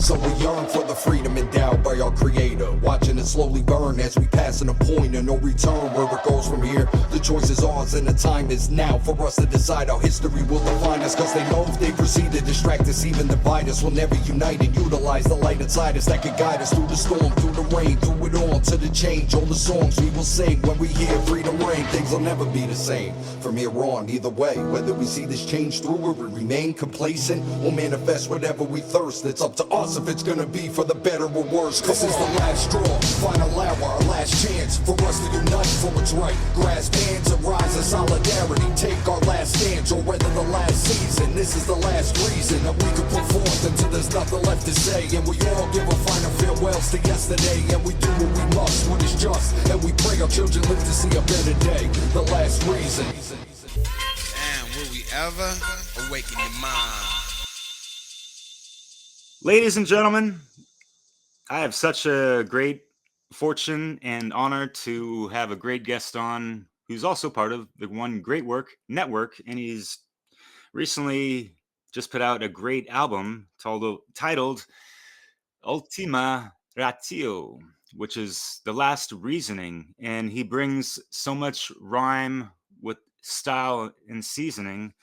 So we yearn for the freedom endowed by our creator, watching it slowly burn as we passing a point of no return. Where it goes from here, the choice is ours and the time is now for us to decide how history will define us. Cause they know if they proceed to distract us, even divide us, we'll never unite and utilize the light inside us that could guide us through the storm, through the rain, through it all, to the change. All the songs we will sing when we hear freedom ring, things will never be the same from here on. Either way, whether we see this change through or we remain complacent, we'll manifest whatever we thirst. It's up to us if it's gonna be for the better or worse. Cause this is the last straw, final hour, our last chance for us to unite for what's right. Grasp hands and rise in solidarity, take our last stance, or whether the last season. This is the last reason that we could put forth until there's nothing left to say. And we all give a final farewells to yesterday, and we do what we must, what is just, and we pray our children live to see a better day. The last reason. Damn, will we ever awaken your mind? Ladies and gentlemen, I have such a great fortune and honor to have a great guest on who's also part of the One Great Work Network, and he's recently just put out a great album titled Ultima Ratio, which is the last reasoning, and he brings so much rhyme with style and seasoning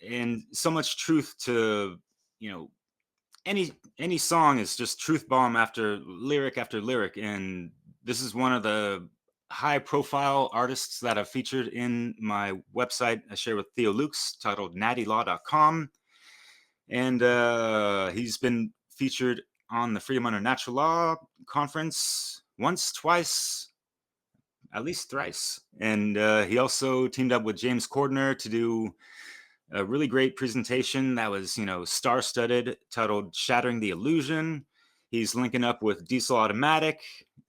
and so much truth to, any song is just truth bomb after lyric, and this is one of the high profile artists that I've featured in my website I share with Theo Lukes, titled nattylaw.com, and he's been featured on the Freedom Under Natural Law conference once, twice, at least thrice, and he also teamed up with James Cordner to do a really great presentation that was, star-studded, titled Shattering the Illusion. He's linking up with Diesel Automatic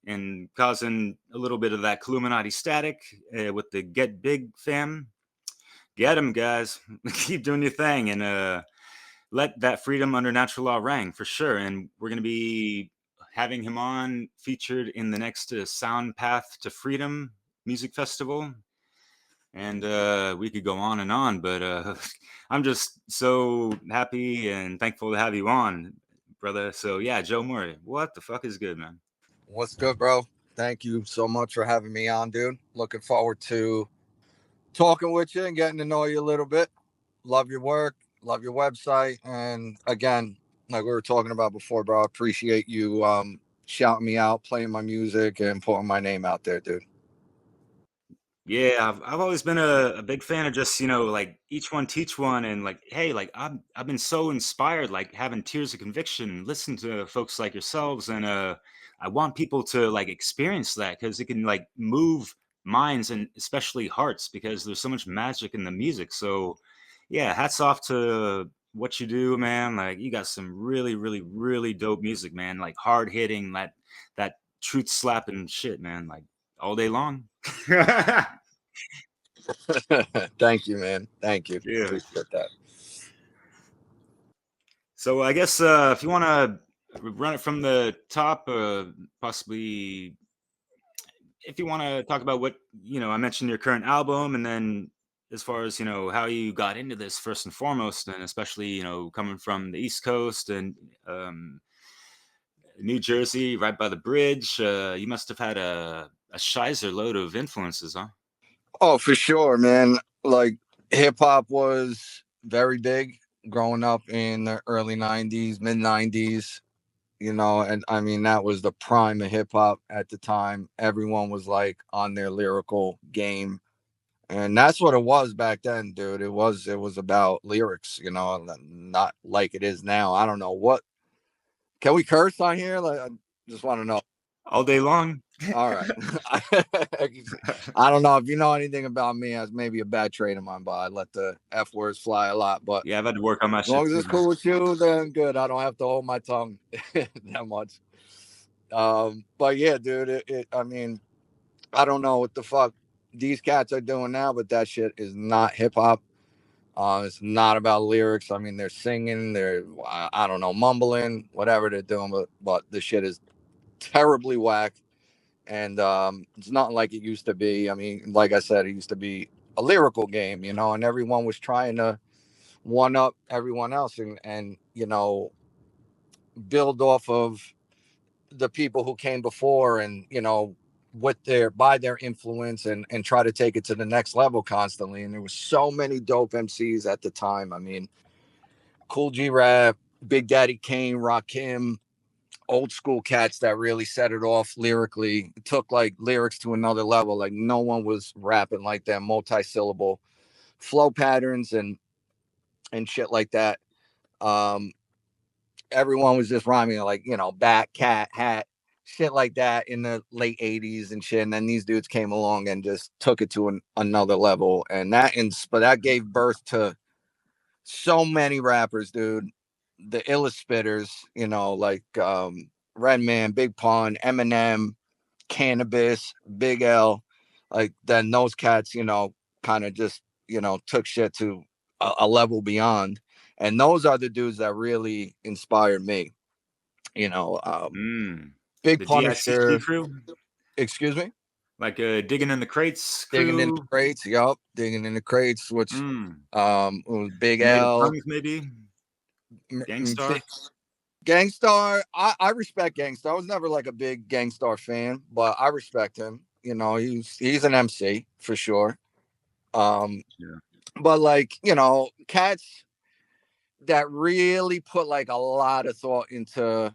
and causing a little bit of that Illuminati static with the Get Big fam. Get him, guys. Keep doing your thing, and let that Freedom Under Natural Law ring for sure. And we're going to be having him on featured in the next Sound Path to Freedom music festival. And we could go on, but I'm just so happy and thankful to have you on, brother. So yeah, Joe Murray, what the fuck is good, man? What's good, bro? Thank you so much for having me on, dude. Looking forward to talking with you and getting to know you a little bit. Love your work, love your website, and again, like we were talking about before, bro, I appreciate you shouting me out, playing my music, and putting my name out there, dude. Yeah, I've always been a big fan of just, like each one teach one, and like, hey, like I've been so inspired, like having tears of conviction, listen to folks like yourselves, and I want people to like experience that because it can like move minds and especially hearts because there's so much magic in the music. So yeah, hats off to what you do, man. Like you got some really, really, really dope music, man. Like hard hitting, that truth slapping shit, man. Like all day long. Thank you, man. Thank you. Yeah. Appreciate that. So I guess if you want to run it from the top, possibly if you want to talk about what, I mentioned your current album, and then as far as, how you got into this first and foremost, and especially, coming from the East Coast and New Jersey, right by the bridge, you must have had a shizer load of influences, huh? Oh, for sure, man. Like hip hop was very big growing up in the early 90s, mid 90s, and I mean, that was the prime of hip hop at the time. Everyone was like on their lyrical game. And that's what it was back then, dude. It was about lyrics, not like it is now. I don't know what. Can we curse on here? Like, I just want to know. All day long. All right. I don't know if you know anything about me. As maybe a bad trait of mine, but I let the F words fly a lot. But yeah, I've had to work on my shit. As long as it's cool with you, then good. I don't have to hold my tongue that much. But yeah, dude. I mean, I don't know what the fuck these cats are doing now, but that shit is not hip hop. It's not about lyrics. I mean, they're singing, they're I don't know, mumbling, whatever they're doing, but the shit is terribly whack. And it's not like it used to be. I mean, like I said, it used to be a lyrical game, and everyone was trying to one up everyone else. And build off of the people who came before, and by their influence, and try to take it to the next level constantly. And there was so many dope MCs at the time. I mean, Cool G Rap, Big Daddy Kane, Rakim, old school cats that really set it off lyrically. It took like lyrics to another level. Like no one was rapping like that, multi-syllable flow patterns and shit like that. Um, Everyone was just rhyming like, bat, cat, hat, shit like that in the late 80s and shit. And then these dudes came along and just took it to another level. And but that gave birth to so many rappers, dude. The illest spitters, like Redman, Big Pun, Eminem, Cannabis, Big L. Like then those cats, kind of just, took shit to a level beyond. And those are the dudes that really inspired me. Big The Punisher. DICC crew, Excuse me. like Digging in the Crates Digging in the crew. crates. Yup. Digging in the crates, which was Big Native L. Tongues, maybe. Gangstar. Gangstar, I respect Gangstar. I was never like a big Gangstar fan, but I respect him. He's an MC for sure. Yeah. But like, cats that really put like a lot of thought into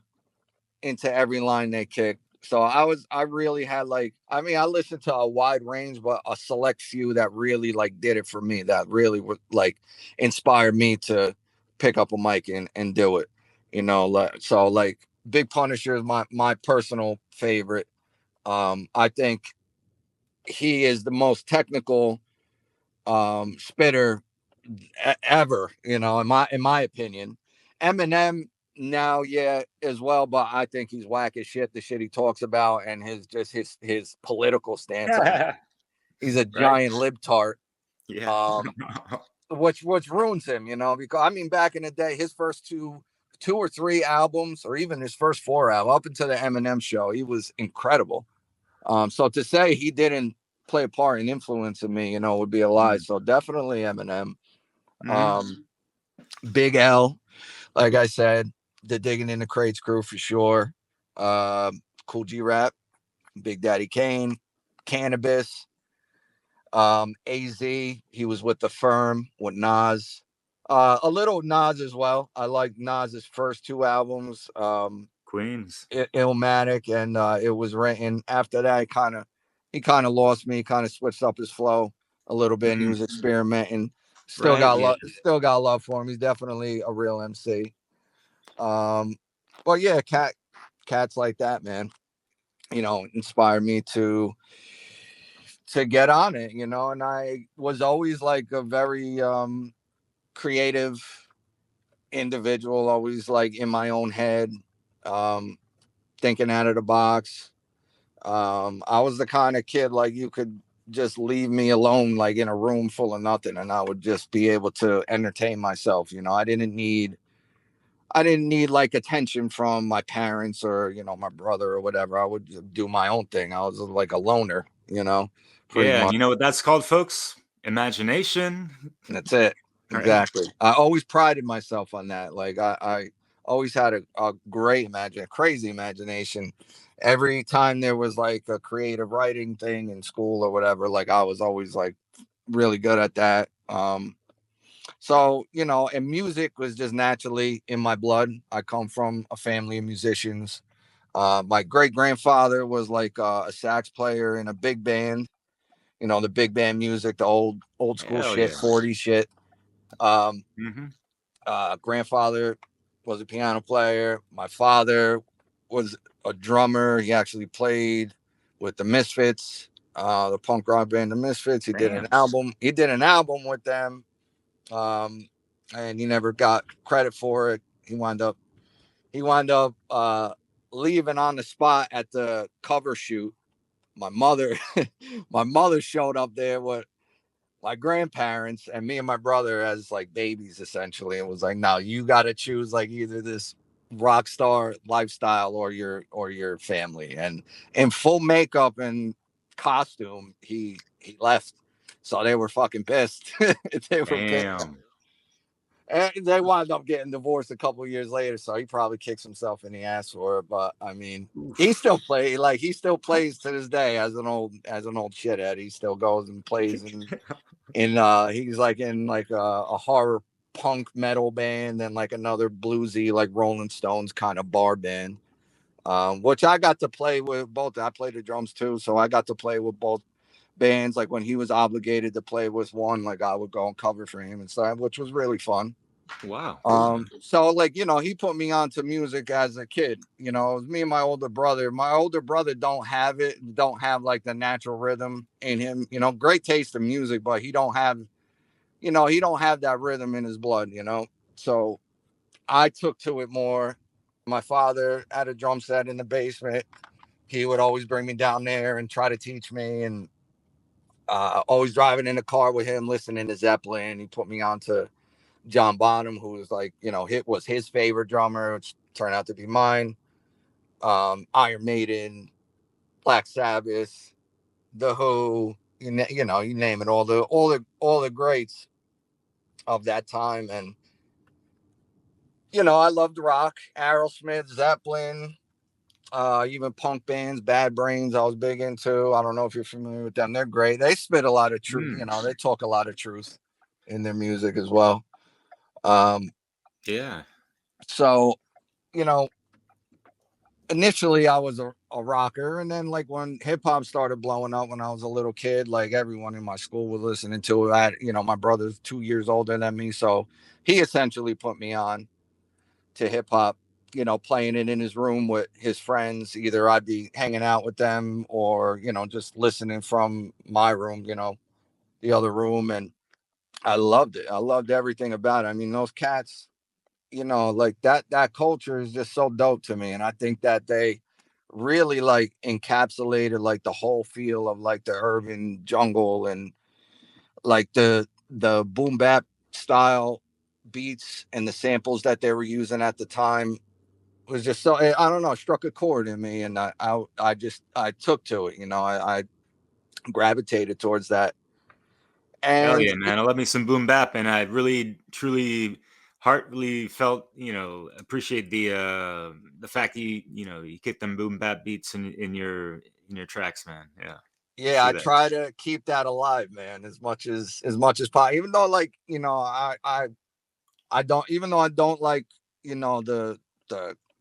every line they kick. So I really had like, I mean, I listened to a wide range, but a select few that really like did it for me, that really would like inspired me to pick up a mic and do it. So like Big Punisher is my personal favorite. I think he is the most technical spitter ever, in my opinion. Eminem now, yeah, as well, but I think he's whack as shit. The shit he talks about and his political stance on it. He's a Right? giant libtard. Yeah. Which ruins him, because I mean, back in the day, his first two or three albums, or even his first four albums, up until the Eminem show, he was incredible. So to say he didn't play a part in influencing me, would be a lie. So definitely Eminem. Big L, like I said, the Digging in the Crates crew for sure. Cool G Rap, Big Daddy Kane, Cannabis, AZ. He was with the Firm with Nas. A little Nas as well. I like Nas's first two albums, Queens. Illmatic, and It Was Written. After that, he kind of lost me. Kind of switched up his flow a little bit, and he was experimenting. Still Right, got yeah. still got love for him. He's definitely a real MC. But yeah, cats like that, man, inspired me to get on it, and I was always like a very creative individual, always like in my own head, thinking out of the box. I was the kind of kid like you could just leave me alone like in a room full of nothing and I would just be able to entertain myself. I didn't need like attention from my parents or my brother or whatever. I would do my own thing. I was like a loner, pretty Yeah, much. and you know what that's called, folks? Imagination. That's it. Right. Exactly. I always prided myself on that. Like I always had a great crazy imagination. Every time there was like a creative writing thing in school or whatever, like I was always like really good at that. So, and music was just naturally in my blood. I come from a family of musicians. My great grandfather was like a sax player in a big band, the big band music, the old school Hell shit, yeah. 40 shit. Grandfather was a piano player. My father was a drummer. He actually played with the Misfits, the punk rock band, the Misfits. He did an album. He did an album with them, and he never got credit for it. He wound up leaving on the spot at the cover shoot. My mother, my mother showed up there with my grandparents and me and my brother as like babies essentially. It was like, no, you got to choose like either this rock star lifestyle or your family. And in full makeup and costume, he left. So they were fucking pissed. They were pissed. Damn. And they wound up getting divorced a couple of years later, so he probably kicks himself in the ass for it. But I mean, he Oof. still he still plays to this day as an old shithead. He still goes and plays he's like in like a horror punk metal band and like another bluesy like Rolling Stones kind of bar band. Which I got to play with both. I played the drums too, so I got to play with both bands. Like when he was obligated to play with one, like I would go and cover for him and stuff, which was really fun. Wow. Cool, So like, you know, he put me onto music as a kid. You know, it was me and my older brother. My older brother don't have like the natural rhythm in him. You know, great taste in music, but he don't have, you know, he don't have that rhythm in his blood. You know, so I took to it more. My father had a drum set in the basement. He would always bring me down there and try to teach me, and always driving in the car with him, listening to Zeppelin. He put me on to John Bonham, who was like, you know, was his favorite drummer, which turned out to be mine. Iron Maiden, Black Sabbath, The Who, you know, you name it, all the greats of that time. And you know, I loved rock, Aerosmith, Zeppelin, even punk bands, Bad Brains. I was big into. I don't know if you're familiar with them. They're great. They spit a lot of truth. You know, they talk a lot of truth in their music as well. Um, Yeah. so you know, initially I was a rocker, and then like when hip hop started blowing up when I was a little kid, like everyone in my school was listening to it. You know, my brother's 2 years older than me, so he essentially put me on to hip hop. You know, playing it in his room with his friends. Either I'd be hanging out with them, or you know, just listening from my room. You know, the other room, and I loved it. I loved everything about it. I mean, those cats, you know, like that culture is just so dope to me, and I think that they really like encapsulated like the whole feel of like the urban jungle, and like the boom bap style beats and the samples that they were using at the time was just so, I don't know, struck a chord in me, and I took to it. You know, I gravitated towards that. Hell And yeah, man. I love me some boom bap, and I really, truly, heartily felt, appreciate the fact that you kick them boom bap beats in your tracks, man. Yeah. yeah, See I that. try to keep that alive, man, as much as possible. Even though, like, you know, I don't, even though I don't like, you know, the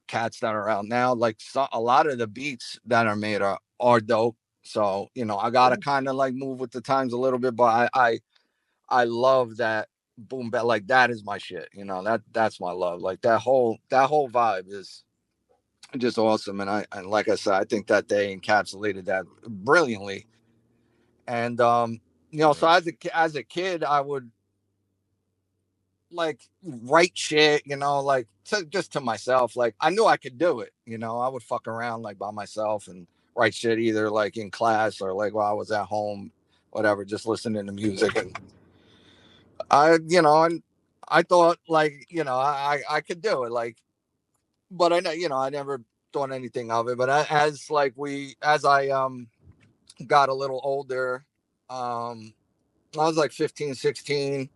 cats that are out now, like a lot of the beats that are made are dope. So, you know, I gotta kind of like move with the times a little bit, but I love that boom bap. Like that is my shit. You know, that's my love. Like that whole vibe is just awesome. And like I said, I think that they encapsulated that brilliantly. And you know, so Yeah. as a kid, I would like write shit, you know, like just to myself. Like I knew I could do it. You know, I would fuck around like by myself and write shit either like in class or like while I was at home, whatever, just listening to music. And you know, and I thought like, you know, I could do it. Like, but you know, I never thought anything of it. But as I got a little older, I was like 15, 16.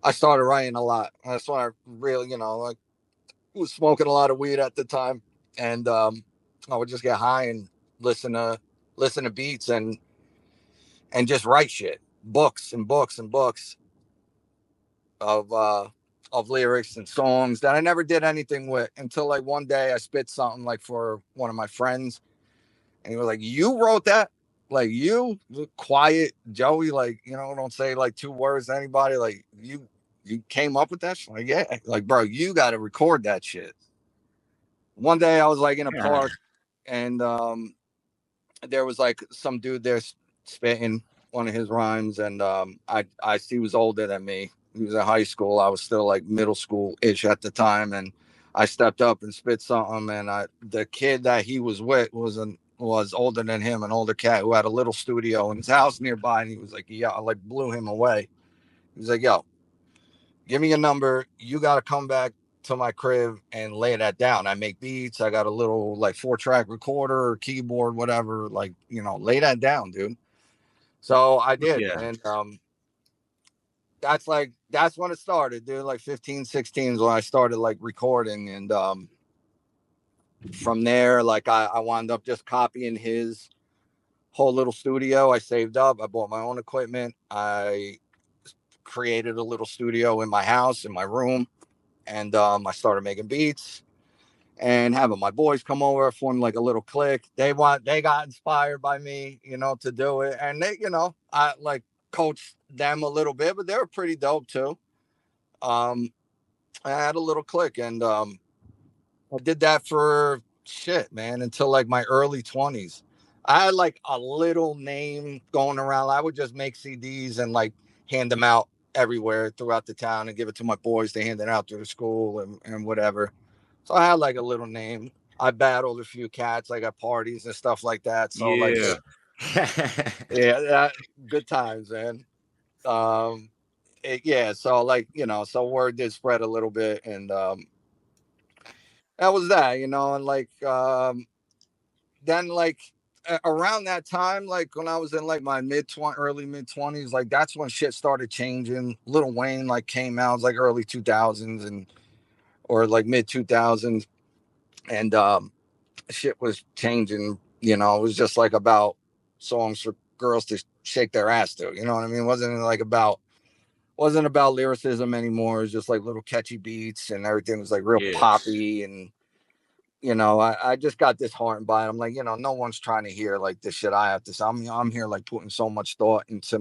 I started writing a lot. That's when I really, you know, like was smoking a lot of weed at the time. And I would just get high and listen to beats and just write shit, books and books and books of lyrics and songs that I never did anything with until like one day I spit something like for one of my friends, and he was like, "You wrote that? Like you quiet Joey? Like, you know, don't say like two words to anybody. Like you came up with that shit?" Like, yeah. Like, bro, you got to record that shit. One day I was like in a Yeah. park, and there was like some dude there spitting one of his rhymes, and he was older than me. He was in high school. I was still like middle school ish at the time, and I stepped up and spit something. And the kid that he was with was older than him, an older cat who had a little studio in his house nearby. And he was like, "Yeah," I like blew him away. He was like, "Yo, give me a number. You got to come back to my crib and lay that down. I make beats. I got a little like 4-track recorder or keyboard, whatever. Like, you know, lay that down, dude." So I did. Yeah. And that's when it started, dude. Like 15, 16 is when I started like recording, and from there, like I wound up just copying his whole little studio. I saved up. I bought my own equipment. I created a little studio in my house, in my room, and I started making beats and having my boys come over. I formed like a little clique. They got inspired by me, to do it, and I like coached them a little bit, but they were pretty dope too. Um, I had a little clique, and I did that for shit, man, until like my early 20s. I had like a little name going around. I would just make CDs and like hand them out everywhere throughout the town and give it to my boys to hand it out to the school and whatever. So I had like a little name. I battled a few cats like at parties and stuff like that. So like, Yeah. yeah, good times, man. Um, yeah. So like, so word did spread a little bit, and that was that, and like then like around that time, like when I was in like my early mid 20s, like that's when shit started changing. Lil Wayne like came out, it was like early 2000s and or like mid 2000s, and shit was changing. It was just like about songs for girls to shake their ass to. You know what I mean? It wasn't about lyricism anymore. It was just like little catchy beats, and everything was like real Yeah. poppy. And I just got this heart and mind. I'm like, no one's trying to hear like this shit I have to say. I'm here like putting so much thought into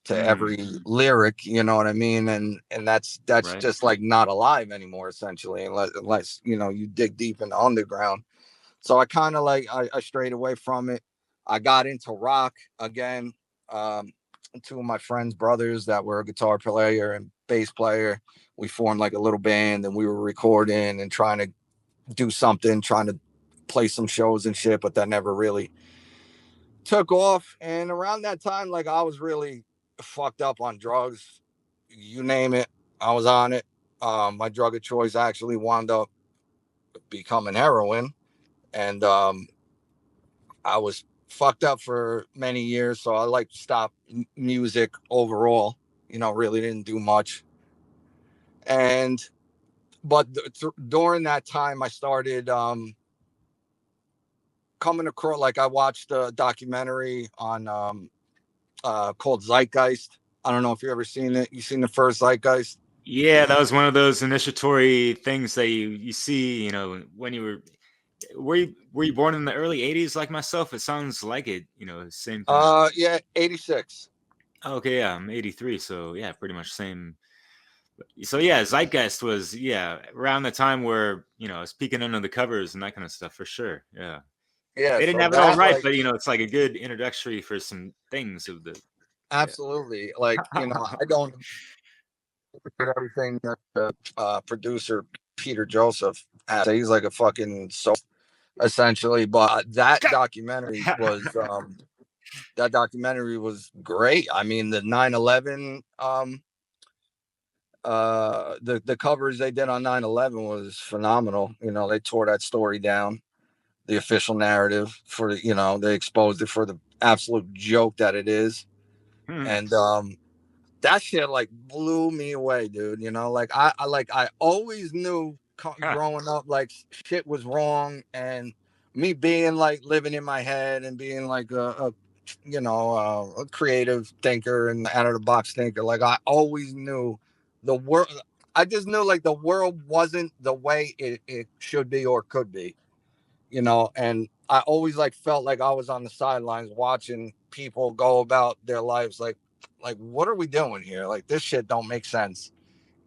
every lyric, you know what I mean? And that's Right. just like not alive anymore, essentially, unless you dig deep in the underground. So I kind of like I strayed away from it. I got into rock again. Um, Two of my friends' brothers that were a guitar player and bass player, we formed like a little band, and we were recording and trying to do something, trying to play some shows and shit, but that never really took off. And around that time, like I was really fucked up on drugs. You name it, I was on it. My drug of choice actually wound up becoming heroin. And I was fucked up for many years. So I like stopped music overall, really didn't do much. And, but during that time, I started coming across, like I watched a documentary on called Zeitgeist. I don't know if you ever seen it. You seen the first Zeitgeist? Yeah, that was one of those initiatory things that you see, when you were you born in the early 80s like myself? It sounds like it, same kind of. Yeah, 86. Okay, yeah, I'm 83, so yeah, pretty much same. So yeah, Zeitgeist was, yeah, around the time where, I was peeking under the covers and that kind of stuff for sure. Yeah. Yeah, They didn't so have it all that right, like but it's like a good introductory for some things of the yeah. absolutely, like I don't put everything that the producer Peter Joseph has. He's like a fucking so essentially, but that documentary was great. I mean, the 9/11 the covers they did on 9/11 was phenomenal. They tore that story down, the official narrative for they exposed it for the absolute joke that it is. Hmm. And that shit like blew me away, dude. Like I always knew growing up like shit was wrong, and me being like living in my head and being like a creative thinker and out of the box thinker. Like I always knew the world. I just knew like the world wasn't the way it should be or could be, and I always like felt like I was on the sidelines watching people go about their lives like what are we doing here? Like this shit don't make sense.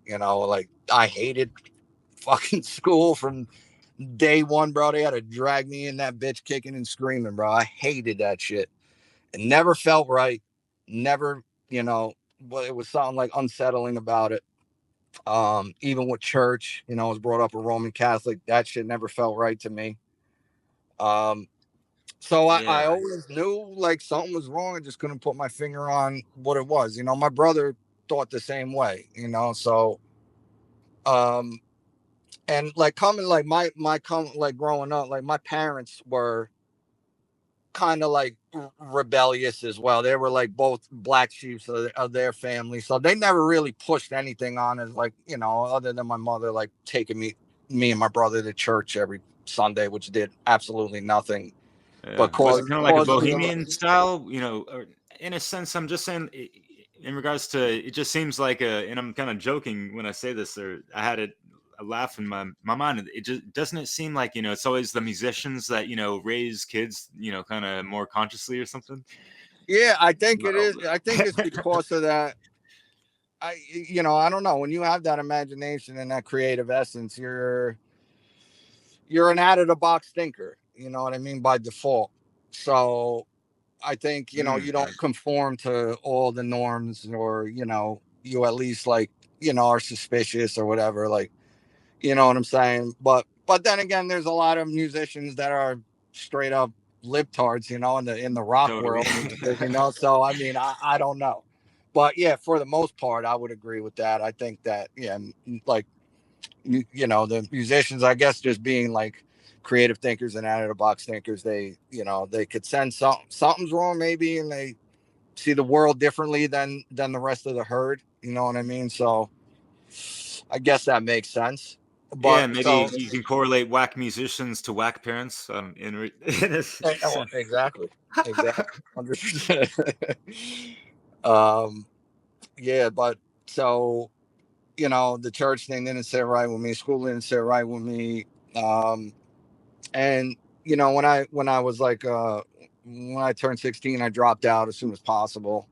Like I hated fucking school from day one, bro. They had to drag me in that bitch kicking and screaming, bro. I hated that shit. It never felt right. Never, but it was something like unsettling about it. Even with church, I was brought up a Roman Catholic. That shit never felt right to me. Um, so I Yeah. always knew like something was wrong. I just couldn't put my finger on what it was. My brother thought the same way, so um and like coming like my come like growing up, like my parents were kind of like rebellious as well. They were like both black sheep of their family, so they never really pushed anything on us, like, you know, other than my mother like taking me and my brother to church every Sunday, which did absolutely nothing but Yeah. Was it cause kind of like a cause me bohemian style? You know, or in a sense, I'm just saying, in regards to, it just seems like a, and I'm kind of joking when I say this, or I had a laugh in my mind. It just doesn't it seem like, you know, it's always the musicians that, you know, raise kids, you know, kind of more consciously or something. Yeah, I think it is. I think it's because of that. You know, I don't know. When you have that imagination and that creative essence, you're an out of the box thinker. You know what I mean, by default. So I think, you know, you don't Right. conform to all the norms, or, you know, you at least like, you know, are suspicious or whatever. Like, you know what I'm saying? But then again, there's a lot of musicians that are straight up libtards, you know, in the rock Totally. world, you know. So I mean, I don't know. But yeah, for the most part, I would agree with that. I think that, yeah, like, you know, the musicians, I guess, just being like creative thinkers and out of the box thinkers, they, you know, they could sense something's wrong maybe, and they see the world differently than the rest of the herd. You know what I mean? So I guess that makes sense. Yeah, But maybe so you can correlate whack musicians to whack parents. In a sense. exactly, exactly, 100%. um, yeah, but so, you know, the church thing didn't sit right with me. School didn't sit right with me. Um, and you know, when I was like when I turned 16, I dropped out as soon as possible.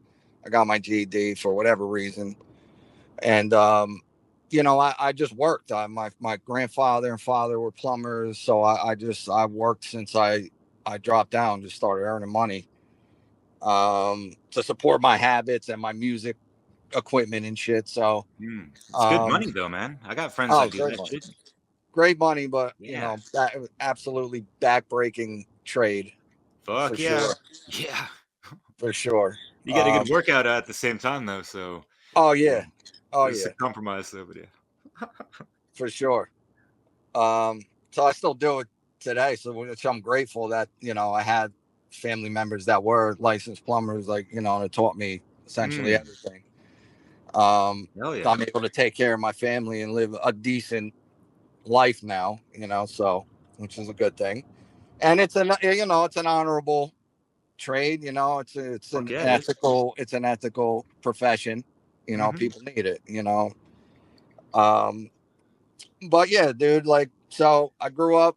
I got my GED for whatever reason, and you know, I just worked. My grandfather and father were plumbers, so I worked since I dropped down, just started earning money to support my habits and my music equipment and shit. So It's good um, money though, man. I got friends oh, that do that shit. great money, but you Yeah. know, that absolutely backbreaking trade for Fuck yeah. sure, Yeah. for sure. You get a good workout at the same time though, so Oh you yeah, know, oh there's yeah, a compromise though, but yeah. for sure. So I still do it today. So which I'm grateful that, you know, I had family members that were licensed plumbers, like, you know, that taught me essentially Mm, everything. hell So yeah. I'm able to take care of my family and live a decent life now, you know, so which is a good thing. And it's an, you know, it's an honorable trade, you know, it's Fuck an yeah, it is. ethical profession. You know, Mm-hmm. people need it, you know. Um, but yeah, dude, like, so I grew up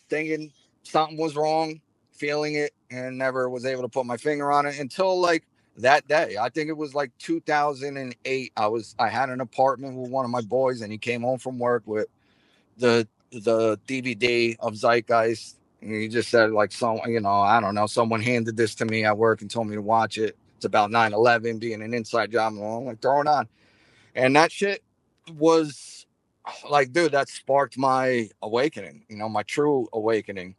thinking something was wrong, feeling it, and never was able to put my finger on it until like that day. I think it was like 2008. I had an apartment with one of my boys, and he came home from work with the DVD of Zeitgeist. And he just said, like, some, you know, I don't know, someone handed this to me at work and told me to watch it. It's about 9/11 being an inside job. I'm like, throw it on. And that shit was like, dude, that sparked my awakening, you know, my true awakening.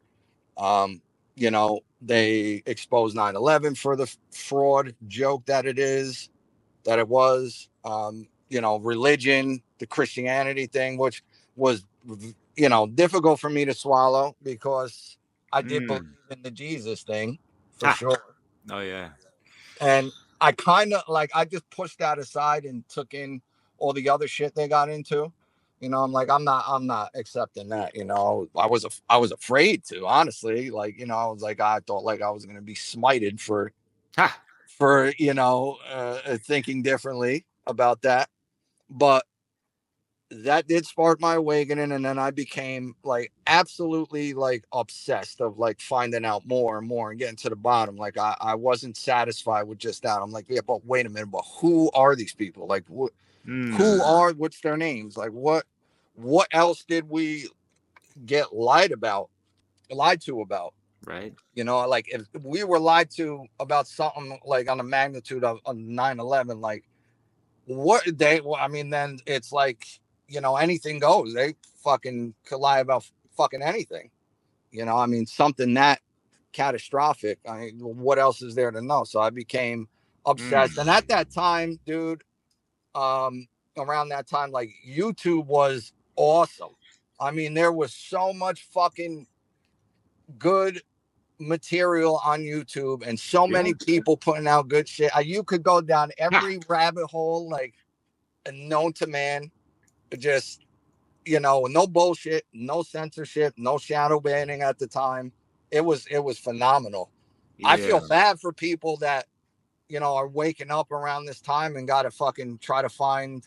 um you know, they exposed 9/11 for the fraud joke that it was. You know, religion, the Christianity thing, which was, you know, difficult for me to swallow because I did believe Mm. in the Jesus thing for Ha. sure. Oh yeah. And I kind of like, I just pushed that aside and took in all the other shit they got into. You know, I'm like, I'm not accepting that. You know, I was afraid to, honestly. Like, you know, I was like, I thought like I was gonna be smited Ha. for you know, thinking differently about that. But that did spark my awakening, and then I became like absolutely like obsessed of like finding out more and more and getting to the bottom. Like I wasn't satisfied with just that. I'm like, yeah, but wait a minute, but who are these people? Like Mm. what's their names? Like what else did we get lied to about? Right. You know, like if we were lied to about something like on the magnitude of 9/11, like what they, well, I mean, then it's like, you know, anything goes. They fucking could lie about fucking anything. You know, I mean, something that catastrophic. I mean, what else is there to know? So I became obsessed. Mm. And at that time, dude, um, around that time, like YouTube was awesome. I mean, there was so much fucking good material on YouTube and so many people putting out good shit. You could go down every rabbit hole like known to man, just no bullshit, no censorship, no shadow banning at the time. It was phenomenal. Yeah. I feel bad for people that are waking up around this time and got to fucking try to find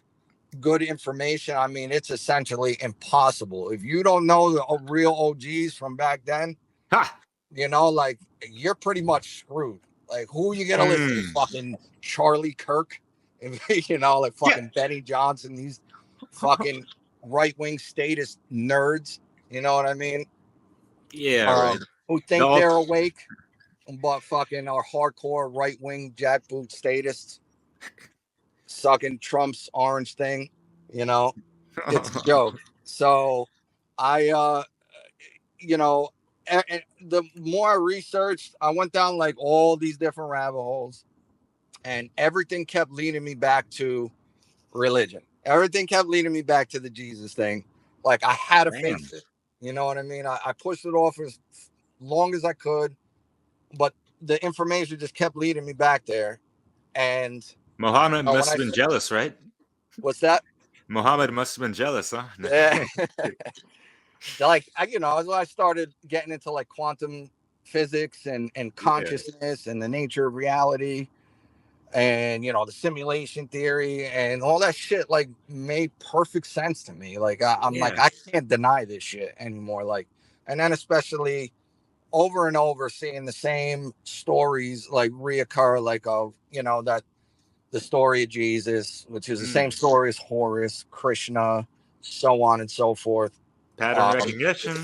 good information. I mean, it's essentially impossible if you don't know the real OGs from back then. Ha! Like you're pretty much screwed. Like who you gonna listen to? Fucking Charlie Kirk, like fucking Benny Johnson. These fucking right-wing statist nerds. You know what I mean? Yeah, right. Who think they're awake, but fucking are hardcore right-wing jackboot statists, sucking Trump's orange thing. It's a joke. So I and the more I researched, I went down like all these different rabbit holes, and everything kept leading me back to religion. Everything kept leading me back to the Jesus thing. Like I had to face it. You know what I mean? I pushed it off as long as I could, but the information just kept leading me back there. And Muhammad must have been jealous, right? What's that? Muhammad must have been jealous, huh? Yeah. Like as I started getting into like quantum physics and consciousness and the nature of reality and the simulation theory and all that shit like made perfect sense to me. Like I'm like, I can't deny this shit anymore. Like, and then especially over and over seeing the same stories like reoccur, like of that the story of Jesus, which is the same story as Horus, Krishna, so on and so forth. Pattern recognition.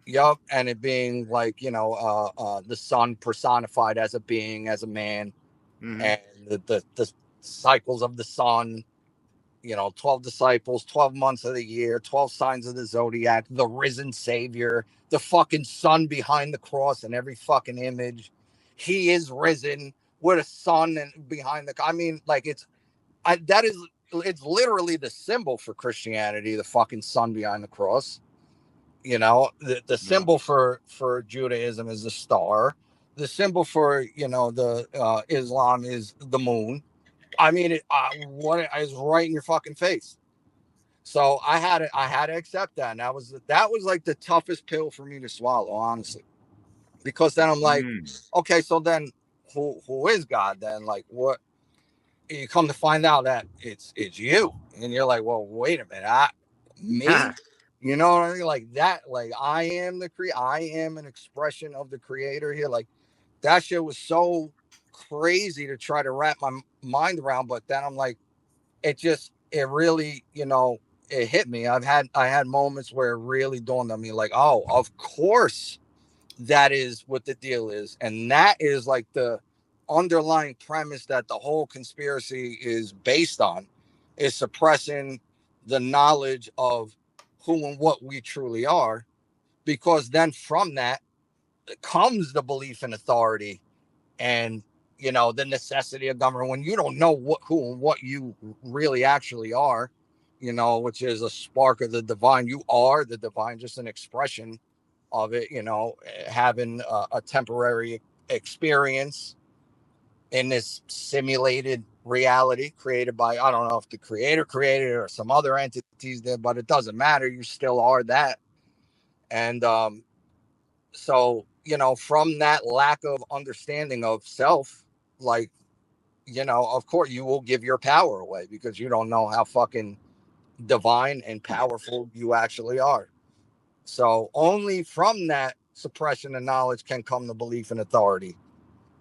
Yup, and it being like the sun personified as a being, as a man, and the cycles of the sun. 12 disciples, 12 months of the year, 12 signs of the zodiac, the risen savior, the fucking sun behind the cross in every fucking image. He is risen with a sun and behind the. I mean, like it's literally the symbol for Christianity, the fucking sun behind the cross. The symbol for Judaism is the star. The symbol for the Islam is the moon. I mean, what is right in your fucking face. So I had to accept that, and that was like the toughest pill for me to swallow, honestly, because then I'm like, okay, so then who is God then? Like, what? You come to find out that it's you, and you're like, well, wait a minute, me. You know what I mean? Like that, like I am I am an expression of the creator here. Like that shit was so crazy to try to wrap my mind around. But then I'm like, it really, it hit me. I had moments where it really dawned on me like, oh, of course that is what the deal is. And that is like the underlying premise that the whole conspiracy is based on, is suppressing the knowledge of who and what we truly are, because then from that comes the belief in authority and the necessity of government. When you don't know who and what you really actually are, which is a spark of the divine. You are the divine, just an expression of it, having a temporary experience in this simulated reality created by, I don't know if the creator created it or some other entities did, but it doesn't matter. You still are that. And so, from that lack of understanding of self, like, of course you will give your power away because you don't know how fucking divine and powerful you actually are. So only from that suppression of knowledge can come the belief in authority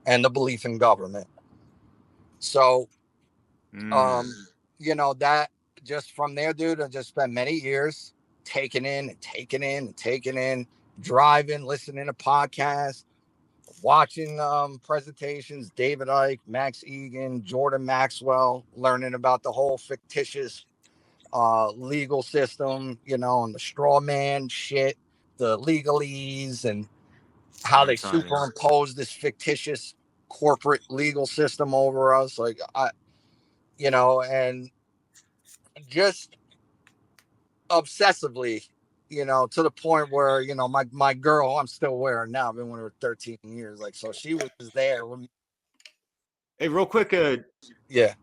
and the belief in government. So, that just from there, dude, I just spent many years taking in, driving, listening to podcasts, watching presentations, David Icke, Max Egan, Jordan Maxwell, learning about the whole fictitious legal system, and the straw man shit, the legalese, and how they superimpose this fictitious corporate legal system over us. Like and just obsessively you know, to the point where, you know, my girl, I'm still wearing now, I've been with her 13 years, like, so she was there when, Hey, real quick, yeah,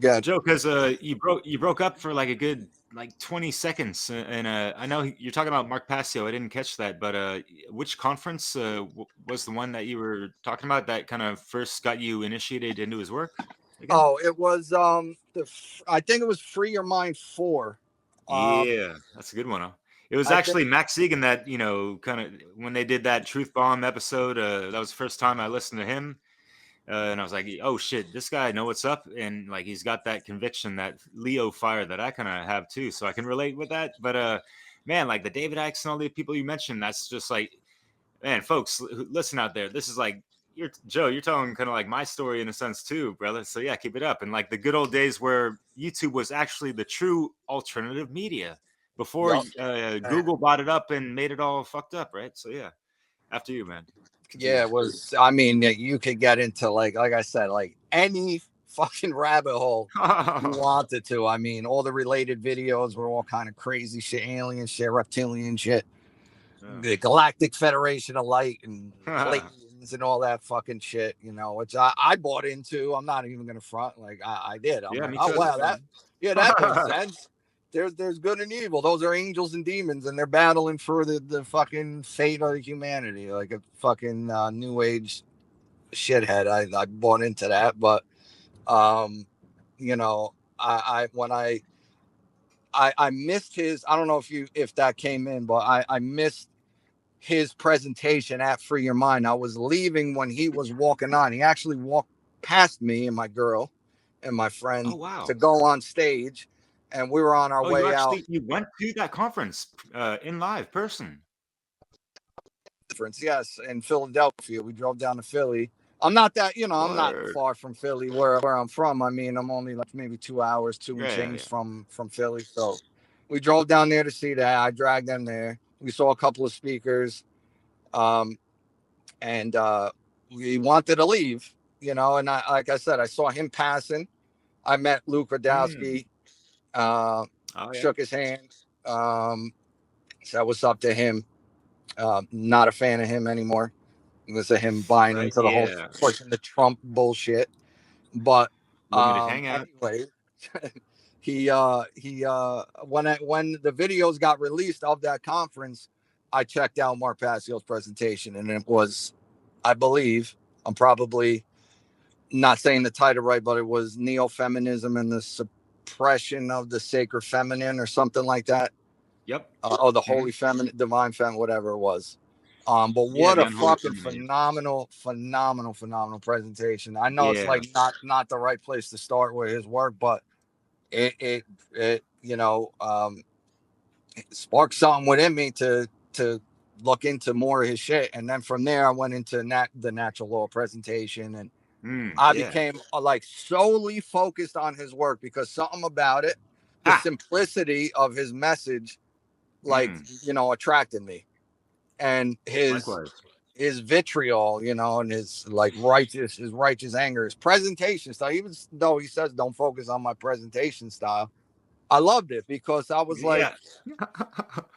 good. Joe, because you broke up for like a good like 20 seconds, and I know you're talking about Mark Passio. I didn't catch that, but which conference was the one that you were talking about that kind of first got you initiated into his work again? Oh, it was I think it was Free Your Mind 4. Yeah, that's a good one. Huh? It was I think actually Max Siegen that, kind of when they did that Truth Bomb episode. That was the first time I listened to him. And I was like, oh shit, this guy know what's up, and like he's got that conviction, that Leo fire that I kind of have too, so I can relate with that. But man, like the David Icks and all the people you mentioned, that's just like, man, folks, listen out there. This is like you're Joe, you're telling kind of like my story in a sense too, brother. So yeah, keep it up. And like the good old days where YouTube was actually the true alternative media before Yup. Google bought it up and made it all fucked up, right? So yeah, after you, man. Continue. Yeah, it was. I mean, you could get into like I said, like any fucking rabbit hole you wanted to. I mean, all the related videos were all kind of crazy shit, alien shit, reptilian shit, the Galactic Federation of Light and Pleiadians and all that fucking shit. You know, which I bought into. I'm not even gonna front. Like I did. I'm Yeah, like, me oh too. wow, that makes sense. There's good and evil. Those are angels and demons, and they're battling for the fucking fate of humanity, like a fucking new age shithead. I bought into that, but you know, I when I missed his. I don't know if that came in, but I missed his presentation at Free Your Mind. I was leaving when he was walking on. He actually walked past me and my girl and my friend Oh wow. to go on stage, and we were on our Oh, you way out. actually you went to that conference in live person. Yes, in Philadelphia. We drove down to Philly. I'm not that, you know, I'm not Word. far from Philly where I'm from. I mean, I'm only like maybe 2 hours, two and Yeah, yeah, change yeah. from Philly. So we drove down there to see that. I dragged them there. We saw a couple of speakers. Um, and we wanted to leave, you know, and I, like I said, I saw him passing. I met Luke Mm. Radowski, uh, Oh yeah. shook his hand, said what's up to him. Not a fan of him anymore. It was him buying Right. into the whole Yeah. pushing the Trump bullshit. But Limited hangout. anyway, he when the videos got released of that conference, I checked out Mark Passio's presentation, and it was, I believe, I'm probably not saying the title right, but it was Neo-Feminism and the Suppression of the Sacred Feminine or something like that. Yep. Or the Hmm. Holy Feminine, Divine Feminine, whatever it was. But Yeah, what the a unholy fucking feminine. phenomenal presentation. I know it's Yeah. like not the right place to start with his work, but it you know, it sparked something within me to look into more of his shit. And then from there I went into the natural law presentation, and I Yeah. became like solely focused on his work because something about it, the Ah. simplicity of his message, like, Mm. you know, attracted me. And Likewise. his vitriol, you know, and his righteous anger, his presentation style, even though he says don't focus on my presentation style, I loved it because I was like, Yeah.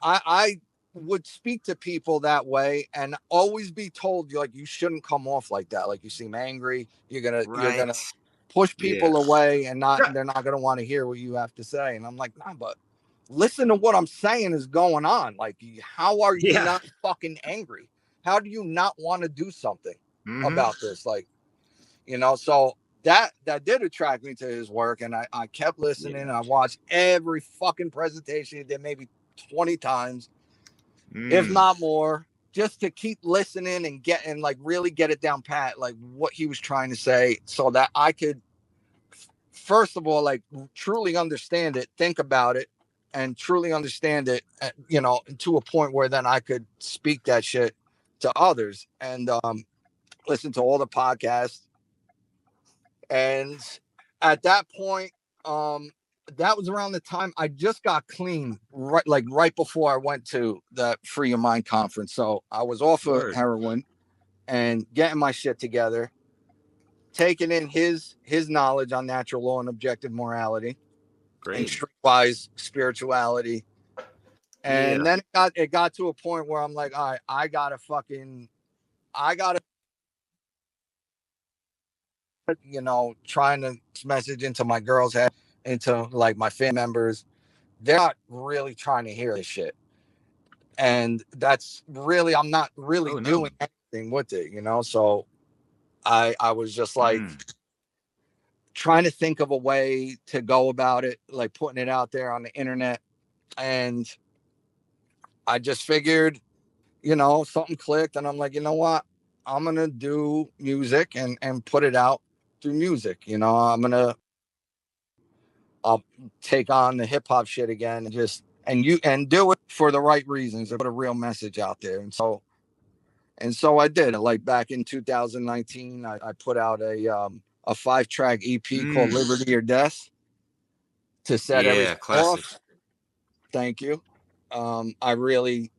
I would speak to people that way and always be told, like, you shouldn't come off like that. Like, you seem angry. You're Right. gonna push Yeah. people away, and they're not gonna want to hear what you have to say. And I'm like, nah, but listen to what I'm saying is going on. Like, how are you Yeah. not fucking angry? How do you not want to do something Hmm. about this? Like, you know, so that did attract me to his work, and I kept listening. Yeah. I watched every fucking presentation he did, maybe 20 times, if Mm. not more, just to keep listening and getting, like, really get it down pat, like what he was trying to say, so that I could, first of all, like, truly understand it, think about it, and truly understand it, you know, to a point where then I could speak that shit to others, and listen to all the podcasts. And at that point, that was around the time I just got clean, right before I went to the Free Your Mind conference. So I was off of Word. heroin and getting my shit together, taking in his knowledge on natural law and objective morality and Great. streetwise spirituality. And then it got to a point where I'm like, all right, I gotta trying to message into my girl's head, into like my family members. They're not really trying to hear this shit. And that's really, I'm not really doing anything with it, So I was just like trying to think of a way to go about it, like putting it out there on the internet. And I just figured, something clicked, and I'm like, you know what? I'm gonna do music and put it out through music. I'll take on the hip hop shit again, and do it for the right reasons, and put a real message out there. And so I did. Like back in 2019, I put out a 5-track EP called Liberty or Death to set everything off. Thank you. I really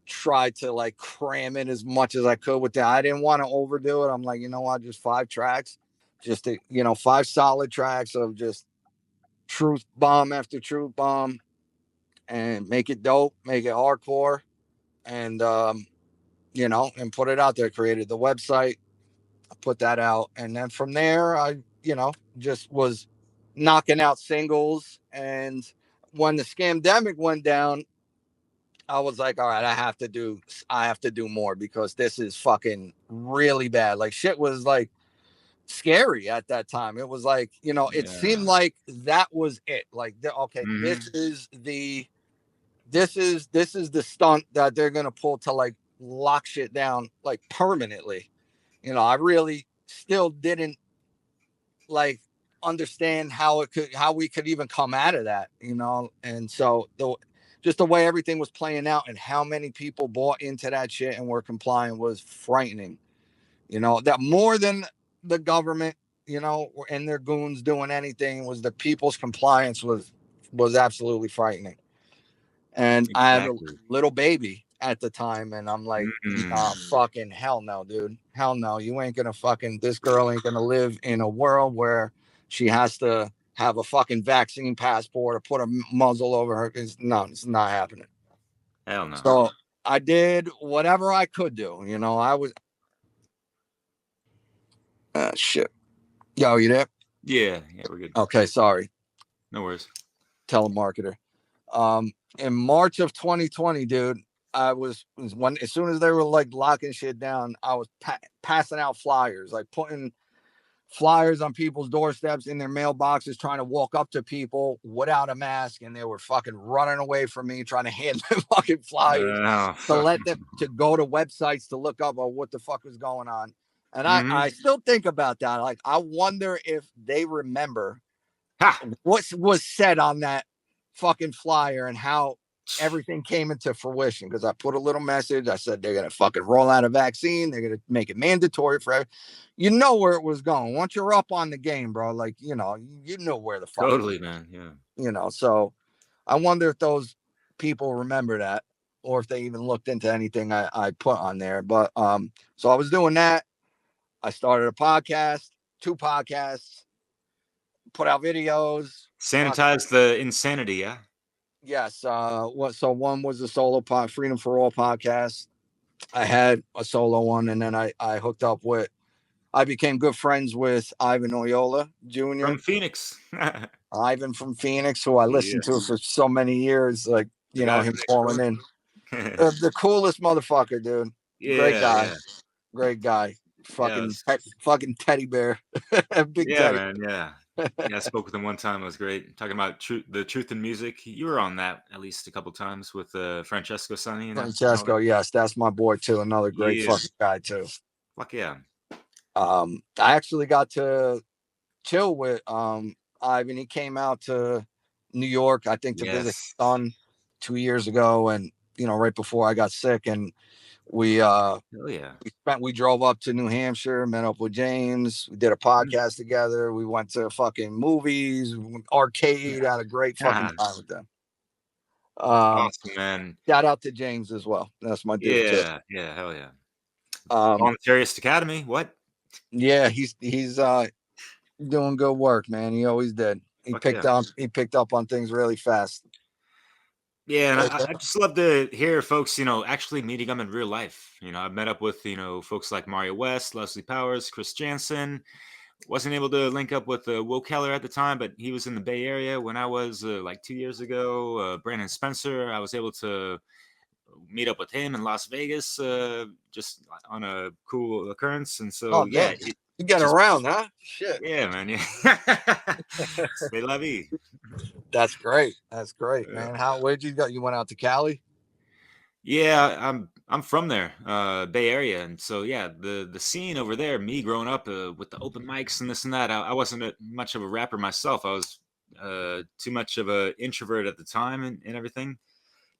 tried to like cram in as much as I could with that. I didn't want to overdo it. I'm like, you know what, just 5 tracks, just 5 solid tracks of just truth bomb after truth bomb, and make it dope, make it hardcore, and and put it out there. Created the website, I put that out, and then from there I just was knocking out singles. And when the scamdemic went down, I was like, all right, I have to do more, because this is fucking really bad. Like, shit was like scary at that time. It was like, it seemed like that was it. Like, okay, this is the stunt that they're gonna pull to like lock shit down like permanently. I really still didn't like understand how we could even come out of that. And so just the way everything was playing out and how many people bought into that shit and were complying was frightening. That more than the government, and their goons doing anything, was the people's compliance was absolutely frightening. And I had a little baby at the time, and I'm like, fucking hell no, dude. Hell no. This girl ain't gonna live in a world where she has to have a fucking vaccine passport or put a muzzle over her. No, it's not happening. Hell no. So I did whatever I could do. I was shit. Yo, you there? Yeah, we're good. Okay, sorry. No worries. Telemarketer. In March of 2020, dude, as soon as they were like locking shit down, I was passing out flyers, like putting flyers on people's doorsteps, in their mailboxes, trying to walk up to people without a mask, and they were fucking running away from me, trying to hand them fucking flyers to let them to go to websites to look up what the fuck was going on. And I still think about that. Like, I wonder if they remember what was said on that fucking flyer and how everything came into fruition. Because I put a little message. I said they're gonna fucking roll out a vaccine. They're gonna make it mandatory for where it was going. Once you're up on the game, bro, like you know where the fuck. Totally, man. Yeah. So I wonder if those people remember that, or if they even looked into anything I put on there. But so I was doing that. I started a podcast, 2 podcasts, put out videos. Sanitize the insanity, yeah? Yes. So one was a solo Freedom for All podcast. I had a solo one, and then I became good friends with Ivan Oyola Jr. From Phoenix. Ivan from Phoenix, who I listened to for so many years. Like, him calling in. The coolest motherfucker, dude. Great guy. Yeah. Great guy. Fucking teddy bear. Big teddy. Man. Yeah. I spoke with him one time. It was great. Talking about the truth in music. You were on that at least a couple times with Francesco Sonny. Francesco, yes, that's my boy too. Another great fucking guy too. Fuck yeah. I actually got to chill with Ivan. He came out to New York, I think, to visit his son 2 years ago, and right before I got sick, and we drove up to New Hampshire, met up with James. We did a podcast together. We went to fucking movies, arcade, had a great fucking time with them. Awesome, man. Shout out to James as well. That's my dude too. Yeah, hell yeah. Voluntarist Academy, what? Yeah, he's doing good work, man. He always did. He picked up on things really fast. Yeah, and Like, I just love to hear folks, actually meeting them in real life. I've met up with, folks like Mario West, Leslie Powers, Chris Jansen. Wasn't able to link up with Will Keller at the time, but he was in the Bay Area when I was like 2 years ago. Brandon Spencer, I was able to meet up with him in Las Vegas, just on a cool occurrence. And so, oh yeah, damn, you get just, around, huh? Shit. yeah, man, yeah. C'est la vie. That's great. That's great, man. Where'd you go? You went out to Cali? Yeah, I'm from there, Bay Area, and so yeah, the scene over there. Me growing up with the open mics and this and that. I wasn't much of a rapper myself. I was too much of a introvert at the time and everything.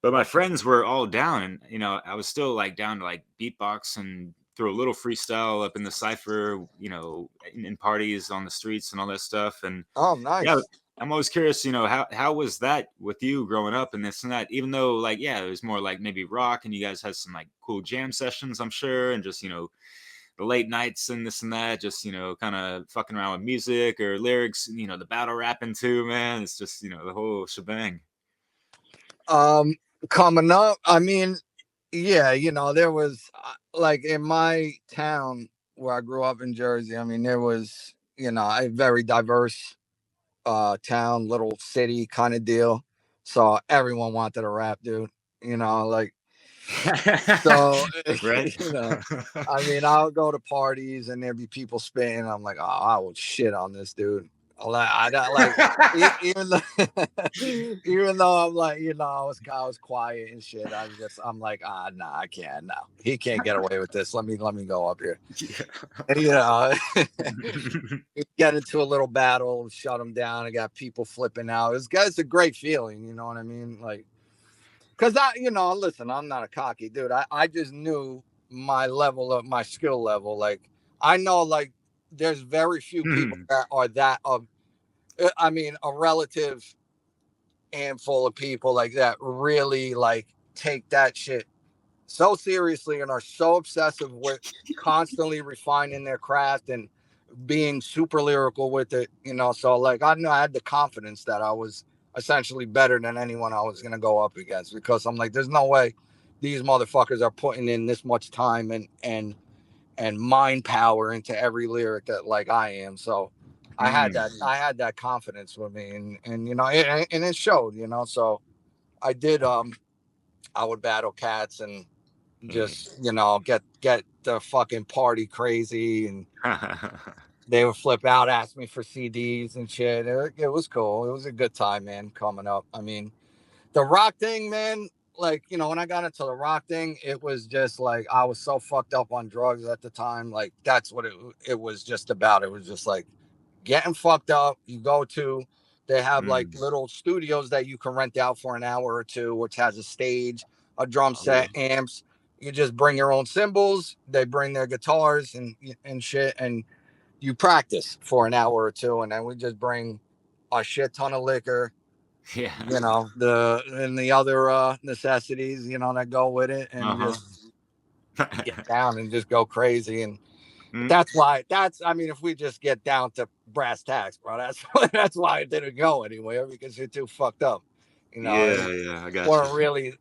But my friends were all down, and I was still like down to like beatbox and throw a little freestyle up in the cipher, in parties on the streets and all that stuff. And Oh, yeah, nice. I'm always curious, how was that with you growing up and this and that? Even though, like, yeah, it was more like maybe rock, and you guys had some like cool jam sessions, I'm sure, and just the late nights and this and that, just kind of fucking around with music or lyrics, the battle rapping too, man. It's just the whole shebang. Um, Coming up, I mean, yeah, there was like in my town where I grew up in Jersey. I mean, there was a very diverse town, little city kind of deal. So everyone wanted to rap, dude. Like so, Right? I mean, I'll go to parties and there'd be people spitting. I'm like, oh, I would shit on this dude. I don't like even though even though I'm like, I was quiet and shit. I'm like, nah, I can't. No, he can't get away with this. Let me go up here. Yeah. Get into a little battle, shut him down. I got people flipping out. It's a great feeling. You know what I mean? Like, because listen, I'm not a cocky dude. I just knew my skill level. Like, I know, like, there's very few people Hmm. that are that of, I mean, a relative handful of people like that really like take that shit so seriously and are so obsessive with constantly refining their craft and being super lyrical with it. So like I know I had the confidence that I was essentially better than anyone I was gonna go up against, because I'm like, there's no way these motherfuckers are putting in this much time and mind power into every lyric that like I am. So I had that confidence with me, and and it showed. So I did. I would battle cats and just get the fucking party crazy, and they would flip out, ask me for CDs and shit. It was cool. It was a good time, man. Coming up, I mean, the rock thing, man. Like, when I got into the rock thing, it was just like I was so fucked up on drugs at the time. Like, that's what it was just about. It was just like getting fucked up. You go to, they have like Mm. little studios that you can rent out for an hour or two, which has a stage, a drum Oh. set, amps. You just bring your own cymbals. They bring their guitars and shit, and you practice for an hour or two, and then we just bring a shit ton of liquor, Yeah. the other necessities, that go with it, and Uh-huh. just get down and just go crazy. And Mm. I mean, if we just get down to brass tacks, bro, that's why it didn't go anywhere, because you're too fucked up. Yeah, It yeah, I got you. weren't really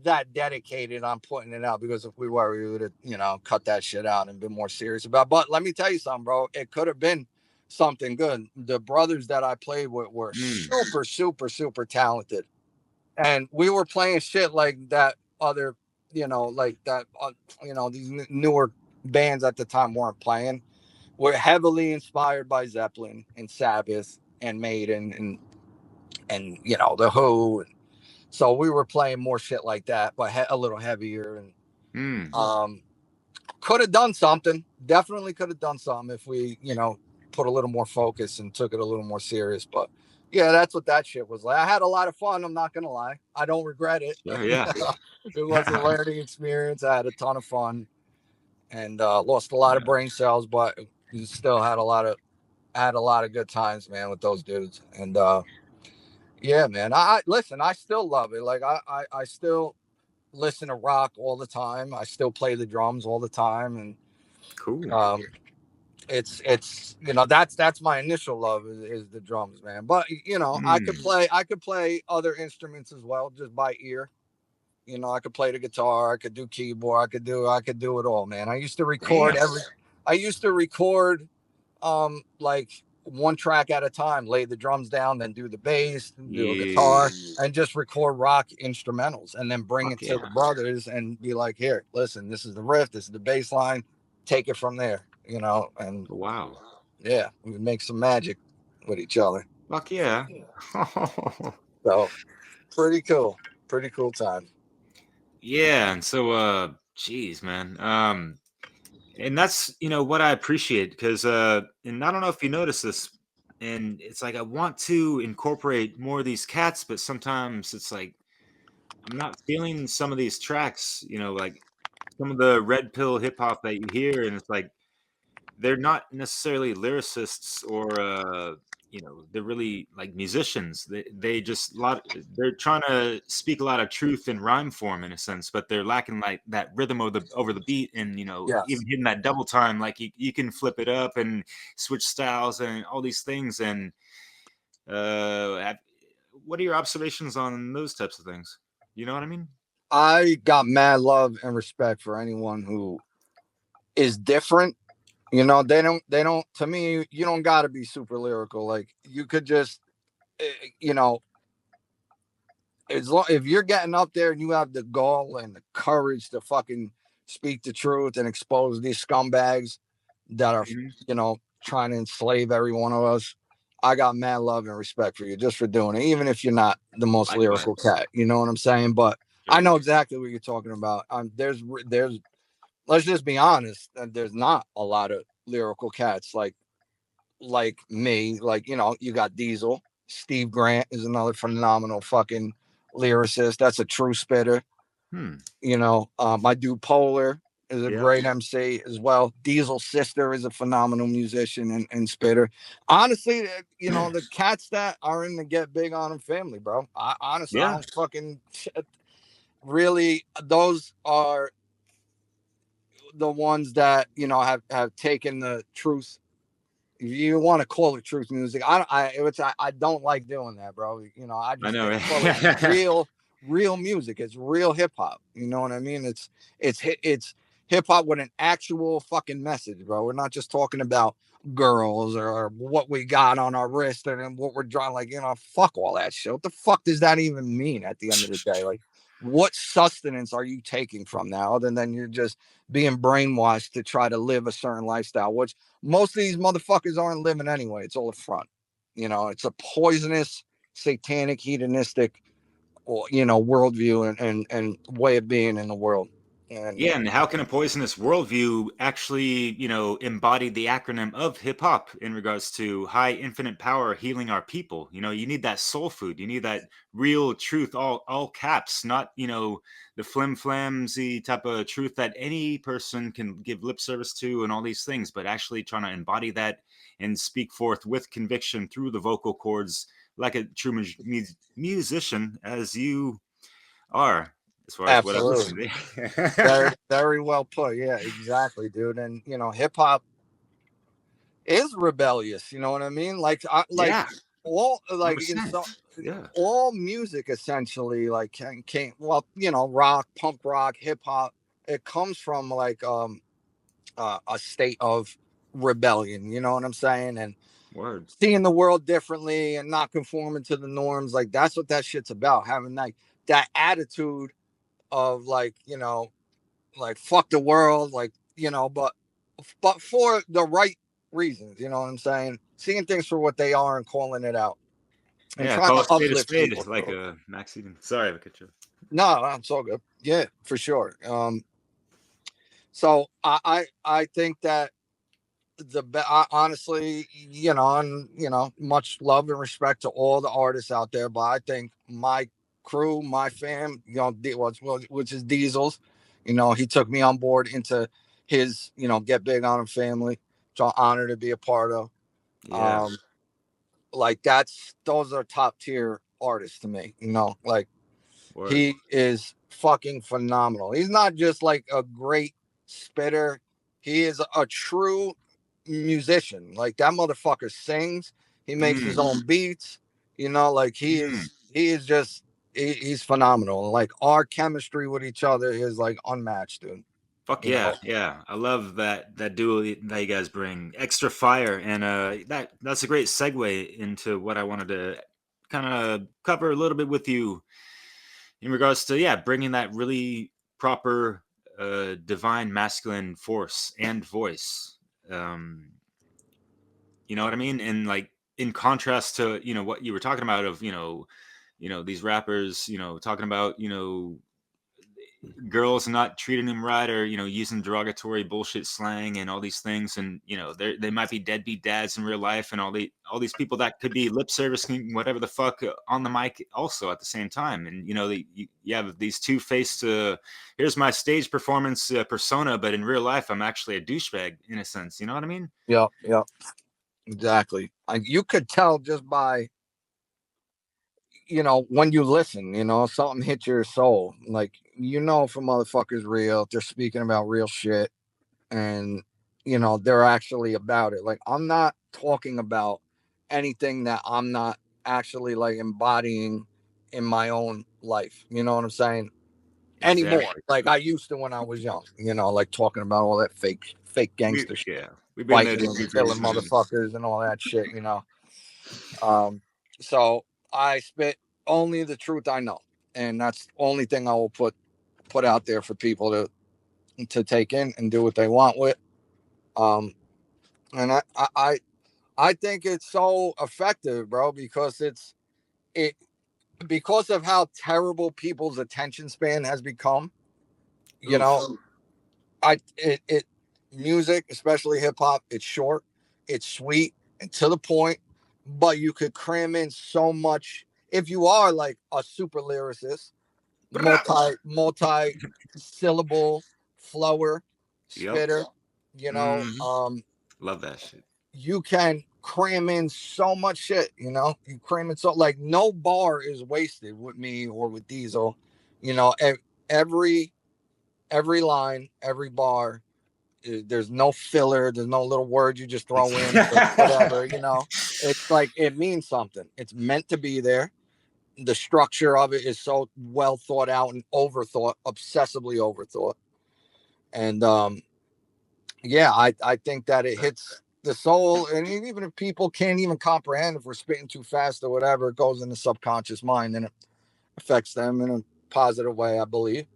that dedicated on putting it out, because if we were, we would have, cut that shit out and been more serious about. But let me tell you something, bro. It could have been something good. The brothers that I played with were Mm. super, super, super talented, and we were playing shit like that other, like that, these newer bands at the time weren't playing. We're heavily inspired by Zeppelin and Sabbath and Maiden and the Who. So we were playing more shit like that, but a little heavier, and Mm. um, could have done something. Definitely could have done something if we, put a little more focus and took it a little more serious. But yeah, that's what that shit was like. I had a lot of fun. I'm not gonna lie. I don't regret it. Sure, yeah. It was a learning experience. I had a ton of fun and lost a lot of Yeah. brain cells, but still had a lot of good times, man, with those dudes. And yeah, man. I listen. I still love it. Like I still listen to rock all the time. I still play the drums all the time, and Cool. um, it's you know, that's my initial love is the drums, man. But you know, I could play other instruments as well, just by ear. You know, I could play the guitar, I could do keyboard, I could do it all, man. Damn. I used to record like one track at a time, lay the drums down, then do the bass, do a Yeah. guitar, and just record rock instrumentals, and then bring Fuck it to yeah. the brothers and be like, here, listen, this is the riff, this is the bass line, take it from there, you know. And Wow. yeah, we would make some magic with each other. Fuck yeah. So pretty cool time. Yeah, and so geez, man. And that's, what I appreciate because and I don't know if you notice this, and it's like I want to incorporate more of these cats, but sometimes it's like I'm not feeling some of these tracks, like some of the red pill hip hop that you hear, and it's like they're not necessarily lyricists or they're really like musicians. They just they're trying to speak a lot of truth in rhyme form in a sense, but they're lacking like that rhythm over the beat, and Yes. even hitting that double time, like you can flip it up and switch styles and all these things. And what are your observations on those types of things? You know what I mean? I got mad love and respect for anyone who is different. You know, they don't, to me, you don't got to be super lyrical. Like, you could just, you know, if you're getting up there and you have the gall and the courage to fucking speak the truth and expose these scumbags that are, Mhm. you know, trying to enslave every one of us, I got mad love and respect for you just for doing it, even if you're not the most lyrical Likewise. cat. You know what I'm saying? But I Sure. know exactly what you're talking about. There's let's just be honest, there's not a lot of lyrical cats like me. Like, you know, you got Diesel. Steve Grant is another phenomenal fucking lyricist. That's a true spitter. Hmm. You know, my dude Polar is a Yeah. great MC as well. Diesel's sister is a phenomenal musician and spitter. Honestly, you know, the cats that are in the Get Big on Them family, bro. Honestly, I Yeah. don't fucking really. Those are the ones that, you know, have taken the truth. If you want to call it truth music, I don't like doing that, bro. You know, I I just know. call it real music. It's real hip hop. You know what I mean? It's hip hop with an actual fucking message, bro. We're not just talking about girls or what we got on our wrist and what we're drawing. Like, you know, fuck all that shit. What the fuck does that even mean at the end of the day? Like, what sustenance are you taking from that other than you're just being brainwashed to try to live a certain lifestyle, which most of these motherfuckers aren't living anyway. It's all a front. You know, it's a poisonous, satanic, hedonistic, you know, worldview and way of being in the world. And Yeah, and how can a poisonous worldview actually, embody the acronym of hip hop in regards to high infinite power healing our people? You need that soul food. You need that real truth, all caps, not, the flim flamsy type of truth that any person can give lip service to and all these things, but actually trying to embody that and speak forth with conviction through the vocal cords like a true musician as you are, as far as what I've absolutely, listened very to. very well put. Yeah, exactly, dude. And you know, hip hop is rebellious. You know what I mean? Like Yeah, all like in 100%. so Yeah. all music essentially like can well, you know, rock, punk rock, hip hop. It comes from like a state of rebellion. You know what I'm saying? And Word. seeing the world differently and not conforming to the norms. Like, that's what that shit's about. Having like that attitude of like, you know, like fuck the world, like, you know, but for the right reasons. You know what I'm saying? Seeing things for what they are and calling it out and Yeah, trying call to it spade a uplift spade, people. like Max Eden. Sorry, I cut you. No, I'm so good. Yeah, for sure. So I think that honestly, you know, and you know, much love and respect to all the artists out there, but I think my crew, my fam, you know, which is Diesel's, you know, he took me on board into his, you know, Get Big on Him family, which I'm honored to be a part of. Yeah, um like those are top tier artists to me, you know. Like, word. he is fucking phenomenal. He's not just like a great spitter, he is a true musician. Like that motherfucker sings. He makes his own beats. You know, like he is just he's phenomenal. Like our chemistry with each other is like unmatched, dude. Fuck You know, yeah. I love that duo that you guys bring. Extra fire, and that's a great segue into what I wanted to kind of cover a little bit with you in regards to bringing that really proper divine masculine force and voice. Um, you know what I mean? And like in contrast to what you were talking about of these rappers talking about girls not treating them right, or using derogatory bullshit slang and all these things, and they might be deadbeat dads in real life, and all these people that could be lip servicing whatever the fuck on the mic also at the same time. And you have these two-faced here's my stage performance persona, but in real life I'm actually a douchebag in a sense. You know what I mean? yeah, yeah, exactly. You could tell just by when you listen, something hits your soul. Like, if a motherfucker's real, they're speaking about real shit, and they're actually about it. Like, I'm not talking about anything that I'm not actually like embodying in my own life. You know what I'm saying? Anymore. Exactly. Like I used to when I was young, like talking about all that fake we gangster shit, yeah we've been there biking to and do killing tradition. motherfuckers and all that shit. So I spit only the truth I know, and that's the only thing I will put out there for people to take in and do what they want with. Um, and I think it's so effective, bro, because it because of how terrible people's attention span has become. You Oof. know, it music, especially hip hop, it's short, it's sweet and to the point, but you could cram in so much if you are like a super lyricist, multi syllable flower, Yep. spitter, Hmm. Love that shit. you can cram in so much shit, you cram in so like no bar is wasted with me or with Diesel, you know, every every line, every bar, there's no filler, there's no little word you just throw in or whatever, it's like it means something, it's meant to be there. The structure of it is so well thought out and overthought, obsessively overthought. And yeah, I think that it hits the soul. And even if people can't even comprehend, if we're spitting too fast or whatever, it goes in the subconscious mind and it affects them in a positive way, I believe.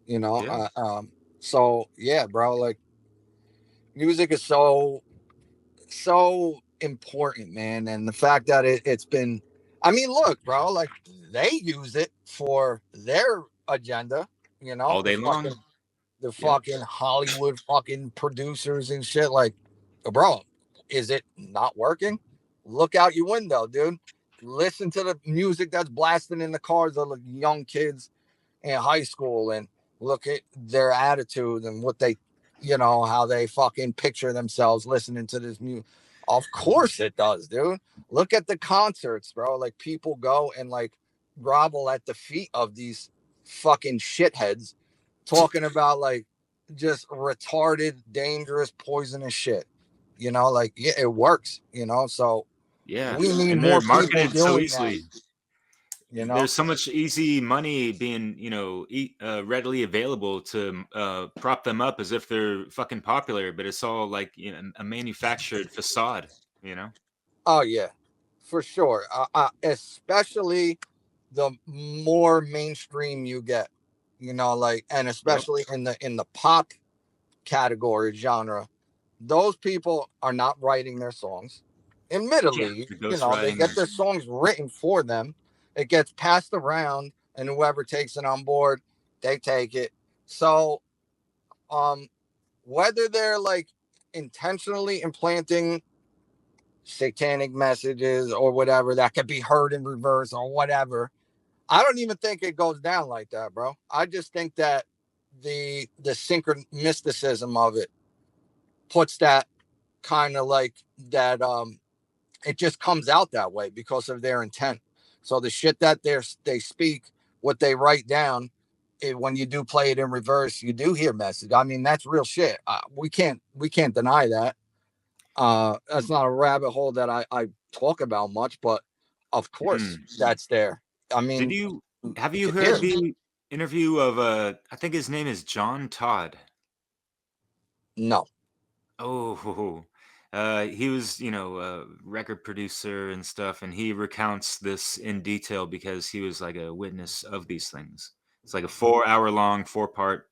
You know, Yeah. so yeah, bro, like music is so important, man. And the fact that it's been, I mean, look, bro, like they use it for their agenda, All the day long. Yep. fucking Hollywood fucking producers and shit. Like, bro, is it not working? Look out your window, dude. Listen to the music that's blasting in the cars of the young kids in high school and look at their attitude and what they, how they fucking picture themselves listening to this music. Of course it does, dude. Look at the concerts, bro. Like people go and like grovel at the feet of these fucking shitheads talking about like just retarded, dangerous, poisonous shit. Like yeah, it works, so Yeah. we need And they're more people marketed so doing that, easily. you know? There's so much easy money being readily available to prop them up as if they're fucking popular, but it's all like a manufactured facade. You know. Oh yeah, for sure. Especially the more mainstream you get, like, and Yep. especially in the pop category genre, those people are not writing their songs. Yeah. Admittedly, The they ghostwriting. get their songs written for them. It gets passed around, and whoever takes it on board, they take it. So, um, whether they're like intentionally implanting satanic messages or whatever that could be heard in reverse or whatever, I don't even think it goes down like that, bro. I just think that the mysticism of it puts that kind of like that it just comes out that way because of their intent. So the shit that they speak, what they write down, when you do play it in reverse, you do hear message. I mean, that's real shit. We can't deny that. That's not a rabbit hole that I talk about much, but of course that's there. I Did mean, you have you it heard is. the interview of I think his name is John Todd. No. Oh, he was, a record producer and stuff, and he recounts this in detail because he was like a witness of these things. It's like a 4 hour long, 4 part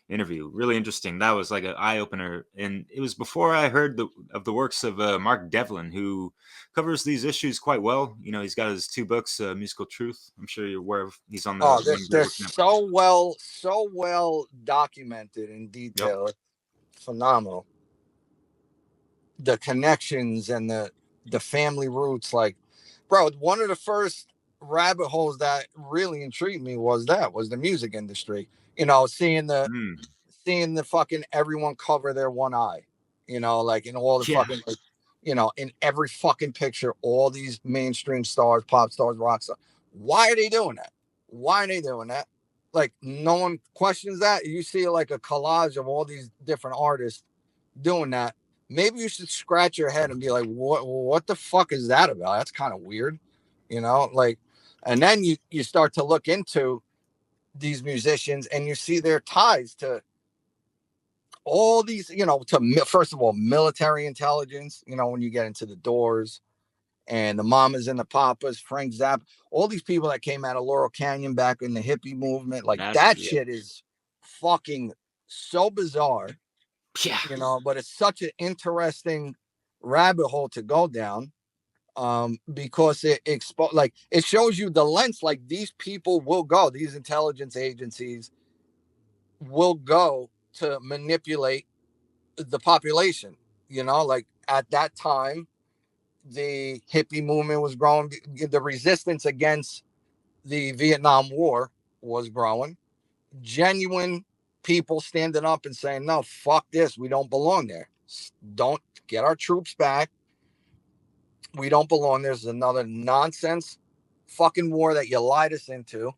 interview. Really interesting. That was like an eye opener, and it was before I heard of the works of Mark Devlin, who covers these issues quite well. He's got his 2 books, Musical Truth. I'm sure you're aware of. He's on the Oh, One they're Global Campus. so well documented in Yep. detail. It's phenomenal. The connections and the family roots, like, bro, one of the first rabbit holes that really intrigued me was the music industry. Seeing the Mm. fucking everyone cover their one eye, like in all the Yeah. fucking, like, in every fucking picture, all these mainstream stars, pop stars, rock stars. Why are they doing that? Why are they doing that? Like, no one questions that. You see like a collage of all these different artists doing that. Maybe you should scratch your head and be like, what the fuck is that about? That's kind of weird, like, and then you start to look into these musicians and you see their ties to all these, first of all, military intelligence, when you get into the Doors and the Mamas and the Papas, Frank Zappa, all these people that came out of Laurel Canyon back in the hippie movement, like That's that yeah. shit is fucking so bizarre, Yeah. but it's such an interesting rabbit hole to go down, because it shows you the lengths, like these people will go, these intelligence agencies will go to manipulate the population. Like at that time, the hippie movement was growing, the resistance against the Vietnam War was growing. Genuine people standing up and saying, no, fuck this, we don't belong there. Don't get our troops back. We don't belong. There's another nonsense fucking war that you lied us into.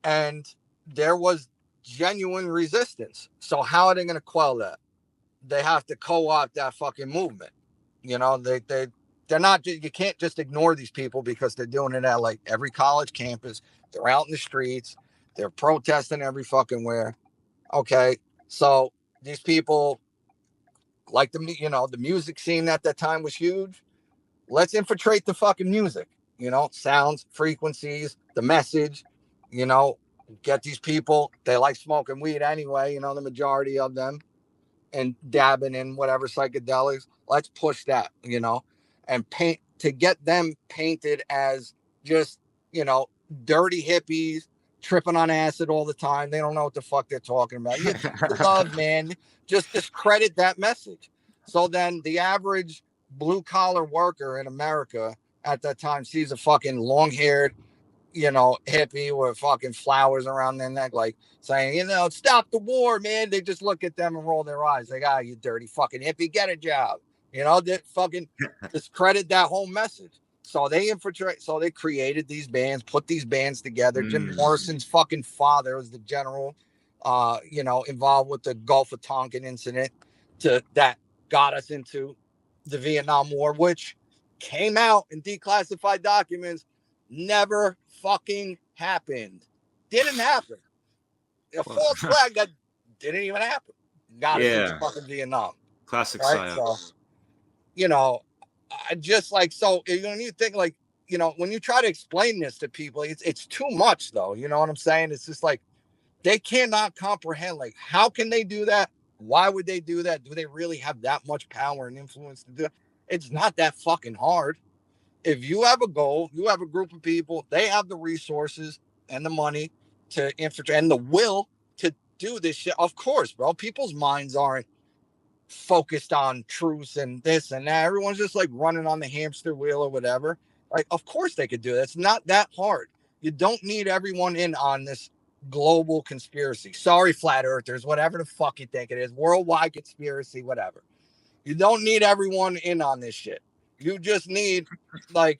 And there was genuine resistance. So how are they going to quell that? They have to co-opt that fucking movement. They're not. You can't just ignore these people because they're doing it at like every college campus. They're out in the streets. They're protesting every fucking where. Okay, so these people, like, the music scene at that time was huge. Let's infiltrate the fucking music. Sounds, frequencies, the message. You know, get these people. They like smoking weed anyway. The majority of them, and dabbing in whatever psychedelics. Let's push that, and paint to get them painted as just, dirty hippies tripping on acid all the time. They don't know what the fuck they're talking about. You love, man. Just discredit that message. So then the average blue collar worker in America at that time sees a fucking long haired, hippie with fucking flowers around their neck, like saying, stop the war, man. They just look at them and roll their eyes, like, you dirty fucking hippie, get a job. They fucking discredit that whole message. So they infiltrate. So they created these bands, put these bands together. Jim Morrison's fucking father was the general, involved with the Gulf of Tonkin incident that got us into the Vietnam War, which came out in declassified documents. Never fucking happened. Didn't happen. A false flag that didn't even happen. Got us into Yeah. fucking Vietnam. Classic Right? psyops. So, I just like, so, you think like, when you try to explain this to people, it's too much though. You know what I'm saying? It's just like, they cannot comprehend, like, how can they do that? Why would they do that? Do they really have that much power and influence to do it? It's not that fucking hard. If you have a goal, you have a group of people, they have the resources and the money to infiltrate and the will to do this shit. Of course, bro. People's minds aren't focused on truth and this and that. Everyone's just like running on the hamster wheel or whatever. Like, of course they could do that. It's not that hard. You don't need everyone in on this global conspiracy. Sorry, flat earthers, whatever the fuck you think it is, worldwide conspiracy, whatever. You don't need everyone in on this shit. You just need like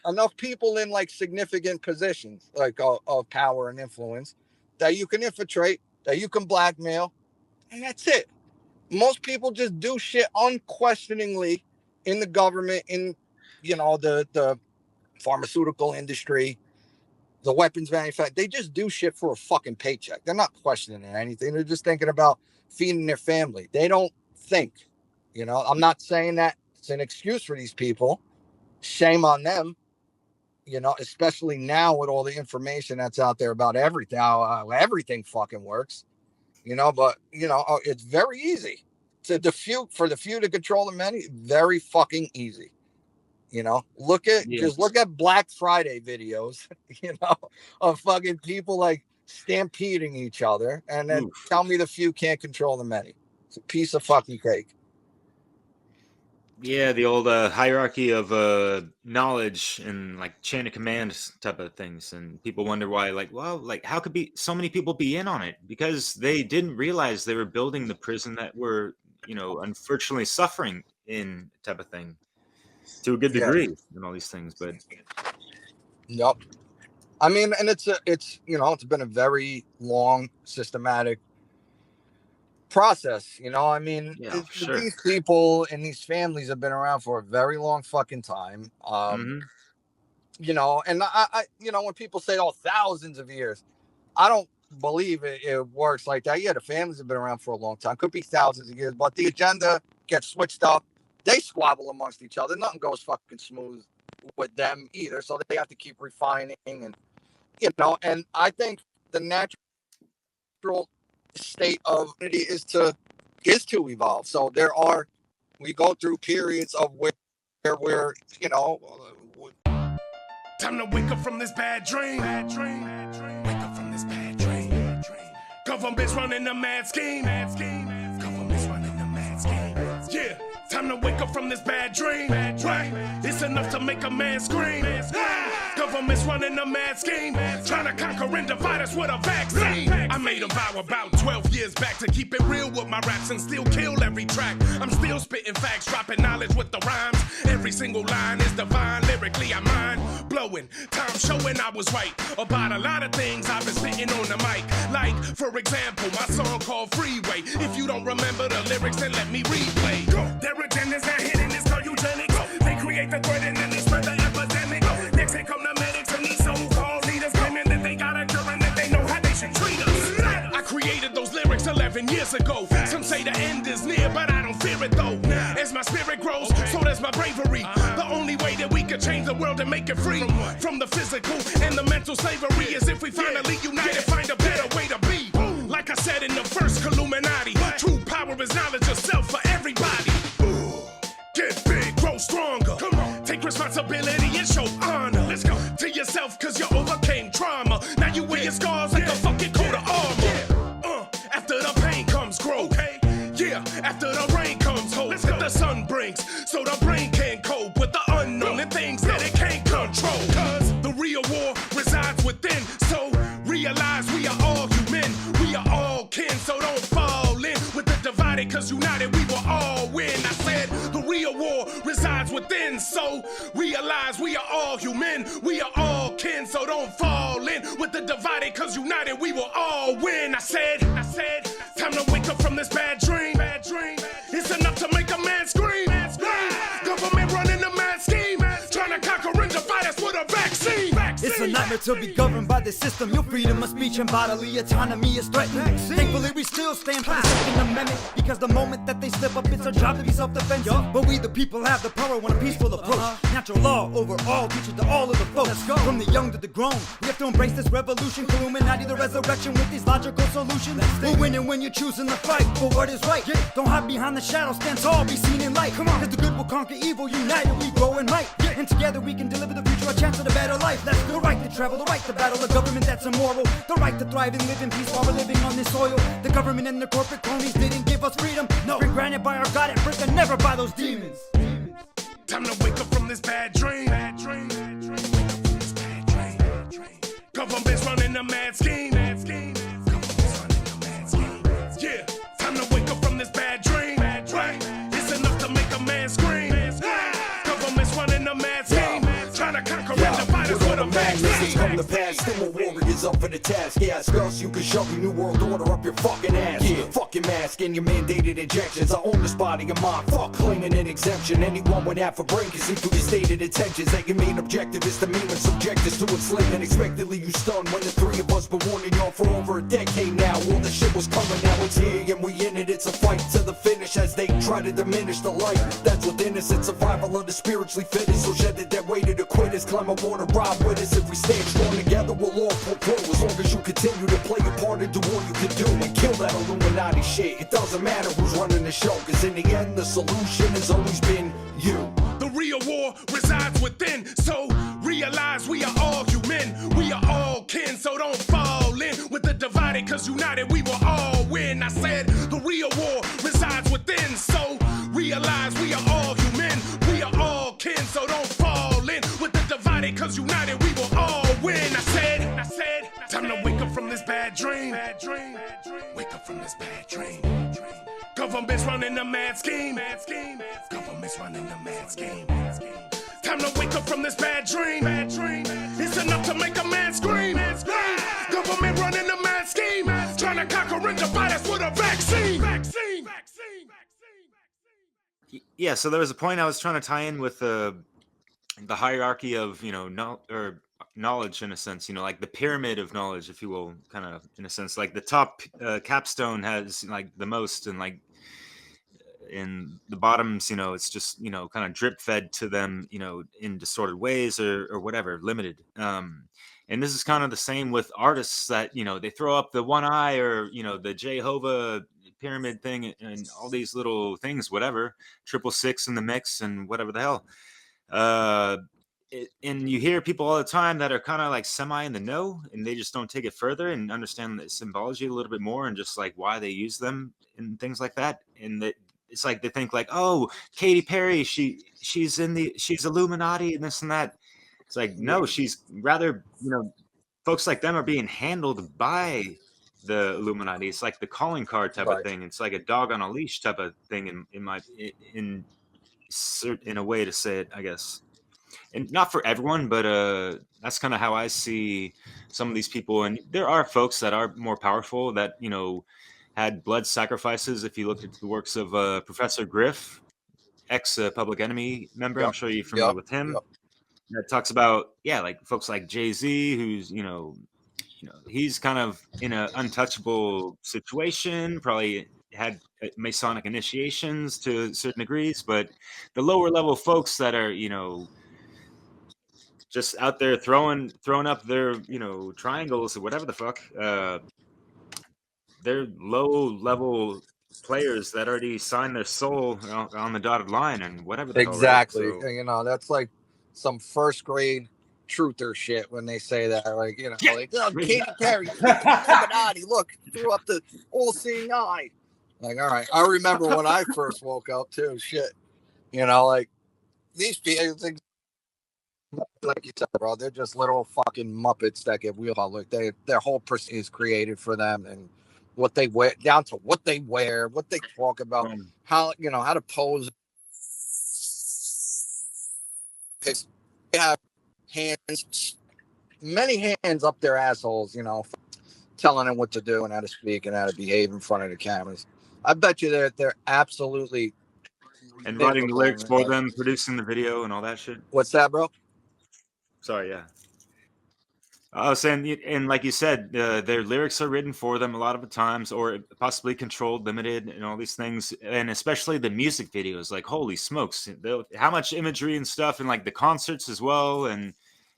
enough people in like significant positions, like of power and influence, that you can infiltrate, that you can blackmail, and that's it. most people just do shit unquestioningly in the government, in the pharmaceutical industry, the weapons manufacturer. They just do shit for a fucking paycheck. They're not questioning anything. They're just thinking about feeding their family. They don't think. I'm not saying that it's an excuse for these people. Shame on them. Especially now with all the information that's out there about everything, how everything fucking works. But it's very easy for the few to control the many. Very fucking easy. Just look at Black Friday videos, of fucking people like stampeding each other, and then tell me the few can't control the many. It's a piece of fucking cake. Yeah, the old hierarchy of knowledge and like chain of command type of things, and people wonder why. How could so many people be in on it? Because they didn't realize they were building the prison that we're, unfortunately suffering in, type of thing, to a good degree, and all these things. But yep, I mean, and it's been a very long, systematic process. Sure. These people and these families have been around for a very long fucking time. And I when people say, oh, thousands of years, I don't believe it works like that. Yeah, the families have been around for a long time. Could be thousands of years, but the agenda gets switched up. They squabble amongst each other. Nothing goes fucking smooth with them either. So they have to keep refining, and I think the natural state of unity is to evolve. So we go through periods of where we're time to wake up from this bad dream. Wake up from this bad dream. Government's running a mad scheme. Government's running a mad scheme. Yeah, time to wake up from this bad dream. Right, it's enough to make a man scream. Government's running a mad scheme, trying to conquer and divide us with a vaccine. I made a vow about 12 years back to keep it real with my raps and still kill every track. I'm still spitting facts, dropping knowledge with the rhymes. Every single line is divine, lyrically I'm mind blowing. Time showing I was right about a lot of things I've been spitting on the mic. Like, for example, my song called Freeway. If you don't remember the lyrics, then let me replay. Their agenda's not hidden, it's called eugenics. They create the threat and then they spread the epidemic. Next they come the medics and these so-called leaders claiming that they got a cure and that they know how they should treat us. I created those lyrics 11 years ago. Some say the end is near, but I don't fear it though. As my spirit grows, so does my bravery. The only way that we can change the world and make it free from the physical and the mental slavery is if we finally unite and find a better way to be. Like I said in the first Illuminati, true power is knowledge of self for everybody. Get big, grow stronger. Come on, take responsibility and show honor. Let's go to yourself, cause you overcame trauma. Now you wear your scars like a fucking coat of armor. After the pain comes growth. Yeah, after the rain comes hope that the sun brings, so the brain can cope with the unknown and things that it can't control. Cause the real war resides within, so realize we are all human, we are all kin, so don't fall in with the divided, cause united we will all win. I said the real war resides within, so realize we are all human, we are all kin, so don't fall in with the divided, cause united we will all win. I said, time to wake up from this bad dream. It's enough to make a man scream. Government running a mad scheme, trying to conquer and divide us with a vaccine. It's a nightmare to be governed by the system. Your freedom of speech and bodily autonomy is threatened. Thankfully we still stand for the Second Amendment, because the moment that they slip up, it's our job to be self-defensive. But we the people have the power on a peaceful approach. Natural law over all teaches to all of the folks. From the young to the grown, we have to embrace this revolution. Illuminati the resurrection with these logical solutions. We're winning when you're choosing the fight for what is right. Don't hide behind the shadows, stand tall, be seen in light. Come on, cause the good will conquer evil, united we grow in might. And together we can deliver the future, a chance at a better life. That's the right to travel, the right to battle, the government that's immoral, the right to thrive and live in peace while we're living on this soil. The government and the corporate cronies didn't give us freedom. No, we're granted by our God and first and never by those demons. Time to wake up from this bad dream. Government's running a mad scheme. Yeah, time to wake up from this bad dream. It's enough to make a man scream. Government's running a mad scheme, trying to conquer and divide us with a vaccine. Musings come to pass, still more warriors up for the task. Yeah, it's us, you can shove your new world order up your fucking ass. Yeah, fucking mask and your mandated injections. I own this body of mine, fuck claiming an exemption. Anyone with half a brain can see through your stated intentions. That your main objective is to maim and subject us to enslavement. Unexpectedly you stunned when the three of us been warning y'all for over a decade now. All the shit was coming, now it's here and we in it. It's a fight to the finish as they try to diminish the light that's within us. It's survival of the spiritually fittest. So shed it that way to the quitters. Climb a water ride with us. If we stand strong together, we'll all pull through. As long as you continue to play your part and do all you can do and kill that Illuminati shit. It doesn't matter who's running the show, cause in the end the solution has always been you. The real war resides within, so realize we are all human. We are all kin, so don't fall in with the divided, cause united we will all win. I said the real war resides within, so realize we are all human. We are all kin, so don't fall in with the divided, cause united we will all win. I said, time to wake up from this bad dream. Wake up from this bad dream. Government's running a mad scheme. Government's running a mad scheme. Time to wake up from this bad dream. It's enough to make a man scream. Government running a mad scheme. Trying to conquer and divide us with a vaccine. Yeah, so there was a point I was trying to tie in with the hierarchy of, knowledge in a sense, like the pyramid of knowledge, if you will, kind of in a sense. Like the top capstone has like the most, and like in the bottoms, it's just kind of drip fed to them, in distorted ways or whatever, limited. And this is kind of the same with artists that they throw up the one eye or the Jehovah pyramid thing and all these little things, whatever, 666 in the mix and whatever the hell. And you hear people all the time that are kind of like semi in the know, and they just don't take it further and understand the symbology a little bit more and just like why they use them and things like that. And that it's like they think like, oh, Katy Perry, she's Illuminati and this and that. It's like, no, she's rather, folks like them are being handled by the Illuminati. It's like the calling card type of thing. It's like a dog on a leash type of thing in a way to say it, I guess. And not for everyone, but that's kind of how I see some of these people. And there are folks that are more powerful that, had blood sacrifices. If you look at the works of Professor Griff, ex Public Enemy member, I'm sure you're familiar with him. That talks about, like folks like Jay-Z, who's, he's kind of in an untouchable situation, probably had Masonic initiations to certain degrees, but the lower level folks that are, just out there throwing up their, triangles or whatever the fuck, they're low level players that already signed their soul on the dotted line and whatever the exactly hell, right? So, that's like some first grade truther shit when they say that, like, like, oh, Katy Perry, Illuminati, look, threw up the all-seeing eye. Like, all right, I remember when I first woke up too. Shit, like these people, like you said, bro, they're just little fucking muppets that get wheel public. Their whole person is created for them, and what they wear, down to what they wear, what they talk about, how how to pose. They have hands, many hands up their assholes, telling them what to do and how to speak and how to behave in front of the cameras. I bet you they're absolutely. And writing the lyrics for them, producing the video and all that shit. What's that, bro? Sorry, yeah. I was saying, and like you said, their lyrics are written for them a lot of the times, or possibly controlled, limited, and all these things. And especially the music videos, like, holy smokes, how much imagery and stuff, and like the concerts as well. And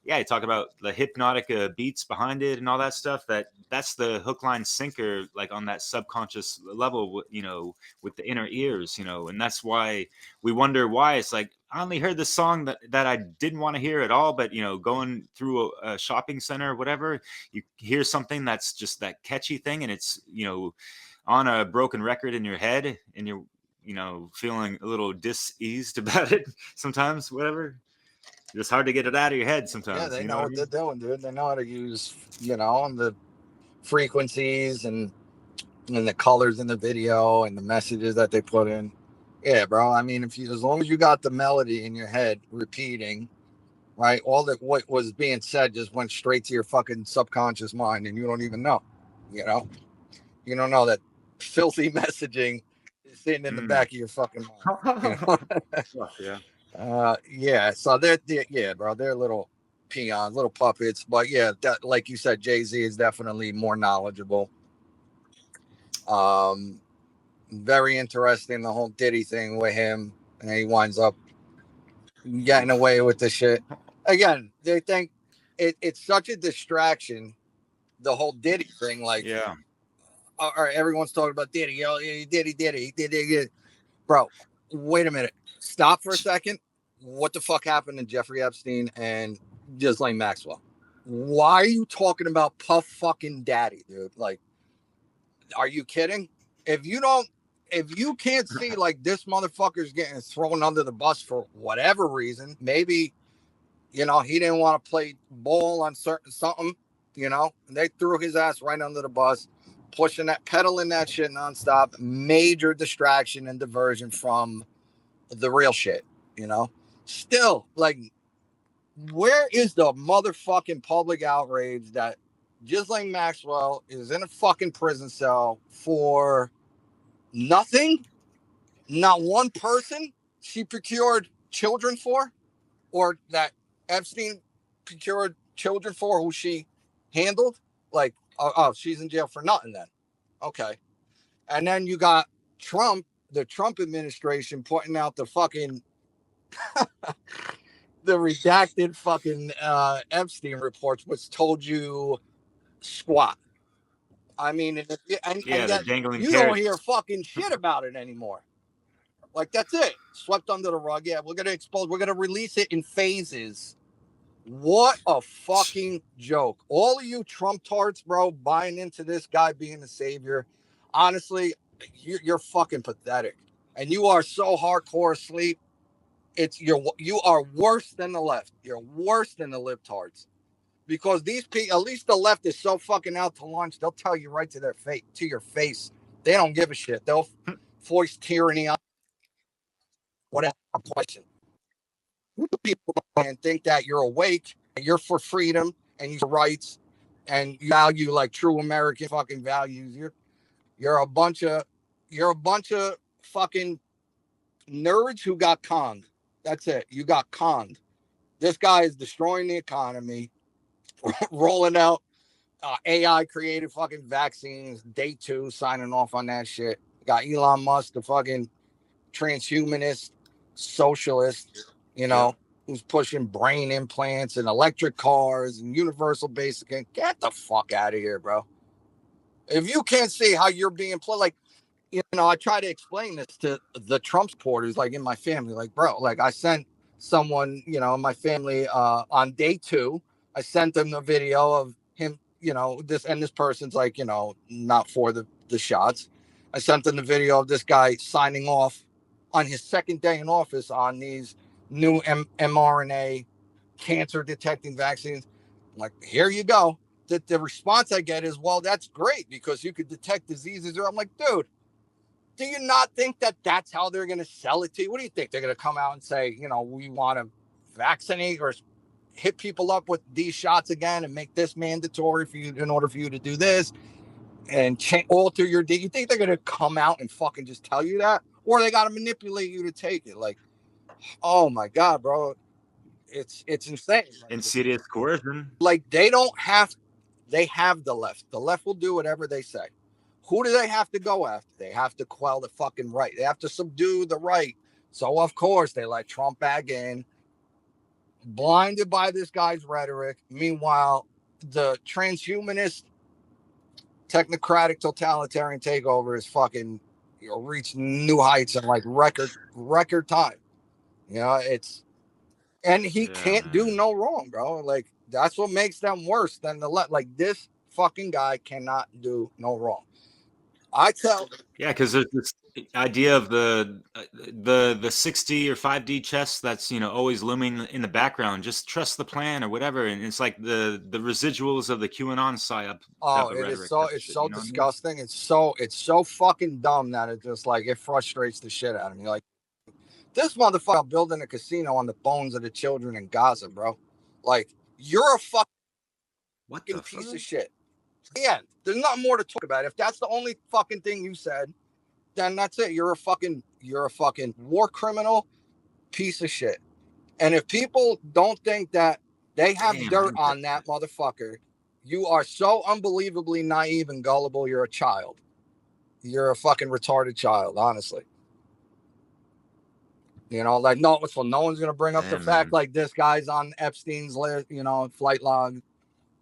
yeah, you talk about the hypnotic beats behind it and all that stuff. That's the hook, line, sinker, like on that subconscious level, with the inner ears, and that's why we wonder why it's like, I only heard this song that I didn't want to hear at all, but going through a shopping center or whatever, you hear something that's just that catchy thing, and it's on a broken record in your head, and you're feeling a little diseased about it sometimes, whatever. It's hard to get it out of your head sometimes. Yeah, they know what they're doing, dude. They know how to use, the frequencies and the colors in the video and the messages that they put in. Yeah, bro. I mean, as long as you got the melody in your head repeating, right? All that what was being said just went straight to your fucking subconscious mind, and you don't even know. You know, you don't know that filthy messaging is sitting in the back of your fucking mind. You know? Yeah. So yeah, bro. They're little peons, little puppets. But yeah, that, like you said, Jay-Z is definitely more knowledgeable. Very interesting, the whole Diddy thing with him, and he winds up getting away with the shit. Again, they think it's such a distraction. The whole Diddy thing, like, Yeah. all right, everyone's talking about Diddy, yo, Diddy. Bro, wait a minute, stop for a second. What the fuck happened to Jeffrey Epstein and Ghislaine Maxwell? Why are you talking about Puff fucking Daddy, dude? Like, are you kidding? If you can't see like this motherfucker's getting thrown under the bus for whatever reason, maybe, you know, he didn't want to play ball on certain something, you know, and they threw his ass right under the bus, pushing that, pedaling that shit nonstop, major distraction and diversion from the real shit, you know. Still, like, where is the motherfucking public outrage that Ghislaine Maxwell is in a fucking prison cell for nothing? Not one person she procured children for, or that Epstein procured children for, who she handled. Like, oh, she's in jail for nothing then. Okay. And then you got Trump, the Trump administration, putting out the fucking the redacted fucking Epstein reports, which told you squat. I mean, and Yeah, they're yet dangling you don't carrots. hear fucking shit about it anymore. Like, that's it. Swept under the rug. Yeah, we're gonna expose. We're gonna release it in phases. What a fucking joke! All of you Trump tarts, bro, buying into this guy being the savior. Honestly, you're fucking pathetic, and you are so hardcore asleep. You are worse than the left. You're worse than the libtards, because these people, at least the left, is so fucking out to lunch. They'll tell you right to their face, to your face. They don't give a shit. They'll foist tyranny on whatever question. People and think that you're awake, and you're for freedom and your rights, and you value like true American fucking values. You're a bunch of fucking nerds who got conned. That's it. You got conned. This guy is destroying the economy, rolling out AI created fucking vaccines. Day 2, signing off on that shit. Got Elon Musk, the fucking transhumanist socialist, you know, who's pushing brain implants and electric cars and universal basic income. Get the fuck out of here, bro. If you can't see how you're being played, like, you know, I try to explain this to the Trump supporters, like in my family, like, bro, like, I sent someone, you know, in my family on day 2, I sent them a video of him, you know, this person's like, you know, not for the shots. I sent them the video of this guy signing off on his second day in office on these new mRNA cancer detecting vaccines. I'm like, here you go. The response I get is, well, that's great because you could detect diseases. I'm like, dude, do you not think that that's how they're going to sell it to you? What do you think? They're going to come out and say, you know, we want to vaccinate or hit people up with these shots again and make this mandatory for you in order for you to do this and alter your D? You think they're going to come out and fucking just tell you that? Or they got to manipulate you to take it? Like, oh my God, bro. It's insane. Like, Insidious coercion. like, they have the left. The left will do whatever they say. Who do they have to go after? They have to quell the fucking right. They have to subdue the right. So, of course, they let Trump back in, blinded by this guy's rhetoric. Meanwhile, the transhumanist, technocratic, totalitarian takeover is fucking, you know, reached new heights in like record time. You know, and he can't do no wrong, bro. Like, that's what makes them worse than the left. Like, this fucking guy cannot do no wrong. Yeah, because there's this idea of the 60 or 5D chess that's, you know, always looming in the background. Just trust the plan or whatever, and it's like the residuals of the QAnon psyop. Oh, it is so disgusting. It's so fucking dumb that it just like it frustrates the shit out of me. Like, this motherfucker building a casino on the bones of the children in Gaza, bro. Like, you're a fucking What the piece fuck? of shit. Yeah, there's nothing more to talk about. If that's the only fucking thing you said, then that's it. You're a fucking war criminal piece of shit. And if people don't think that they have Damn, I dirt didn't get on that motherfucker, you are so unbelievably naive and gullible. You're a child. You're a fucking retarded child, honestly. You know, like no one's gonna bring up the Damn, fact man. like this guy's on Epstein's list, you know, flight log,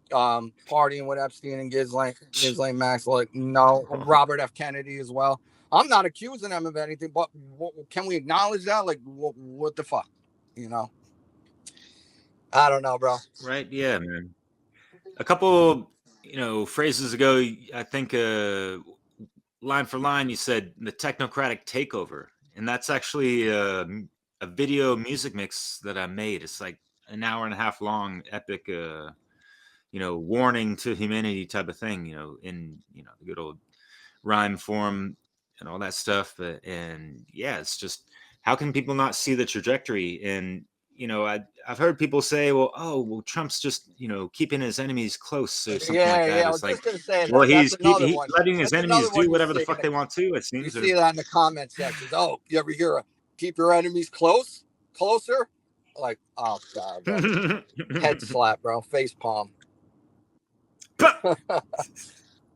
partying with Epstein and Ghislaine Maxwell. Like, no, Robert F. Kennedy as well. I'm not accusing them of anything, but can we acknowledge that? Like, what the fuck? You know, I don't know, bro. Right? Yeah, man. A couple, phrases ago, I think line for line, you said the technocratic takeover, and that's actually a video music mix that I made. It's like an hour and a half long, epic, warning to humanity type of thing. In the good old rhyme form and all that stuff. And yeah, it's just how can people not see the trajectory? And I've heard people say, well, Trump's just keeping his enemies close or something like Yeah. that. I It's was like, just gonna say well, that. That's another he's one. letting his That's another enemies one do you whatever the see. fuck they want to. It You seems. see that in the comment sections. Oh, you ever hear keep your enemies closer? Like, oh god, bro. Head slap, bro. Face palm.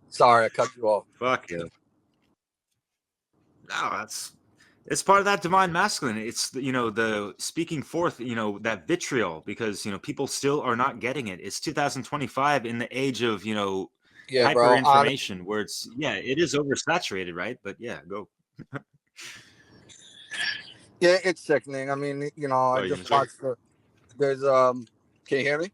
Sorry, I cut you off. Fuck yeah. No, it's part of that divine masculine. It's the speaking forth, that vitriol, because people still are not getting it. It's 2025 in the age of Yeah, hyper bro. information, where it is oversaturated, right? But yeah, go. Yeah, it's sickening. I mean, I Oh, you gonna just say? watched there's can you hear me?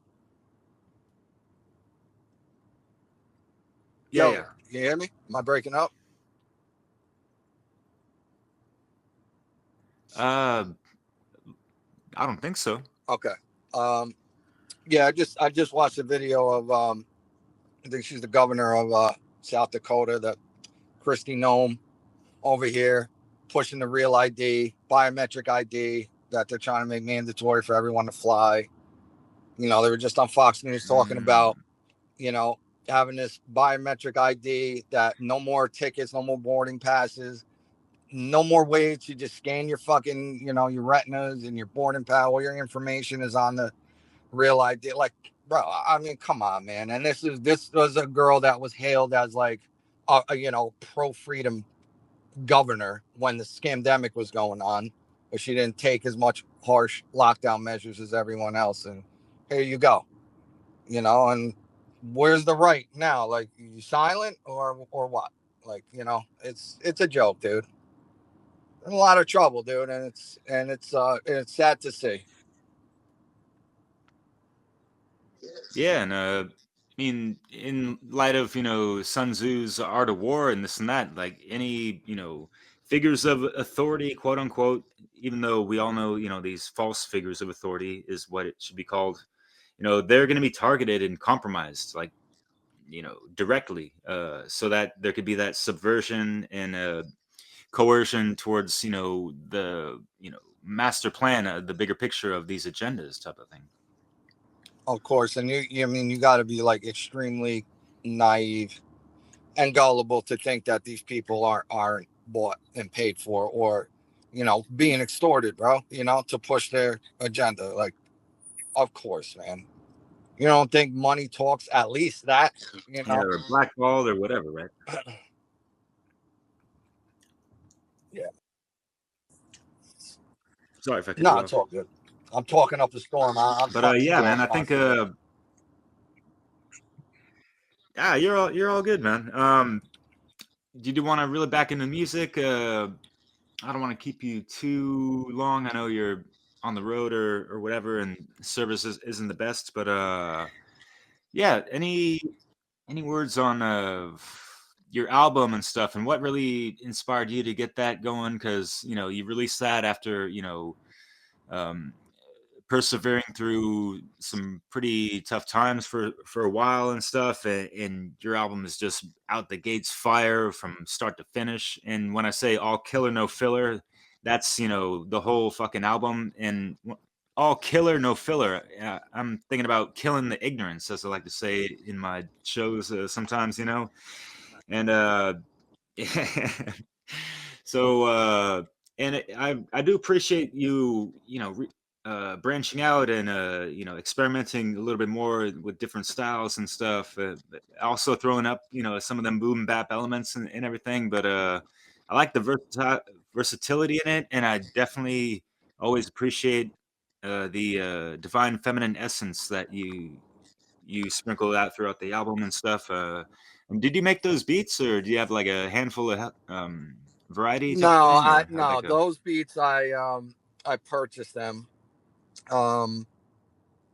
Yeah, Yo, yeah. can you hear me? Am I breaking up? Uh, I don't think so. Okay. Um, yeah, I just watched a video of I think she's the governor of South Dakota, that Christy Nome over here pushing the real ID, biometric ID that they're trying to make mandatory for everyone to fly. They were just on Fox News talking Mm, about, you know, having this biometric ID that no more tickets, no more boarding passes, no more ways to just scan your fucking, your retinas and your boarding pass. All your information is on the real ID. Like, bro, I mean, come on, man. And this was a girl that was hailed as like, pro freedom governor when the scamdemic was going on, but she didn't take as much harsh lockdown measures as everyone else. And here you go, and where's the right now? Like, you silent or what? Like, it's a joke, dude. In a lot of trouble, dude, and it's sad to see. yeah, and I mean, in light of Sun Tzu's Art of War and this and that, like any figures of authority, quote unquote, even though we all know these false figures of authority is what it should be called. They're going to be targeted and compromised, like directly, so that there could be that subversion and coercion towards the master plan, the bigger picture of these agendas, type of thing. Of course, and I mean, you got to be like extremely naive and gullible to think that these people aren't bought and paid for, or being extorted, bro, to push their agenda. Like, of course, man. You don't think money talks? At least that, Yeah, or blackballed or whatever, right? Yeah. Sorry if I cut No, you it's off. all good. I'm talking up a storm. I'm But cutting yeah, you off man, I think constantly. yeah, you're all good, man. Did you want to really back into music? I don't want to keep you too long. I know you're on the road or whatever, and service isn't the best. But yeah, any words on your album and stuff, and what really inspired you to get that going? Because you released that after um, persevering through some pretty tough times for a while and stuff, and your album is just out the gates fire from start to finish. And when I say all killer no filler, that's the whole fucking album. And all killer, no filler. I'm thinking about killing the ignorance, as I like to say in my shows sometimes, and so I do appreciate you, branching out and experimenting a little bit more with different styles and stuff. But also throwing up some of them boom bap elements and everything. But I like the versatility in it, and I definitely always appreciate the divine feminine essence that you sprinkle out throughout the album and stuff. Did you make those beats, or do you have like a handful of variety No, type of thing, or how'd that go? those beats I purchased them.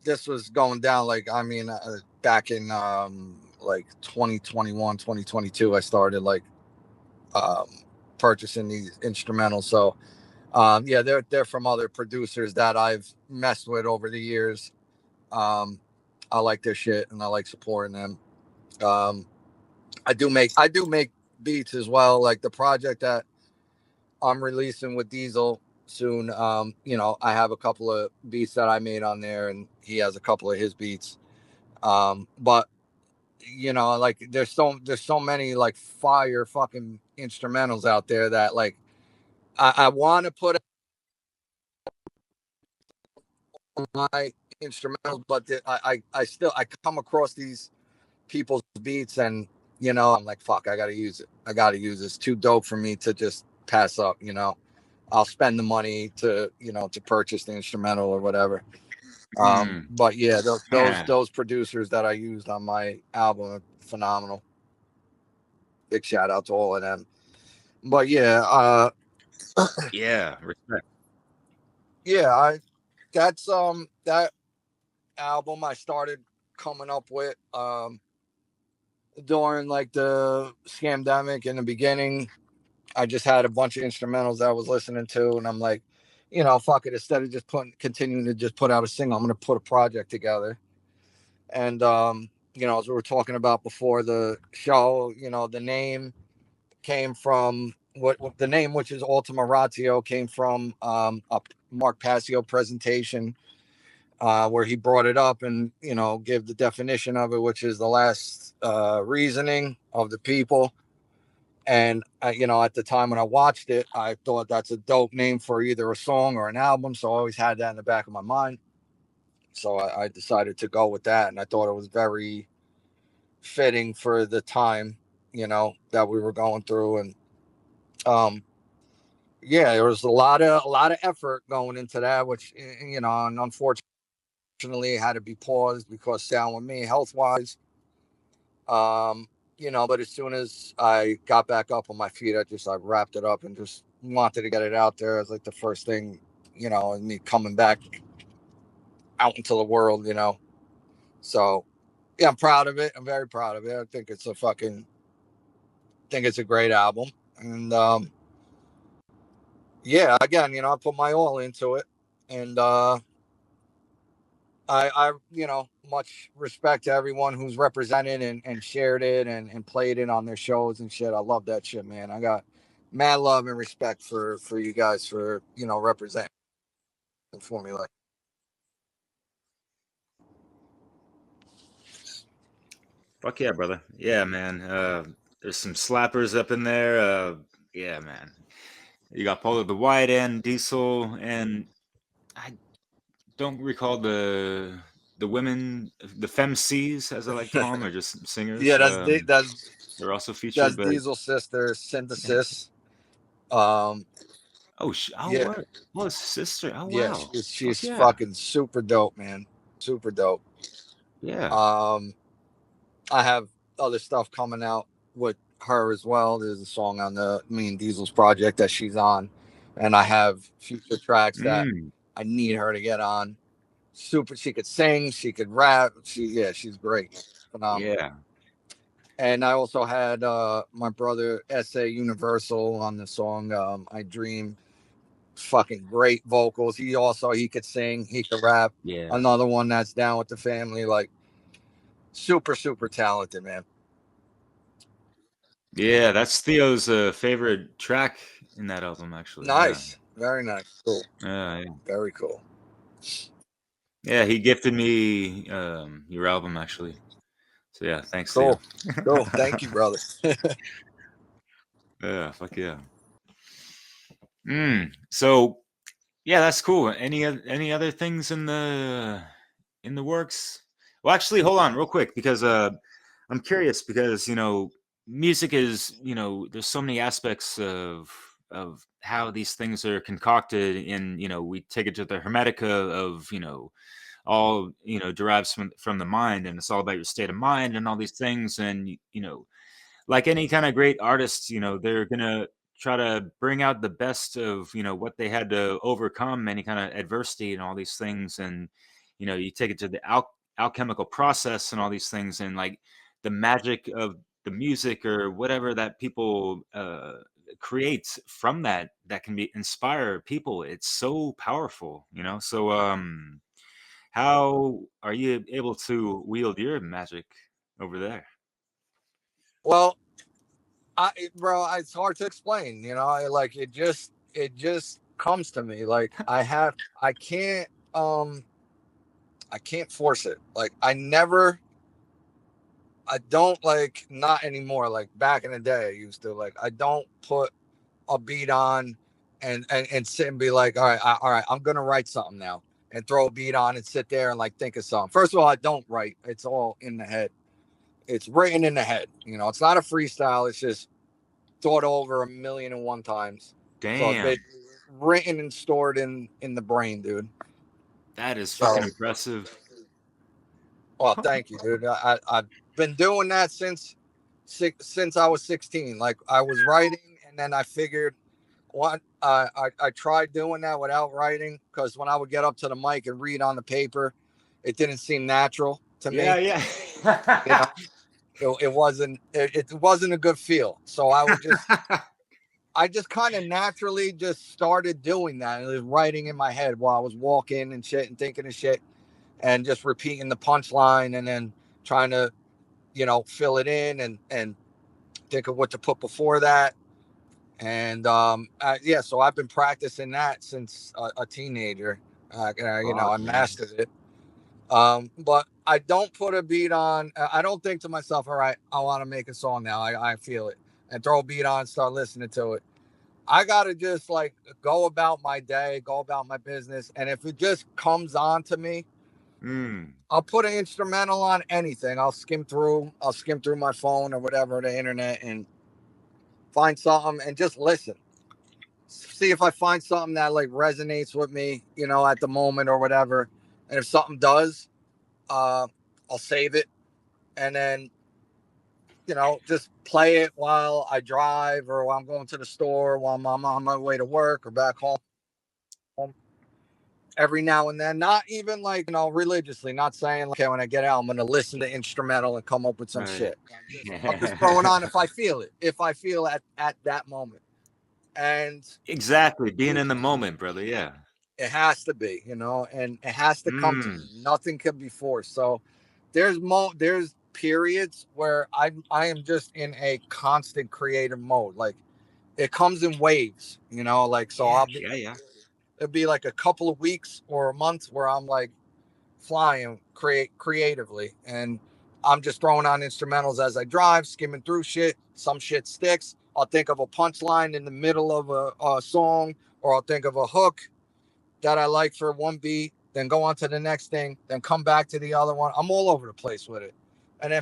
This was going down like back in like 2021, 2022. I started like um purchasing these instrumentals. So yeah, they're from other producers that I've messed with over the years. Um, I like their shit and I like supporting them. Um, I do make beats as well. Like the project that I'm releasing with Diesel soon. I have a couple of beats that I made on there, and he has a couple of his beats. But like there's so many like fire fucking instrumentals out there that like I want to put on my instrumentals, but I come across these people's beats, and I'm like, fuck, I gotta use it. I gotta use it. It's too dope for me to just pass up. I'll spend the money to purchase the instrumental or whatever. But yeah, those producers that I used on my album are phenomenal. Big shout out to all of them. But yeah, Yeah, respect. yeah, I that's that album I started coming up with during like the scamdemic in the beginning. I just had a bunch of instrumentals that I was listening to, and I'm like, fuck it. Instead of just continuing to just put out a single, I'm gonna put a project together. And as we were talking about before the show, the name came from what the name, which is Ultima Ratio, came from a Mark Passio presentation where he brought it up and gave the definition of it, which is the last reasoning of the people. And at the time when I watched it, I thought that's a dope name for either a song or an album. So I always had that in the back of my mind. So I decided to go with that, and I thought it was very fitting for the time, that we were going through. And yeah, there was a lot of effort going into that, which and unfortunately had to be paused because down with me health wise. But as soon as I got back up on my feet, I wrapped it up and just wanted to get it out there as like the first thing, and me coming back out into the world. So yeah, I'm proud of it. I'm very proud of it. I think it's a great album. And yeah, again, I put my all into it. And I much respect to everyone who's represented and shared it and played it on their shows and shit. I love that shit, man. I got mad love and respect for you guys for representing for me. Like, Fuck yeah, brother. Yeah, man. There's some slappers up in there. Yeah, man. You got Polar the White and Diesel, and I don't recall the women, the femcees, as I like to call them, or just singers. yeah, that's They're also featured, but Diesel's sister, Synthesis. Um, oh, yeah, what? Oh, his sister. Oh, yeah, wow. Fuck she's yeah. fucking super dope, man. Super dope. Yeah. I have other stuff coming out with her as well. There's a song on the Me and Diesel's project that she's on, and I have future tracks that Mm, I need her to get on. Super, she could sing, she could rap. She's great, phenomenal. yeah. And I also had my brother S.A. Universal on the song I Dream. Fucking great vocals. He could sing, he could rap. Yeah. Another one that's down with the family, like super, super talented, man. Yeah, that's Theo's favorite track in that album, actually. Yeah. Nice. Very nice. Cool. Yeah. Very cool. Yeah, he gifted me your album actually. So yeah, thanks to you. Cool. Thank you, brother. Yeah, fuck yeah. So yeah, that's cool. Any other things in the works? Well, actually, hold on real quick because I'm curious because music is there's so many aspects of how these things are concocted, and we take it to the hermetica of all derives from the mind, and it's all about your state of mind and all these things, and like any kind of great artist, they're gonna try to bring out the best of what they had to overcome, any kind of adversity and all these things, and you take it to the alchemical process and all these things, and like the magic of the music or whatever that people create from that can be inspire people. It's so powerful, so how are you able to wield your magic over there? Well, bro, it's hard to explain. Like it just comes to me. Like um, I can't force it. Like I don't like not anymore. Like back in the day, I used to like. I don't put a beat on and sit and be like, all right, I'm gonna write something now, and throw a beat on and sit there and like think of something. First of all, I don't write. It's all in the head. It's written in the head. It's not a freestyle. It's just thought over a million and one times. So it's Damn, basically written and stored in the brain, dude. that is So, fucking impressive. well, thank you, dude. I've been doing that since I was 16. Like I was writing, and then I figured, what I tried doing that without writing, because when I would get up to the mic and read on the paper, it didn't seem natural to Yeah, me. You yeah. know, it wasn't a good feel. So I just kind of naturally just started doing that, and it was writing in my head while I was walking and shit and thinking of shit, and just repeating the punchline, and then trying to fill it in, and think of what to put before that. And yeah, so I've been practicing that since a teenager. I Fuck, man. mastered it. But I don't put a beat on. I don't think to myself, all right, I want to make a song now. I feel it, and throw a beat on, start listening to it. I gotta just like go about my day, go about my business, and if it just comes on to me, Mm. I'll put an instrumental on anything. I'll skim through my phone or whatever, the internet, and find something and just listen. See if I find something that like resonates with me, at the moment or whatever. And if something does, uh, I'll save it, and then just play it while I drive, or while I'm going to the store, while I'm on my way to work or back home. Every now and then, not even like religiously, not saying like, okay, when I get out I'm gonna listen to instrumental and come up with some Right. shit. I'm just throwing on if I feel it, if I feel at that moment. And Exactly. Being in the moment, brother. Yeah. it has to be, and it has to come to me. Mm. Nothing can be forced. So there's periods where I am just in a constant creative mode. Like it comes in waves, like, so Yeah, I'll be yeah, yeah. it'll be like a couple of weeks or a month where I'm like flying creatively, and I'm just throwing on instrumentals as I drive, skimming through shit. Some shit sticks. I'll think of a punchline in the middle of a song, or I'll think of a hook that I like for one beat, then go on to the next thing, then come back to the other one. I'm all over the place with it. And then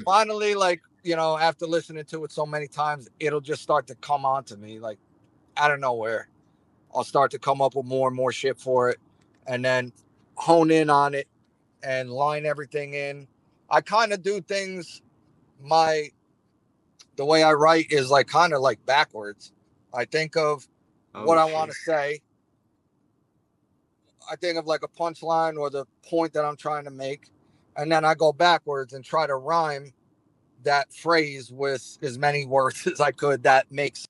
finally, like, after listening to it so many times, it'll just start to come on to me like out of nowhere. I'll start to come up with more and more shit for it, and then hone in on it and line everything in. I kind of do things my the way I write is like kind of like backwards. I think of what Oh I want shit. to say. I think of like a punchline or the point that I'm trying to make, and then I go backwards and try to rhyme that phrase with as many words as I could that makes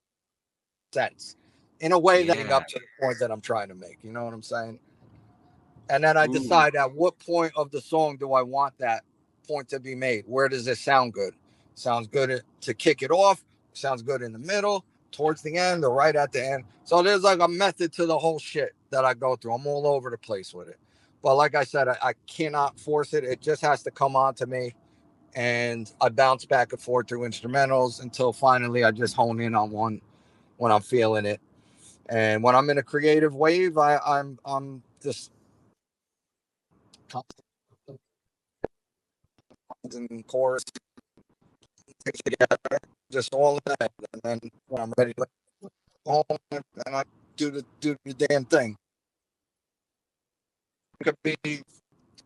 sense in a way that Yeah. up to the point that I'm trying to make. You know what I'm saying? And then I Ooh. decide at what point of the song do I want that point to be made. Where does it sound good? Sounds good to kick it off. Sounds good in the middle, towards the end, or right at the end. So there's like a method to the whole shit that I go through. I'm all over the place with it. But like I said, I cannot force it. It just has to come on to me. And I bounce back and forth through instrumentals until finally I just hone in on one when I'm feeling it. And when I'm in a creative wave, I'm just and chorus together, just all of that. And then when I'm ready to go home, and I do the damn thing. It could be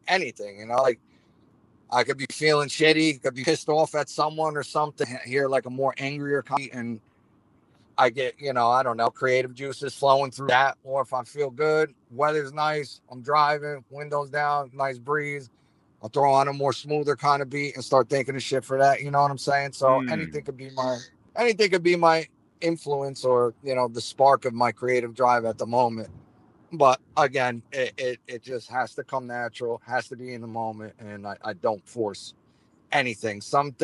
anything, you know, like I could be feeling shitty, could be pissed off at someone or something, hear like a more angrier copy, and I get, you know, I don't know, creative juices flowing through that. Or if I feel good, weather's nice, I'm driving, windows down, nice breeze, I'll throw on a more smoother kind of beat and start thinking of shit for that. You know what I'm saying? So anything could be my influence, or, you know, the spark of my creative drive at the moment. But again, it just has to come natural, has to be in the moment, and I don't force anything. Some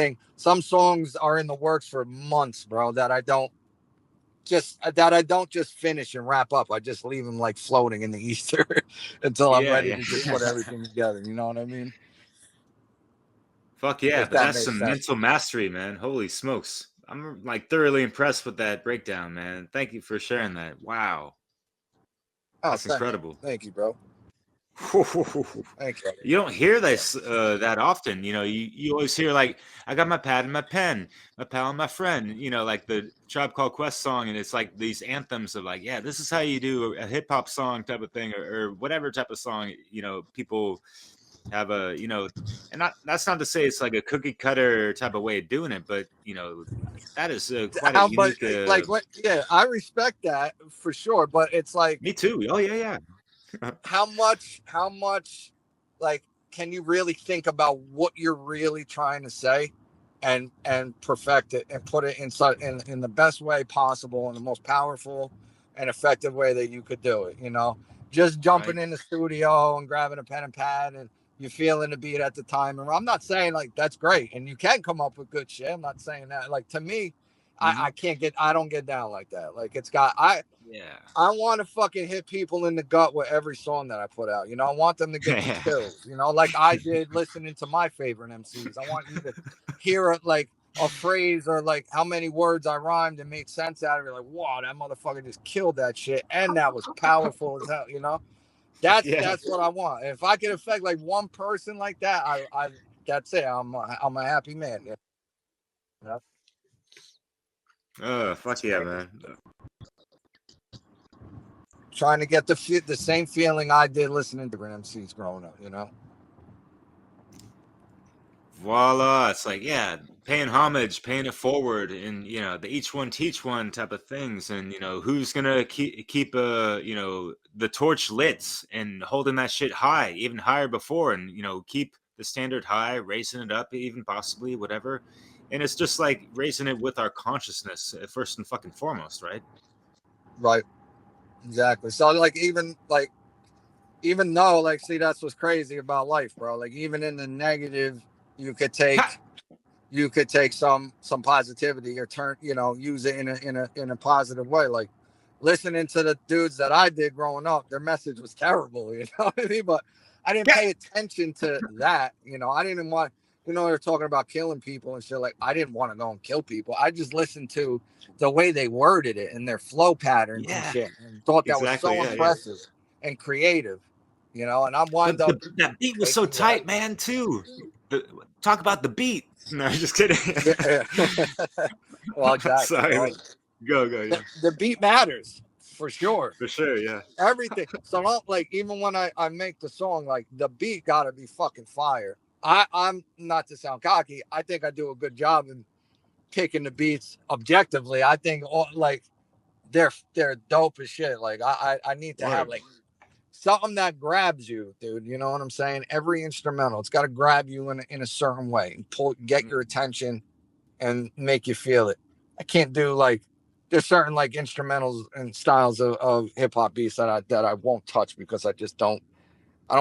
songs are in the works for months, bro, that I don't just finish and wrap up. I just leave them like floating in the ether until I'm ready to just put everything together. You know what I mean? Fuck yeah, If but that that's makes some sense. mental mastery, man. Holy smokes. I'm like thoroughly impressed with that breakdown, man. Thank you for sharing that. Wow. Oh, That's incredible. thank you, bro. Thank you. You don't hear this that often. You know, you always hear like, I got my pad and my pen, my pal and my friend, you know, like the Tribe Called Quest song. And it's like these anthems of like, yeah, this is how you do a hip hop song type of thing, or whatever type of song, you know, people have a, you know, and that's not to say it's like a cookie cutter type of way of doing it, but, you know, that is quite a But unique. like what? Yeah, I respect that for sure. But it's like, Me too. Oh, yeah, yeah. how much like can you really think about what you're really trying to say, and perfect it and put it in the best way possible, in the most powerful and effective way that you could do it, you know? Just jumping Right. in the studio and grabbing a pen and pad, and you're feeling the beat at the time. And I'm not saying like that's great and you can come up with good shit. I'm not saying that. Like, to me, I don't get down like that. Like, Yeah. I want to fucking hit people in the gut with every song that I put out. You know, I want them to get the chills, you know, like I did listening to my favorite MCs. I want you to hear like a phrase, or like how many words I rhymed and made sense out of it. Like, wow, that motherfucker just killed that shit. And that was powerful as hell, you know? That's what I want. If I can affect like one person like that, I that's it. I'm a happy man. You know? Oh, fuck yeah, man. Trying to get the same feeling I did listening to MCs growing up, you know? Voila. It's like, yeah, paying homage, paying it forward, and, you know, the each one teach one type of things. And, you know, who's going to keep you know, the torch lit and holding that shit high, even higher before, and, you know, keep the standard high, raising it up, even possibly, whatever. And it's just like raising it with our consciousness, first and fucking foremost, right? Right. Exactly. So even though, like, see, that's what's crazy about life, bro. Like, even in the negative, you could take some positivity, or use it in a positive way. Like, listening to the dudes that I did growing up, their message was terrible, you know what I mean? But I didn't pay attention to that. You know, I didn't want, they're talking about killing people and shit. Like, I didn't want to go and kill people. I just listened to the way they worded it and their flow patterns and shit, and thought that was so impressive and creative, you know. And I wind up that beat was so tight, man, too. Talk about the beat. No, just kidding. Well, exactly. Sorry. Well, go, yeah. The beat matters for sure. For sure, yeah. Everything. So don't, like, even when I make the song, like, the beat gotta be fucking fire. I'm not to sound cocky. I think I do a good job in picking the beats objectively. I think like they're dope as shit. Like, I need to have like something that grabs you, dude. You know what I'm saying? Every instrumental, it's got to grab you in a certain way, get your attention, and make you feel it. I can't do like, there's certain like instrumentals and styles of hip hop beats that I won't touch, because I don't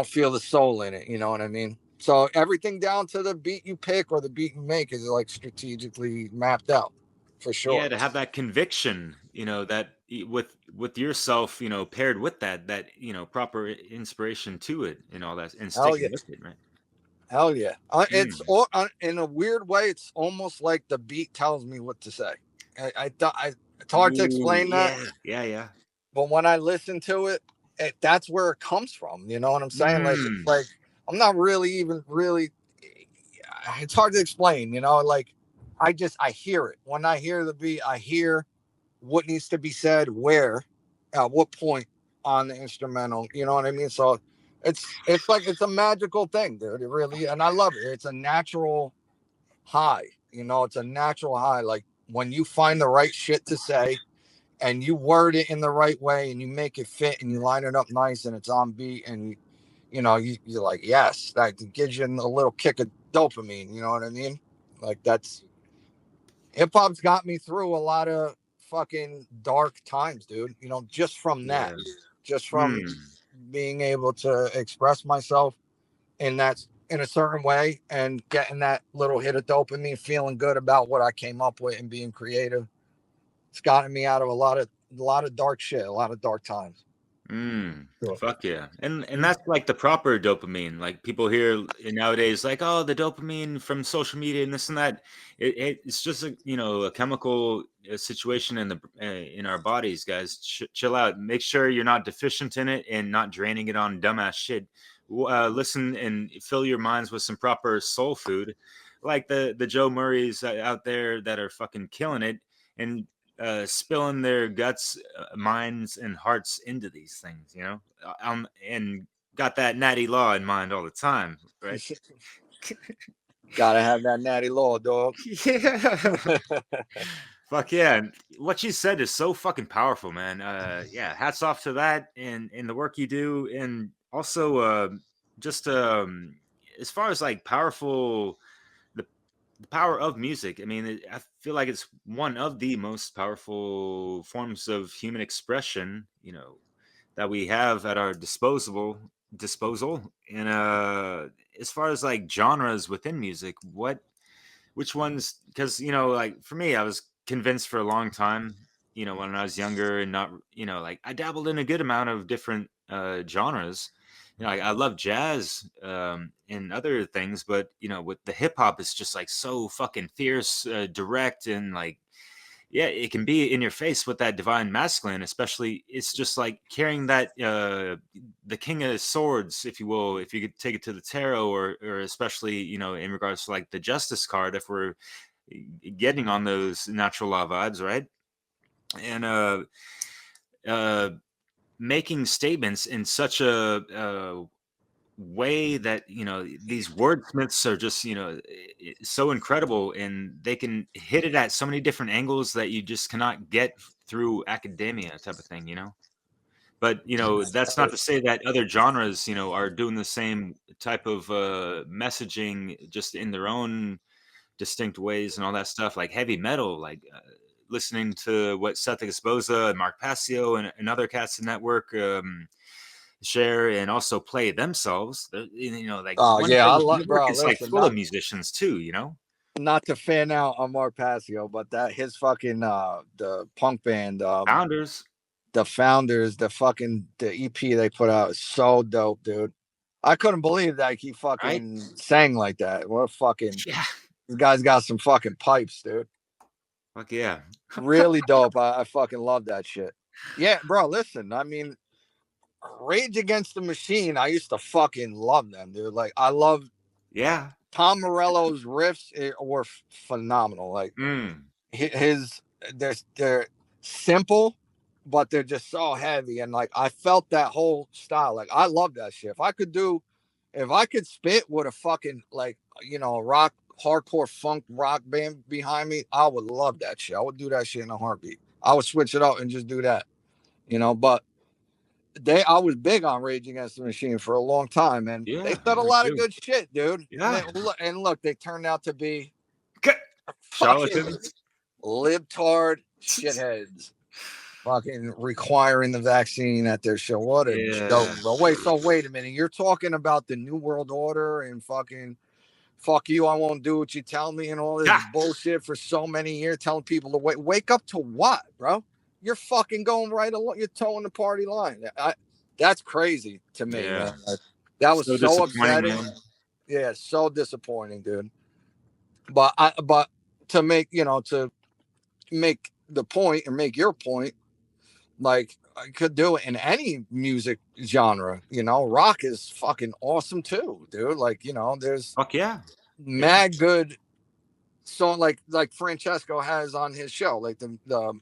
feel the soul in it. You know what I mean? So everything down to the beat you pick or the beat you make is like strategically mapped out. for sure. Yeah, to have that conviction, that with yourself, paired with that, proper inspiration to it and all that, and Hell yeah. sticking with it, right? Hell yeah. It's Mm. all in a weird way. It's almost like the beat tells me what to say. It's hard to Ooh, explain that, yeah, yeah, yeah. but when I listen to it, that's where it comes from. You know what I'm saying? Like, it's Mm. like I'm not really even really. It's hard to explain. Like I hear it when I hear the beat. I hear what needs to be said, where, at what point on the instrumental. You know what I mean? So it's like it's a magical thing, dude. It really, and I love it. It's a natural high. It's a natural high. Like when you find the right shit to say and you word it in the right way and you make it fit and you line it up nice and it's on beat and you're like, yes, that gives you a little kick of dopamine. You know what I mean? Like that's hip hop's got me through a lot of fucking dark times, dude. Just from that, Yeah. just from Mm. being able to express myself in a certain way and getting that little hit of dopamine, feeling good about what I came up with and being creative. It's gotten me out of a lot of dark shit, a lot of dark times. Mm, Sure. fuck yeah. And that's like the proper dopamine. Like people here nowadays, like, oh, the dopamine from social media and this and that. It's just a chemical situation in our bodies, guys. Chill out. Make sure you're not deficient in it and not draining it on dumbass shit. Listen and fill your minds with some proper soul food, like the Joe Murrays out there that are fucking killing it. And spilling their guts, minds, and hearts into these things, and got that natty law in mind all the time, right? Gotta have that natty law, dog. Yeah. Fuck yeah. And what you said is so fucking powerful, man. Yeah, hats off to that and the work you do. And also, just as far as like powerful, the power of music. I mean, I feel like it's one of the most powerful forms of human expression, that we have at our disposal. And as far as like genres within music, which ones? Because like for me, I was convinced for a long time, when I was younger and not, like I dabbled in a good amount of different genres. I love jazz and other things, but with the hip hop, it's just like so fucking fierce, direct, and like yeah, it can be in your face with that divine masculine. Especially, it's just like carrying that the king of swords, if you will, if you could take it to the tarot, or especially in regards to like the justice card, if we're getting on those natural law vibes, right? And uh making statements in such a way that these wordsmiths are just so incredible, and they can hit it at so many different angles that you just cannot get through academia type of thing. But that's not to say that other genres are doing the same type of messaging just in their own distinct ways and all that stuff, like heavy metal, like listening to what Seth Exposa and Mark Passio and other cats in that work share and also play themselves. Like Oh one yeah, I the love, work bro. is like Listen, full of musicians too. not to fan out on Mark Passio, but that his fucking the punk band, Founders, the Founders, the EP they put out is so dope, dude. I couldn't believe that he right? fucking sang like that. What fucking Yeah. this guy's got some fucking pipes, dude. Fuck yeah. Really dope. I fucking love that shit. Yeah, bro. Listen, I mean, Rage Against the Machine. I used to fucking love them, dude. Like I love Yeah. Tom Morello's riffs were phenomenal. Like Mm. his they're simple, but they're just so heavy. And like I felt that whole style. Like I love that shit. If I could spit with a fucking like rock hardcore funk rock band behind me, I would love that shit. I would do that shit in a heartbeat. I would switch it up and just do that. But I was big on Rage Against the Machine for a long time, and they Yeah, said a me lot of too. good shit, dude. Yeah. And look, they turned out to be Okay. fucking Charlatans. libtard shitheads, fucking requiring the vaccine at their show. What a joke! Yeah. But wait a minute, you're talking about the New World Order and fucking fuck you, I won't do what you tell me, and all this Ah, bullshit for so many years, telling people to wake up to what, bro? You're fucking going right along. You're towing the party line. That's crazy to me, yeah. man. That was So so disappointing, upsetting. man. Yeah, so disappointing, dude. But to make the point or make your point, like I could do it in any music genre. Rock is fucking awesome too, dude. Like, there's Fuck yeah. Yeah. mad good song like Francesco has on his show, like the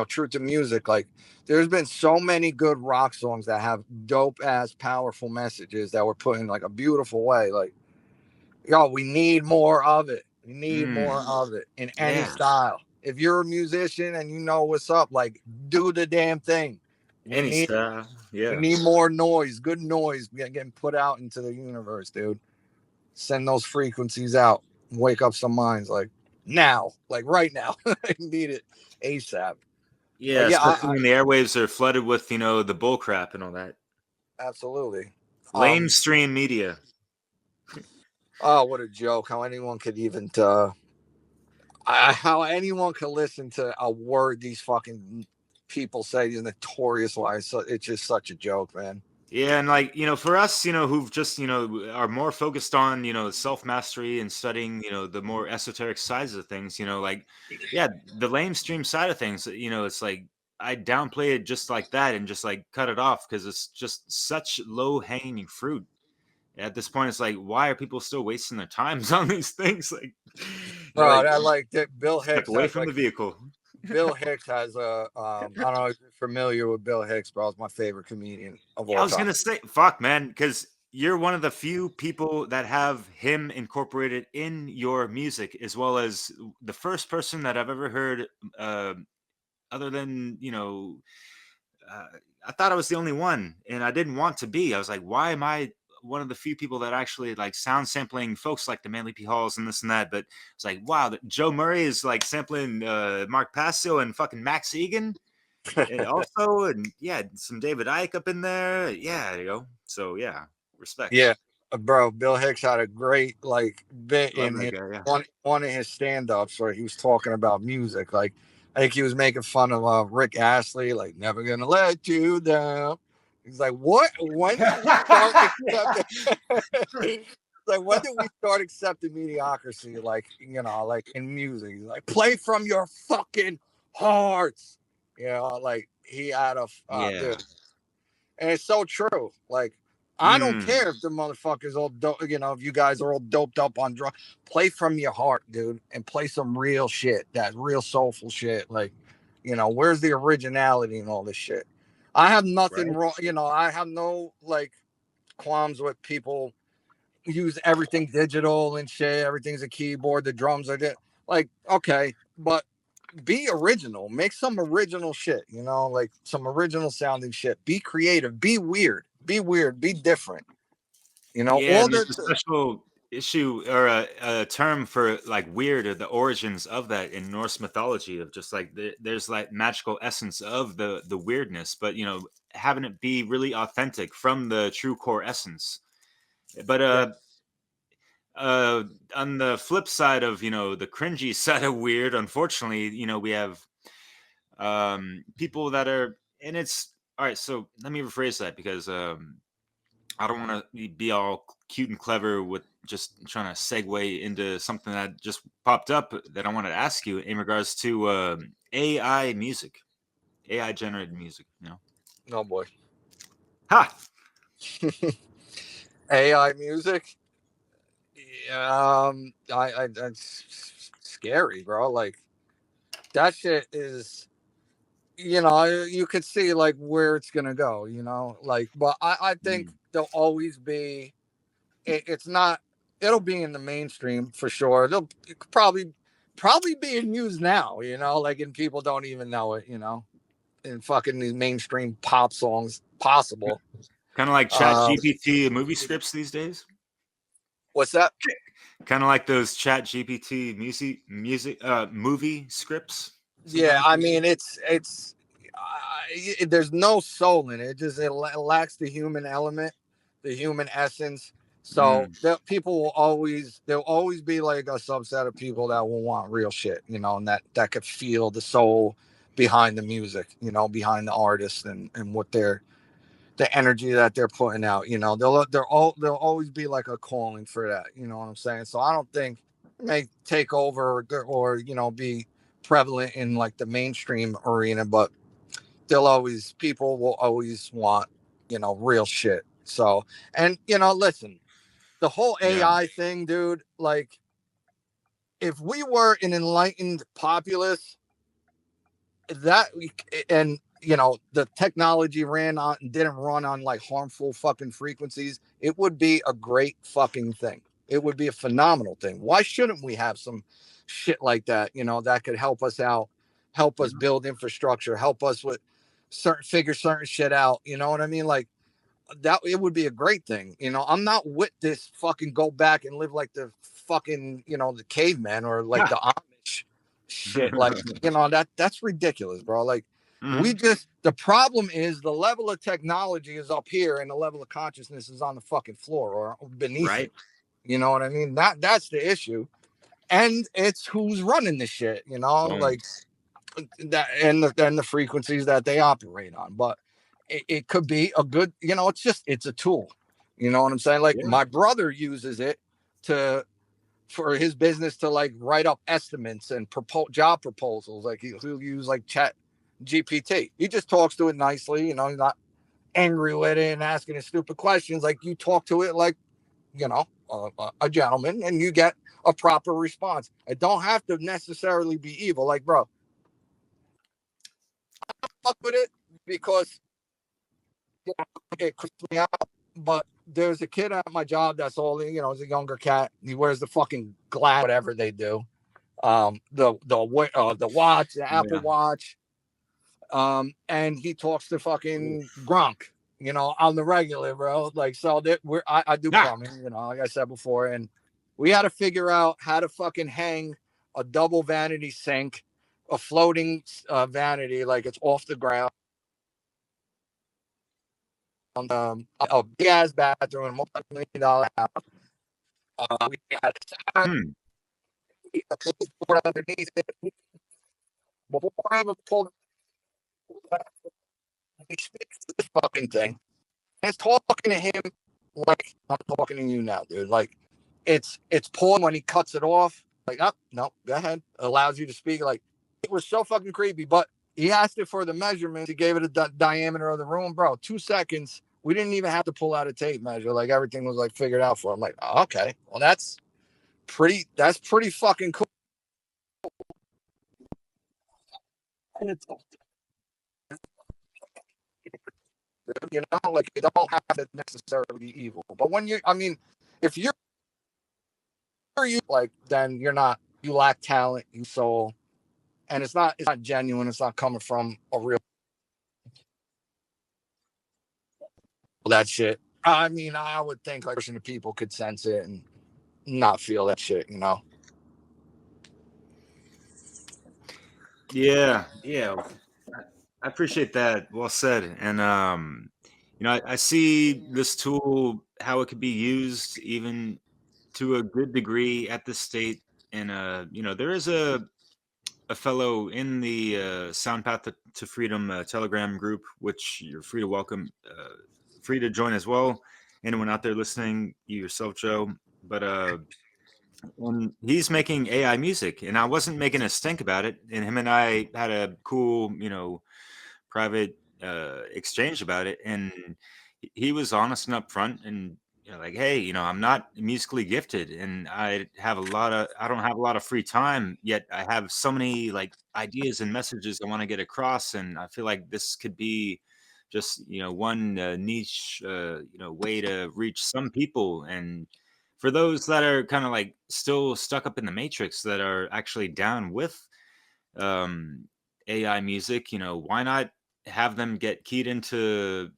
Truth to Music. Like, there's been so many good rock songs that have dope ass powerful messages that were put in like a beautiful way. Like, we need more of it. We need more of it in any Yeah. style. If you're a musician and you know what's up, like, do the damn thing. We Any need style. we Yeah. need more noise, good noise getting put out into the universe, dude. Send those frequencies out. Wake up some minds, like now, like right now. I need it ASAP. Yeah, But yeah, especially when the airwaves are flooded with, the bull crap and all that. absolutely. Lamestream media. Oh, what a joke! How anyone could even how anyone could listen to a word these fucking people say, these notorious lies. So it's just such a joke, man. Yeah, and like, for us, who've just, are more focused on, self-mastery and studying, the more esoteric sides of things, like, yeah, the lamestream side of things, it's like I downplay it just like that and just like cut it off because it's just such low-hanging fruit. At this point, it's like, why are people still wasting their times on these things? Like, Bro, like I like that. Bill step Hicks away has from like the vehicle. Bill Hicks has a I don't know if you're familiar with Bill Hicks, bro. He's my favorite comedian of Yeah, I all was time. gonna say, fuck, man, because you're one of the few people that have him incorporated in your music, as well as the first person that I've ever heard, uh, other than uh, I thought I was the only one, and I didn't want to be. I was like, why am I one of the few people that actually like sound sampling folks like the Manly P. Halls and this and that? But it's like, wow, that Joe Murray is like sampling Mark Passio and fucking Max Egan. And also, and yeah, some David Icke up in there. Yeah, there you go. So yeah, respect. Yeah, bro. Bill Hicks had a great like bit Love in that his guy. Yeah. one of his stand-ups where he was talking about music. Like, I think he was making fun of Rick Astley, like "Never Gonna Let You Down." He's like, "What? When did we start accepting?" Like, when did we start accepting mediocrity? Like, like in music, he's like, "Play from your fucking hearts." Like he had a Yeah. dude. And it's so true. Like, I don't Mm, care if the motherfuckers all if you guys are all doped up on drugs. Play from your heart, dude, and play some real shit. That real soulful shit. Like, where's the originality and all this shit? I have nothing right. wrong. I have no like qualms with people use everything digital and shit. Everything's a keyboard. The drums are like, okay, but be original. Make some original shit, like some original sounding shit. Be creative. Be weird. Be weird. Be different. Yeah, All and there's the a special issue or a term for like weird or the origins of that in Norse mythology of just like there's like magical essence of the weirdness, but having it be really authentic from the true core essence. But yeah, uh on the flip side of the cringy side of weird, unfortunately, we have people that are, and it's all right. So let me rephrase that because I don't want to be all cute and clever with just trying to segue into something that just popped up that I wanted to ask you in regards to AI music, AI generated music. oh boy. Ha! AI music. I that's scary, bro. Like, that shit is, you could see like where it's gonna go, like, but I think Mm, there'll always be it's not, it'll be in the mainstream for sure. It could probably being used now, like, and people don't even know it, in fucking these mainstream pop songs possible. kind of like Chat um GPT movie scripts these days. what's that? Kind of like those Chat GPT music movie scripts. Yeah, Sometimes I these mean, days. it's there's no soul in it. It lacks the human element, the human essence. So people there'll always be like a subset of people that will want real shit, and that could feel the soul behind the music, behind the artist and what the energy that they're putting out. There'll always be like a calling for that. You know what I'm saying? So I don't think it may take over or be prevalent in like the mainstream arena, but people will always want real shit. So, and listen, the whole AI thing, dude, like if we were an enlightened populace, that and the technology ran on didn't run on like harmful fucking frequencies, it would be a great fucking thing. It would be a phenomenal thing. Why shouldn't we have some shit like that, that could help us out, help us build infrastructure, help us with figure certain shit out, you know what I mean? Like that, it would be a great thing. I'm not with this fucking go back and live like the fucking, the caveman or like the Amish shit. Like, that's ridiculous, bro. Like the problem is the level of technology is up here and the level of consciousness is on the fucking floor or beneath it. You know what I mean? That's the issue. And it's who's running the shit, like that and the frequencies that they operate on. But it could be a good, it's a tool. You know what I'm saying? Like my brother uses it for his business to like write up estimates and job proposals. Like he'll use like Chat GPT. He just talks to it nicely. He's not angry with it and asking it stupid questions. Like you talk to it like, a gentleman, and you get a proper response. It don't have to necessarily be evil. Like, bro, I fuck with it because it creeps me out. But there's a kid at my job that's old, he's a younger cat. He wears the fucking glass, whatever they do. The watch, the Apple Watch. And he talks to fucking Gronk, on the regular, bro. Like, so that I do plumbing, like I said before, and we had to figure out how to fucking hang a double vanity sink, a floating vanity, like it's off the ground. A big ass bathroom, a multi-million-dollar house. We had a board underneath it. Before I even pulled, he speaks to this fucking thing. And it's talking to him like I'm talking to you now, dude. Like it's pulling when he cuts it off. Like, oh, no, go ahead. Allows you to speak. Like it was so fucking creepy. But he asked it for the measurements. He gave it a diameter of the room, bro. 2 seconds. We didn't even have to pull out a tape measure. Like everything was like figured out for him. Like, oh, okay, well that's pretty fucking cool. And it's like it don't have to necessarily be evil. But when if you're like, then you lack talent, you soul, and it's not genuine. It's not coming from a real that shit. I would think like the people could sense it and not feel that shit, Yeah. I appreciate that. Well said. And I see this tool how it could be used even to a good degree at this state. And there is a fellow in the Sound Path to Freedom Telegram group, which you're free to join as well. Anyone out there listening, you yourself, Joe. But and he's making AI music, and I wasn't making a stink about it. And him and I had a cool, private exchange about it, and he was honest and upfront, and like, hey, I'm not musically gifted, and I don't have a lot of free time, yet I have so many like ideas and messages I want to get across, and I feel like this could be just one niche way to reach some people. And for those that are kind of like still stuck up in the matrix, that are actually down with AI music, why not have them get keyed into,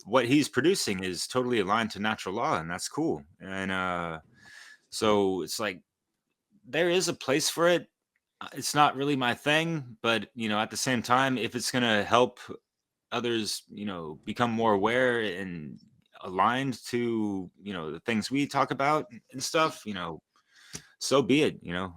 what he's producing is totally aligned to natural law, and that's cool. And so it's like there is a place for it. It's not really my thing, but at the same time, if it's gonna help others, become more aware and aligned to, you know, the things we talk about and stuff, you know, so be it, you know.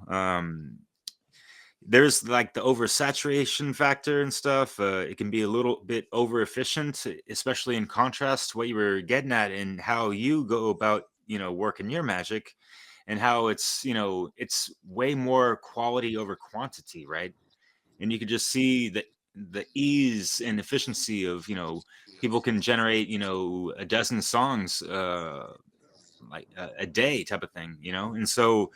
There's like the oversaturation factor and stuff. It can be a little bit over efficient, especially in contrast to what you were getting at and how you go about, you know, working your magic, and how it's, you know, it's way more quality over quantity, right? And you could just see the ease and efficiency of, you know, people can generate, you know, a dozen songs like a day type of thing, you know. And so,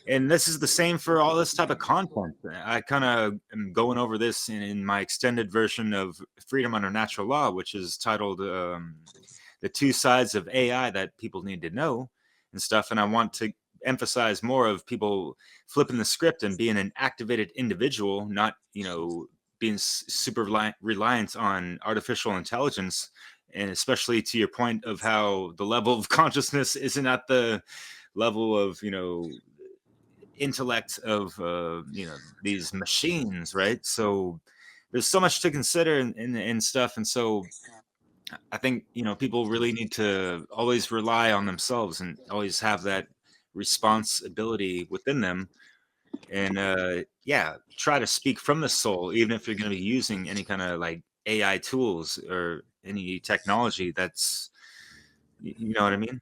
and this is the same for all this type of content. I kind of am going over this in my extended version of Freedom Under Natural Law, which is titled The Two Sides of AI That People Need to Know and stuff. And I want to emphasize more of people flipping the script and being an activated individual, not, you know, being super reliant on artificial intelligence. And especially to your point of how the level of consciousness isn't at the level of, you know, intellect of you know, these machines, right? So there's so much to consider and stuff. And so I think, you know, people really need to always rely on themselves and always have that responsibility within them. And yeah, try to speak from the soul, even if you're going to be using any kind of like AI tools or any technology that's, you know what I mean?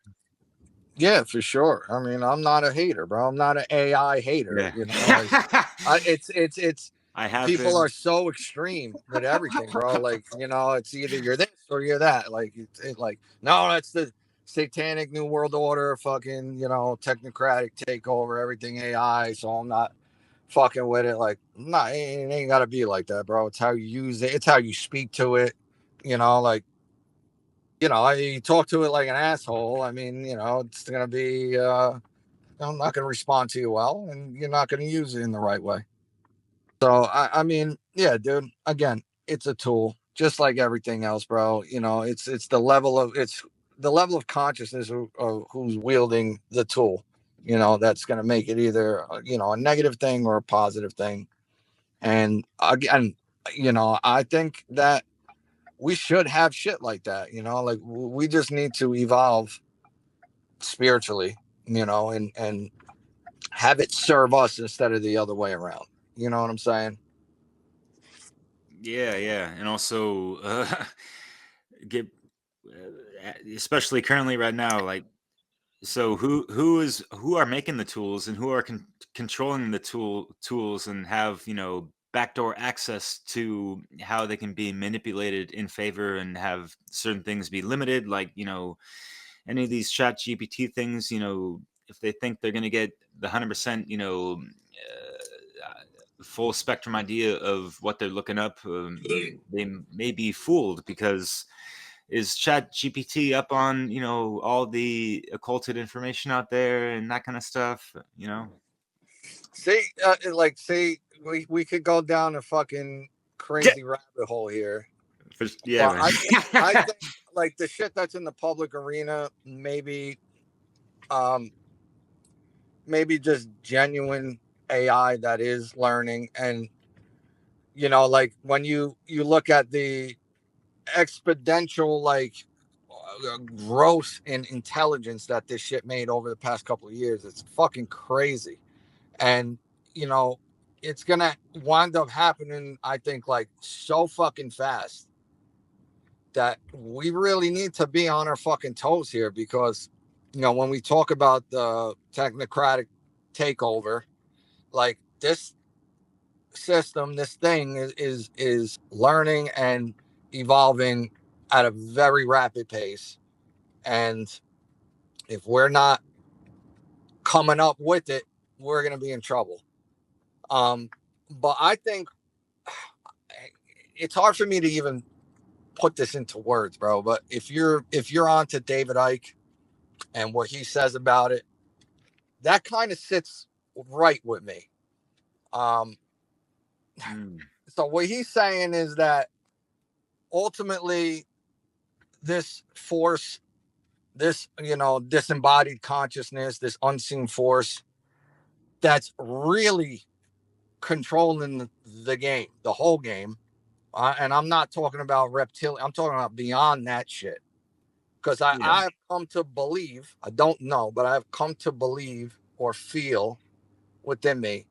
Yeah, for sure. I mean, I'm not a hater, bro. I'm not an AI hater. Yeah. You know, like it's I have people been. are so extreme with everything, bro. Like, you know, it's either you're this or you're that. Like, like, no, that's the satanic new world order, fucking, you know, technocratic takeover, everything AI. So I'm not fucking with it. Like, nah, it ain't gotta be like that, bro. It's how you use it. It's how you speak to it. You know, like, you know, you talk to it like an asshole. I mean, you know, it's gonna be. I'm not gonna respond to you well, and you're not gonna use it in the right way. So I mean, yeah, dude. Again, it's a tool, just like everything else, bro. You know, it's the level of consciousness of who's wielding the tool. You know, that's gonna make it either you know, a negative thing or a positive thing. And again, you know, I think that we should have shit like that. You know, like we just need to evolve spiritually. You know, and have it serve us instead of the other way around. You know what I'm saying? Yeah, yeah, and also get especially currently right now, like, so who are making the tools and who are controlling the tools and have, you know, backdoor access to how they can be manipulated in favor and have certain things be limited, like, you know, any of these chat GPT things, you know, if they think they're going to get the 100%, you know, full spectrum idea of what they're looking up, they may be fooled because is chat gpt up on, you know, all the occulted information out there and that kind of stuff, you know. See, like, see, we could go down a fucking Yeah, crazy rabbit hole here, yeah, but man. I think like the shit that's in the public arena, um, maybe just genuine AI that is learning, and you know, like when you look at the exponential like growth in intelligence that this shit made over the past couple of years, it's fucking crazy. And you know, it's gonna wind up happening, I think, like so fucking fast that we really need to be on our fucking toes here, because you know, when we talk about the technocratic takeover, like this system, this thing is learning and evolving at a very rapid pace. And if we're not coming up with it, we're gonna be in trouble. um but I think it's hard for me to even put this into words, bro. But if you're on to David Icke and what he says about it, that kind of sits right with me. Um, Mm, so what he's saying is that ultimately this force, this you know, disembodied consciousness, this unseen force that's really controlling the game, the whole game. And I'm not talking about reptilian. I'm talking about beyond that shit. because I've come to believe, I don't know, but I've come to believe or feel within me,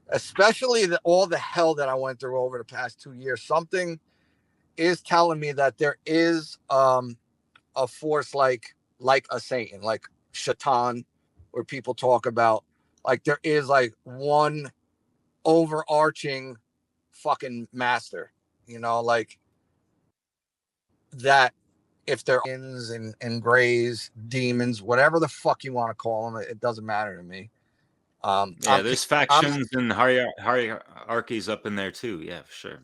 especially all the hell that I went through over the past 2 years, something is telling me that there is a force like a Satan, like Shaitan, where people talk about, like there is like one overarching fucking master, like that. If they're ins and grays, demons, whatever the fuck you want to call them, it doesn't matter to me. There's factions and hierarchies up in there too. Yeah, for sure.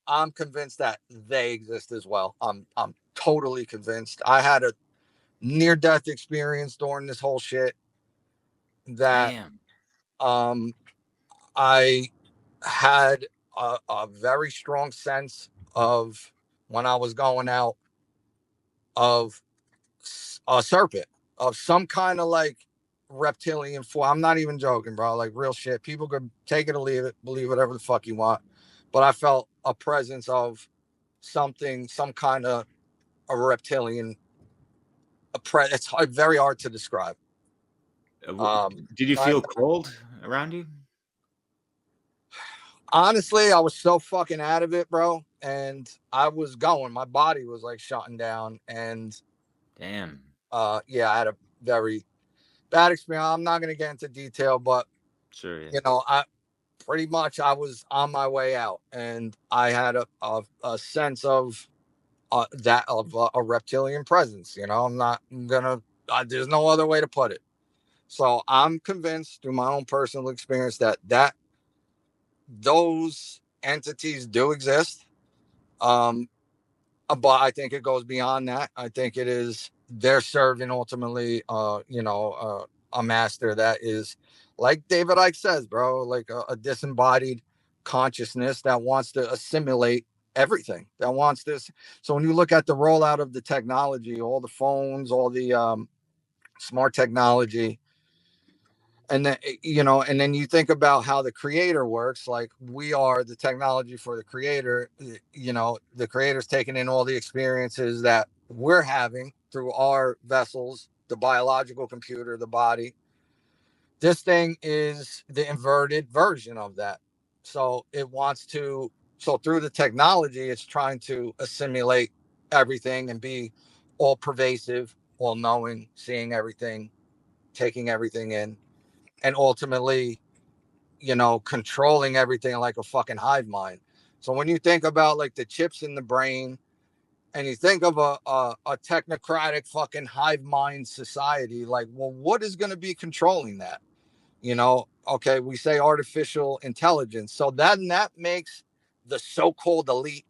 I'm convinced that they exist as well. I'm totally convinced. I had a near death experience during this whole shit that I had a very strong sense of, when I was going out, of a serpent, of some kind of like reptilian form. I'm not even joking, bro. Like real shit. People could take it or leave it, believe whatever the fuck you want. But I felt a presence of something, some kind of a reptilian. It's very hard to describe. Did you feel cold around you? Honestly, I was so fucking out of it, bro. And I was going, my body was like shutting down. And damn. Yeah, I had a very bad experience. I'm not going to get into detail, but sure, yeah. I pretty much, I was on my way out, and I had a sense of that of a reptilian presence. I'm not gonna. There's no other way to put it. So I'm convinced through my own personal experience that those entities do exist. But I think it goes beyond that. I think it is, they're serving ultimately, a master that is, like David Icke says, bro, like a disembodied consciousness that wants to assimilate everything, that wants this. So when you look at the rollout of the technology, all the phones, all the smart technology, and then and then you think about how the creator works, like we are the technology for the creator. The creator's taking in all the experiences that we're having through our vessels, the biological computer, the body. This thing is the inverted version of that. So through the technology, it's trying to assimilate everything and be all pervasive, all knowing, seeing everything, taking everything in, and ultimately, controlling everything like a fucking hive mind. So when you think about like the chips in the brain, and you think of a technocratic fucking hive mind society, like, well, what is going to be controlling that? Okay, we say artificial intelligence. So that makes the so-called elite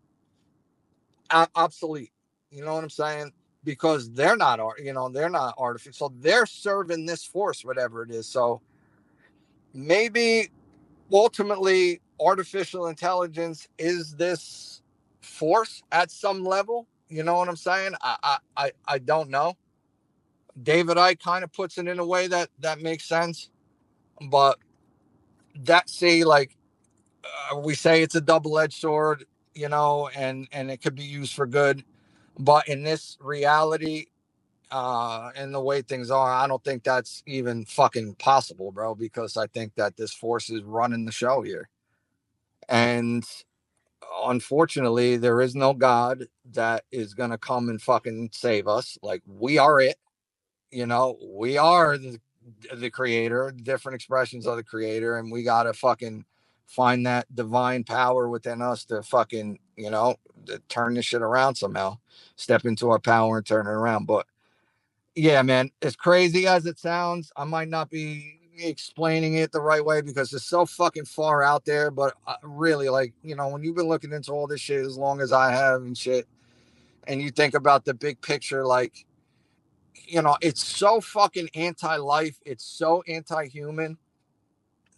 obsolete. You know what I'm saying? Because they're not artificial. So they're serving this force, whatever it is. So maybe ultimately artificial intelligence is this force at some level. You know what I'm saying? I don't know. David Icke kind of puts it in a way that makes sense, but we say it's a double-edged sword, and it could be used for good, but in this reality, and the way things are, I don't think that's even fucking possible, bro, because I think that this force is running the show here. And unfortunately, there is no God that is going to come and fucking save us. Like, we are it. We are the creator, different expressions of the creator, and we got to fucking find that divine power within us to fucking, to turn this shit around somehow, step into our power and turn it around. But yeah, man, as crazy as it sounds, I might not be explaining it the right way because it's so fucking far out there. But really, like, when you've been looking into all this shit as long as I have and shit, and you think about the big picture, like, it's so fucking anti-life, it's so anti-human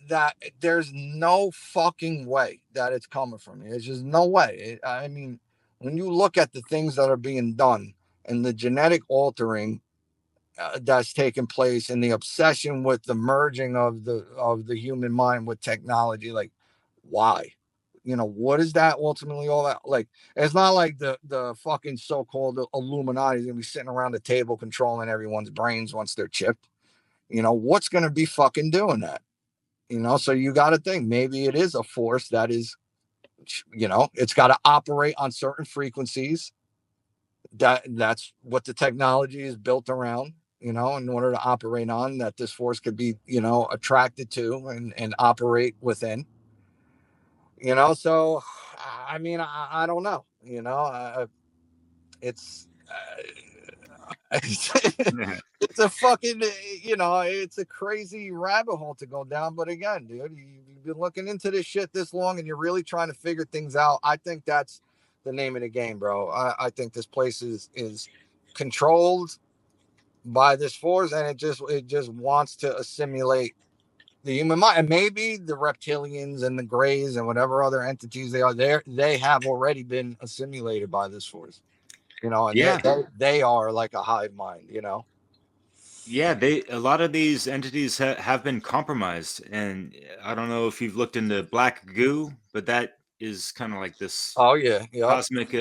that there's no fucking way that it's coming from me. It's just no way. I mean, when you look at the things that are being done and the genetic altering that's taking place, and the obsession with the merging of the human mind with technology, like, why? what is that ultimately all that? Like, it's not like the fucking so-called Illuminati is gonna be sitting around the table controlling everyone's brains once they're chipped. What's gonna be fucking doing that? So you got to think maybe it is a force that is, it's got to operate on certain frequencies. That's what the technology is built around, in order to operate on, that this force could be, attracted to and operate within. So I mean, I don't know. It's it's a fucking, it's a crazy rabbit hole to go down. But again, dude, you've been looking into this shit this long and you're really trying to figure things out. I think that's the name of the game, bro. I think this place is controlled by this force, and it just wants to assimilate the human mind. And maybe the reptilians and the grays and whatever other entities they are there, they have already been assimilated by this force. And Yeah. they are like a hive mind. Yeah, a lot of these entities have been compromised, and I don't know if you've looked into black goo, but that is kind of like this Oh yeah, yeah. cosmic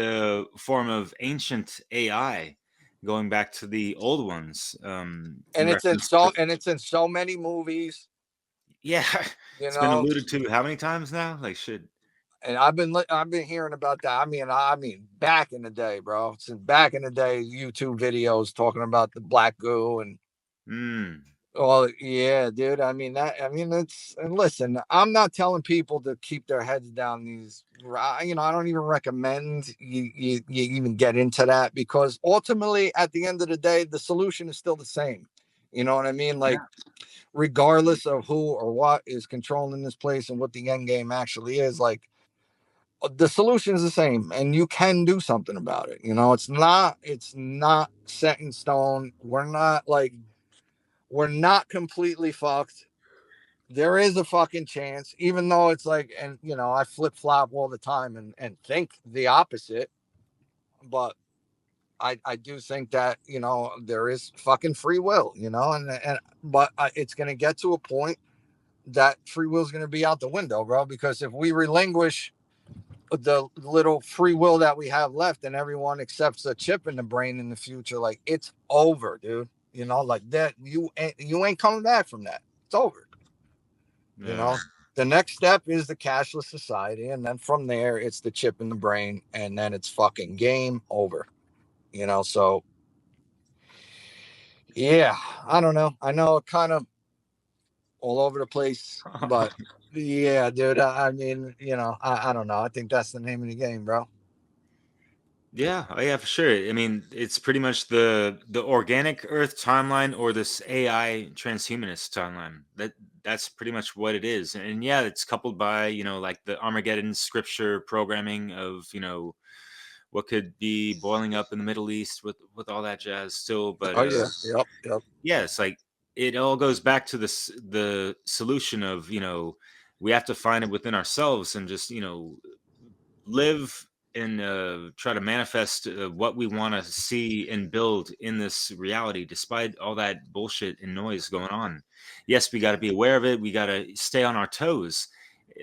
form of ancient AI, going back to the old ones. And In it's in reference to, so many movies. yeah, You it's been know, alluded to how many times now? Like, shit. and I've been hearing about that. I mean, back in the day, bro. Since back in the day, YouTube videos talking about the black goo and. Mm. Well, yeah, dude. It's, and listen, I'm not telling people to keep their heads down. I don't even recommend you even get into that, because ultimately, at the end of the day, the solution is still the same. You know what I mean? Like, Yeah. regardless of who or what is controlling this place and what the end game actually is, like, the solution is the same, and you can do something about it. It's not set in stone. We're not completely fucked. There is a fucking chance, even though it's like, and I flip flop all the time and think the opposite. But I do think that, there is fucking free will, but it's going to get to a point that free will is going to be out the window, bro. Because if we relinquish the little free will that we have left and everyone accepts a chip in the brain in the future, like, it's over, dude. Like that, you ain't coming back from that. It's over. You Yeah. know, the next step is the cashless society, and then from there, it's the chip in the brain, and then it's fucking game over. So yeah, I don't know. I know it kind of all over the place, but yeah, dude. I mean, I don't know. I think that's the name of the game, bro. Yeah, oh yeah, for sure. I mean, it's pretty much the organic Earth timeline or this AI transhumanist timeline. That's pretty much what it is. And yeah, it's coupled by, like the Armageddon scripture programming of, what could be boiling up in the Middle East with all that jazz still. But Oh yeah, yep, yep. yeah, it's like it all goes back to the solution of, we have to find it within ourselves and just, live and try to manifest what we want to see and build in this reality, despite all that bullshit and noise going on. Yes, we got to be aware of it. We got to stay on our toes,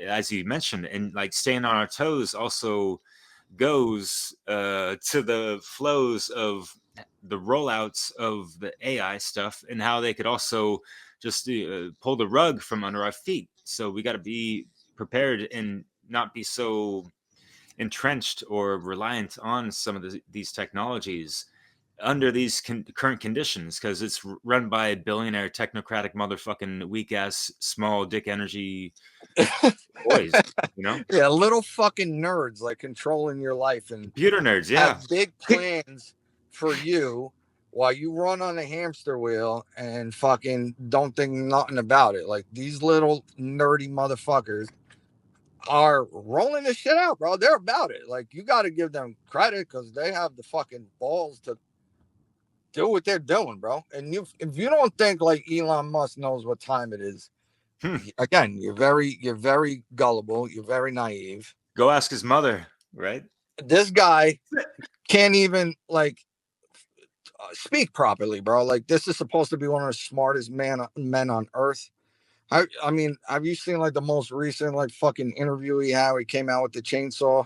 as you mentioned, and like staying on our toes also goes to the flows of the rollouts of the AI stuff and how they could also just pull the rug from under our feet. So we got to be prepared and not be so entrenched or reliant on some of these technologies under these current conditions, because it's run by billionaire technocratic motherfucking weak ass small dick energy boys, Yeah, little fucking nerds like controlling your life and computer nerds. have Yeah. big plans for you while you run on a hamster wheel and fucking don't think nothing about it. Like, these little nerdy motherfuckers are rolling this shit out, bro. They're about it. Like, you got to give them credit because they have the fucking balls to do what they're doing, bro. And if you don't think like Elon Musk knows what time it is, again, you're very gullible. You're very naive. Go ask his mother, right? This guy can't even like speak properly, bro. Like, this is supposed to be one of the smartest men on earth, I mean, have you seen like the most recent like fucking interview he had? Where he came out with the chainsaw,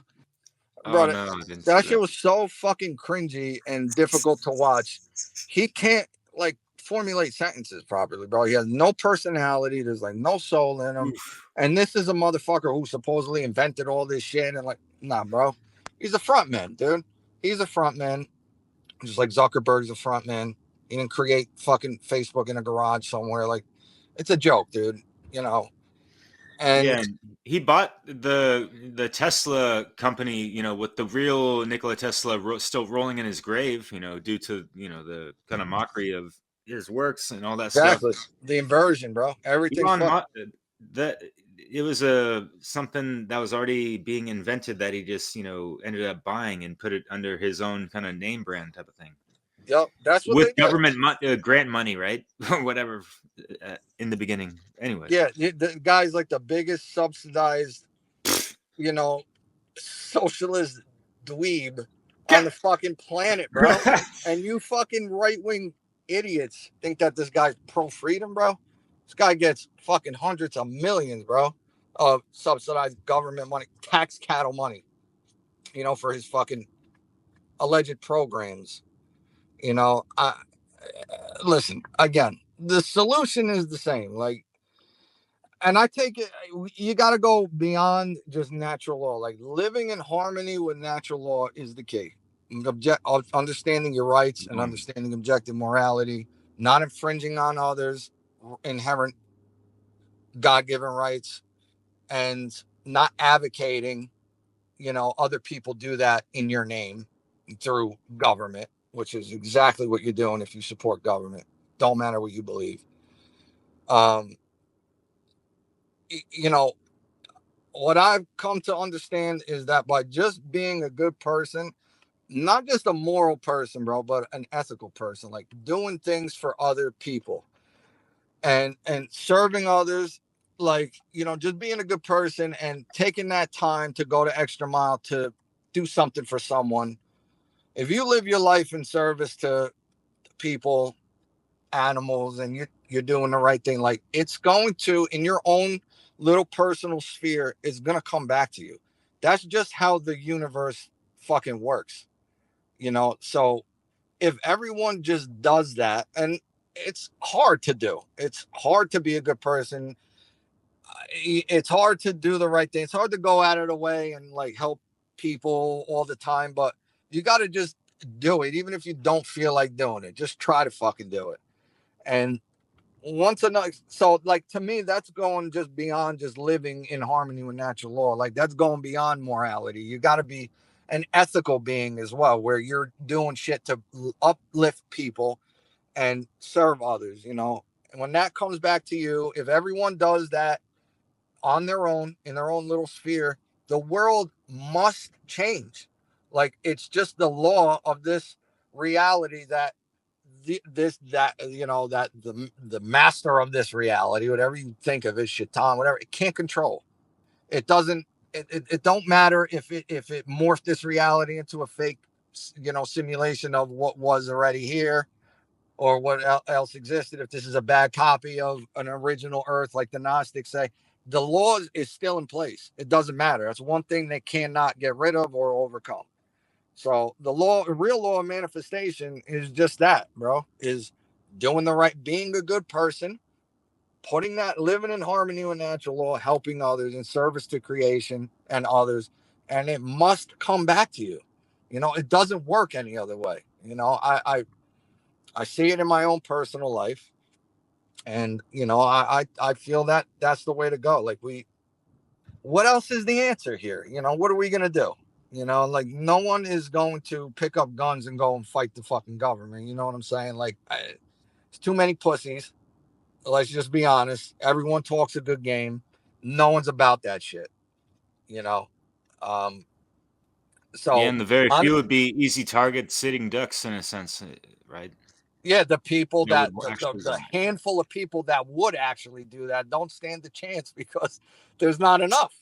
Oh bro. no, I didn't see That shit that. was so fucking cringy and difficult to watch. He can't like formulate sentences properly, bro. He has no personality. There's like no soul in him. Oof. And this is a motherfucker who supposedly invented all this shit. And like, nah, bro. He's a front man, dude. He's a front man. Just like Zuckerberg's a front man. He didn't create fucking Facebook in a garage somewhere. Like, it's a joke, dude. You know. Yeah, And and he bought the Tesla company, with the real Nikola Tesla still rolling in his grave, due to the kind of mockery of his works and all that stuff. exactly the inversion, bro. Everything's Elon, fucked. that it was a something that was already being invented that he just ended up buying and put it under his own kind of name brand type of thing Yep, that's what with they do. government grant money, right? Whatever, in the beginning. Anyways, Yeah, the guy's like the biggest subsidized, you know, socialist dweeb on the fucking planet, bro. And you fucking right wing idiots think that this guy's pro freedom, bro. This guy gets fucking hundreds of millions, bro, of subsidized government money, tax cattle money, for his fucking alleged programs. I listen again. The solution is the same. Like, and I take it, you got to go beyond just natural law. Like, living in harmony with natural law is the key. Understanding your rights and understanding objective morality, not infringing on others' inherent God given rights, and not advocating, other people do that in your name through government, which is exactly what you're doing if you support government. Don't matter what you believe. Um, you know, what I've come to understand is that by just being a good person, not just a moral person, bro, but an ethical person, like doing things for other people and serving others, like, just being a good person and taking that time to go the extra mile to do something for someone. If you live your life in service to people, animals, and you're doing the right thing, like, it's going to, in your own little personal sphere, is going to come back to you. That's just how the universe fucking works, so if everyone just does that, and it's hard to do, it's hard to be a good person, it's hard to do the right thing, it's hard to go out of the way and like help people all the time, but you got to just do it. Even if you don't feel like doing it, just try to fucking do it. And once enough, so like, to me, that's going just beyond just living in harmony with natural law. Like, that's going beyond morality. You got to be an ethical being as well, where you're doing shit to uplift people and serve others, and when that comes back to you, if everyone does that on their own, in their own little sphere, the world must change. Like, it's just the law of this reality that the master of this reality, whatever you think of as Shaitan, whatever, it can't control. It doesn't. It don't matter if it morphed this reality into a fake, simulation of what was already here, or what else existed. If this is a bad copy of an original Earth, like the Gnostics say, the law is still in place. It doesn't matter. That's one thing they cannot get rid of or overcome. So the real law of manifestation is just that, bro, is doing the right, being a good person, living in harmony with natural law, helping others in service to creation and others. And it must come back to you. It doesn't work any other way. I see it in my own personal life. And, I feel that that's the way to go. Like, what else is the answer here? What are we going to do? Like, no one is going to pick up guns and go and fight the fucking government. You know what I'm saying? Like, it's too many pussies. Let's just be honest. Everyone talks a good game. No one's about that shit. You know. Um. yeah, So, and the very few would be easy targets, sitting ducks in a sense, right? yeah, the people That would that actually the handful of people that would actually do that don't stand the chance because there's not enough.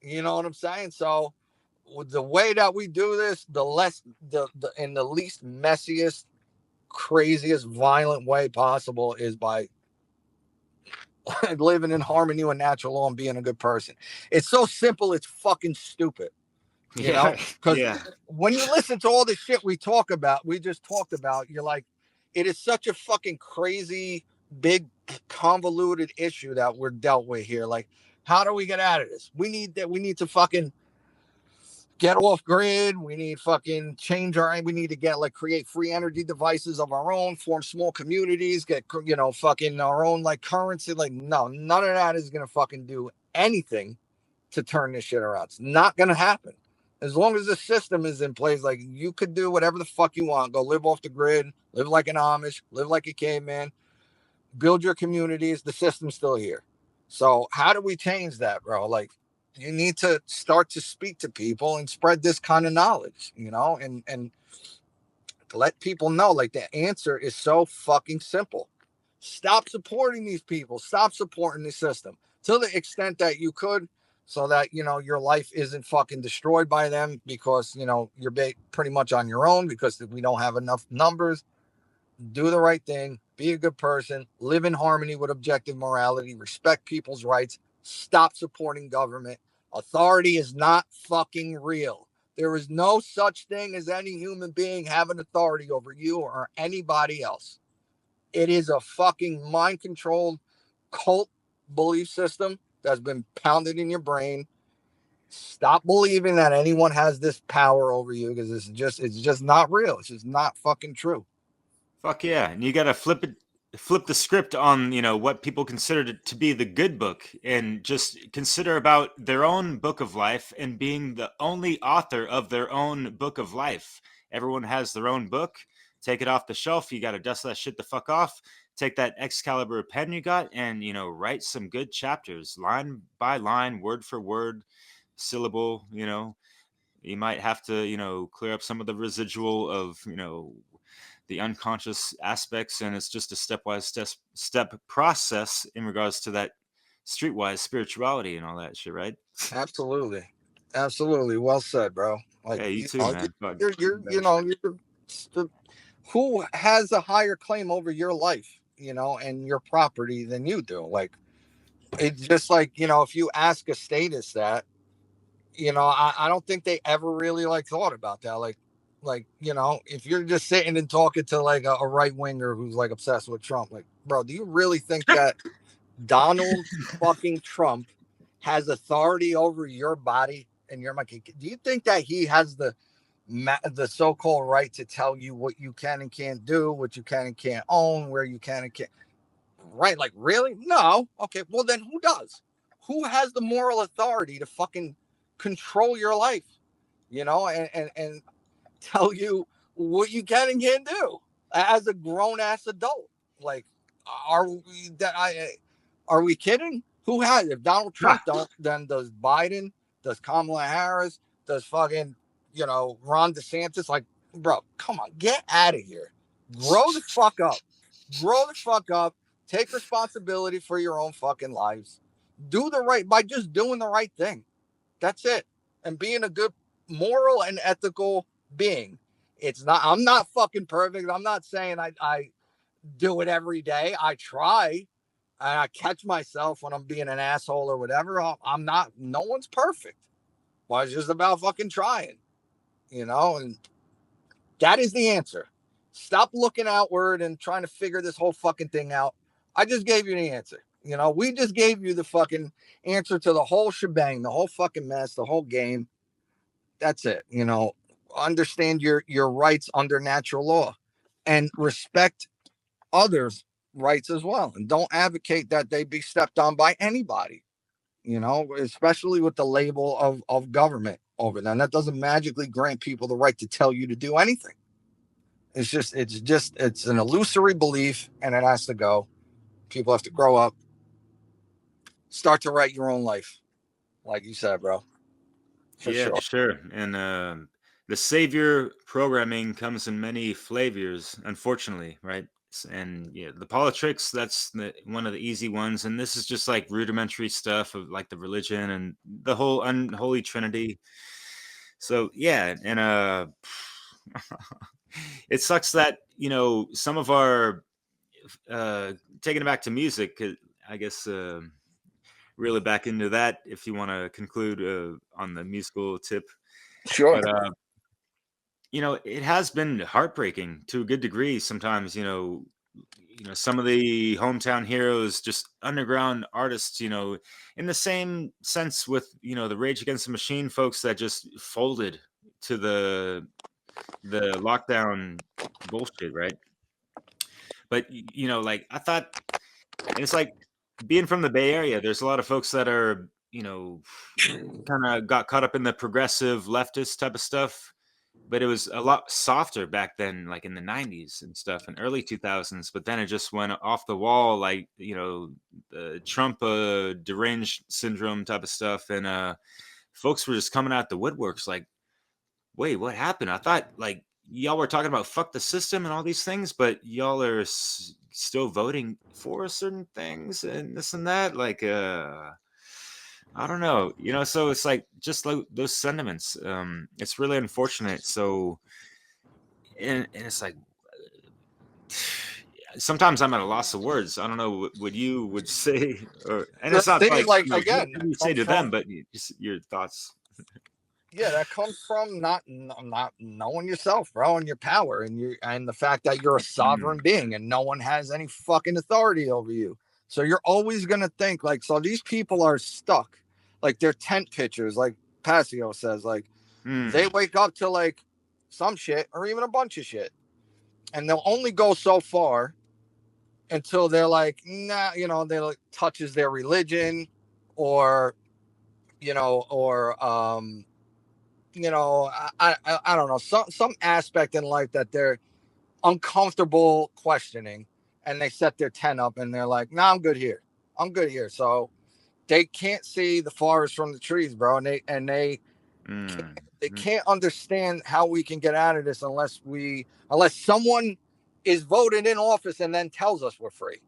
You know what I'm saying? So, with the way that we do this, the less the in the least messiest, craziest, violent way possible is by living in harmony with natural law and being a good person. It's so simple, it's fucking stupid. You know, because when you listen to all the shit we just talked about, you're like, it is such a fucking crazy, big, convoluted issue that we're dealt with here. Like, how do we get out of this? We need to fucking get off grid. We need fucking we need to get like create free energy devices of our own, form small communities, get, you know, fucking our own like currency. Like, no, none of that is going to fucking do anything to turn this shit around. It's not going to happen. As long as the system is in place, like, you could do whatever the fuck you want. Go live off the grid, live like an Amish, live like a caveman, build your communities. The system's still here. So how do we change that, bro? Like, you need to start to speak to people and spread this kind of knowledge, you know, and let people know, like, the answer is so fucking simple. Stop supporting these people. Stop supporting the system to the extent that you could, so that, you know, your life isn't fucking destroyed by them, because, you know, you're pretty much on your own because we don't have enough numbers. Do the right thing. Be a good person. Live in harmony with objective morality. Respect people's rights. Stop supporting government. Authority is not fucking real. There is no such thing as any human being having authority over you or anybody else. It is a fucking mind-controlled cult belief system that's been pounded in your brain. Stop believing that anyone has this power over you, because it's just not real. It's just not fucking true. Fuck yeah. And you got to flip the script on, you know, what people consider to be the good book, and just consider about their own book of life and being the only author of their own book of life. Everyone has their own book. Take it off the shelf. You got to dust that shit the fuck off. Take that Excalibur pen you got and, you know, write some good chapters, line by line, word for word, syllable. You know, you might have to, you know, clear up some of the residual of, you know, the unconscious aspects, and it's just a stepwise step process in regards to that streetwise spirituality and all that shit, right? Absolutely. Well said, bro. Like, Hey, you too, know, man. who has a higher claim over your life, you know, and your property than you do? Like, it's just like, you know, if you ask a status that, you know, I don't think they ever really like thought about that. Like, you know, if you're just sitting and talking to like a right winger who's like obsessed with Trump, like, bro, do you really think that Donald fucking Trump has authority over your body and your mind? Do you think that he has the so-called right to tell you what you can and can't do, what you can and can't own, where you can and can't? Right? Like, really? No. Okay. Well, then who does? Who has the moral authority to fucking control your life? You know, and tell you what you can and can't do as a grown ass adult. Like, are we kidding? Who has? If Donald Trump don't, then does Biden? Does Kamala Harris? Does fucking, you know, Ron DeSantis? Like, bro, come on, get out of here. Grow the fuck up. Grow the fuck up. Take responsibility for your own fucking lives. Do the right by just doing the right thing. That's it. And being a good moral and ethical being. It's not, I'm not fucking perfect. I'm not saying I do it every day. I try, and I catch myself when I'm being an asshole or whatever. I'm not, no one's perfect. Well, it's just about fucking trying, you know, and that is the answer. Stop looking outward and trying to figure this whole fucking thing out. I just gave you the answer. You know, we just gave you the fucking answer to the whole shebang, the whole fucking mess, the whole game. That's it. You know, understand your rights under natural law and respect others' rights as well. And don't advocate that they be stepped on by anybody, you know, especially with the label of government over them. That doesn't magically grant people the right to tell you to do anything. It's an illusory belief, and it has to go. People have to grow up, start to write your own life, like you said, bro. For sure. And the savior programming comes in many flavors, unfortunately, right? And yeah, the politics, that's one of the easy ones, and this is just like rudimentary stuff of like the religion and the whole unholy trinity. So yeah, and it sucks that, you know, some of our taking it back to music, I guess really back into that if you want to conclude on the musical tip. Sure. But it has been heartbreaking to a good degree sometimes. Some of the hometown heroes, just underground artists. In the same sense with the Rage Against the Machine folks that just folded to the lockdown bullshit, right? But like I thought, and it's like being from the Bay Area, there's a lot of folks that are kind of got caught up in the progressive leftist type of stuff, but it was a lot softer back then, like in the 90s and stuff and early 2000s. But then it just went off the wall, like the Trump deranged syndrome type of stuff, and folks were just coming out the woodworks like, wait, what happened? I thought like y'all were talking about fuck the system and all these things, but y'all are still voting for certain things and this and that. Like, I don't know, so it's like just like those sentiments. It's really unfortunate. So, and it's like, sometimes I'm at a loss of words. I don't know what you would say, and The it's not thing like, is, like, what again, you say to them, but just your thoughts. yeah, that comes from not knowing yourself, bro, and your power, and the fact that you're a sovereign being and no one has any fucking authority over you. So you're always gonna think like, so these people are stuck, like they're tent pitchers, like Passio says, like they wake up to like some shit or even a bunch of shit, and they'll only go so far until they're like, nah, they like touches their religion, or I don't know, some aspect in life that they're uncomfortable questioning, and they set their tent up and they're like, nah, I'm good here. I'm good here. So they can't see the forest from the trees, bro. And they can't understand how we can get out of this unless someone is voted in office and then tells us we're free.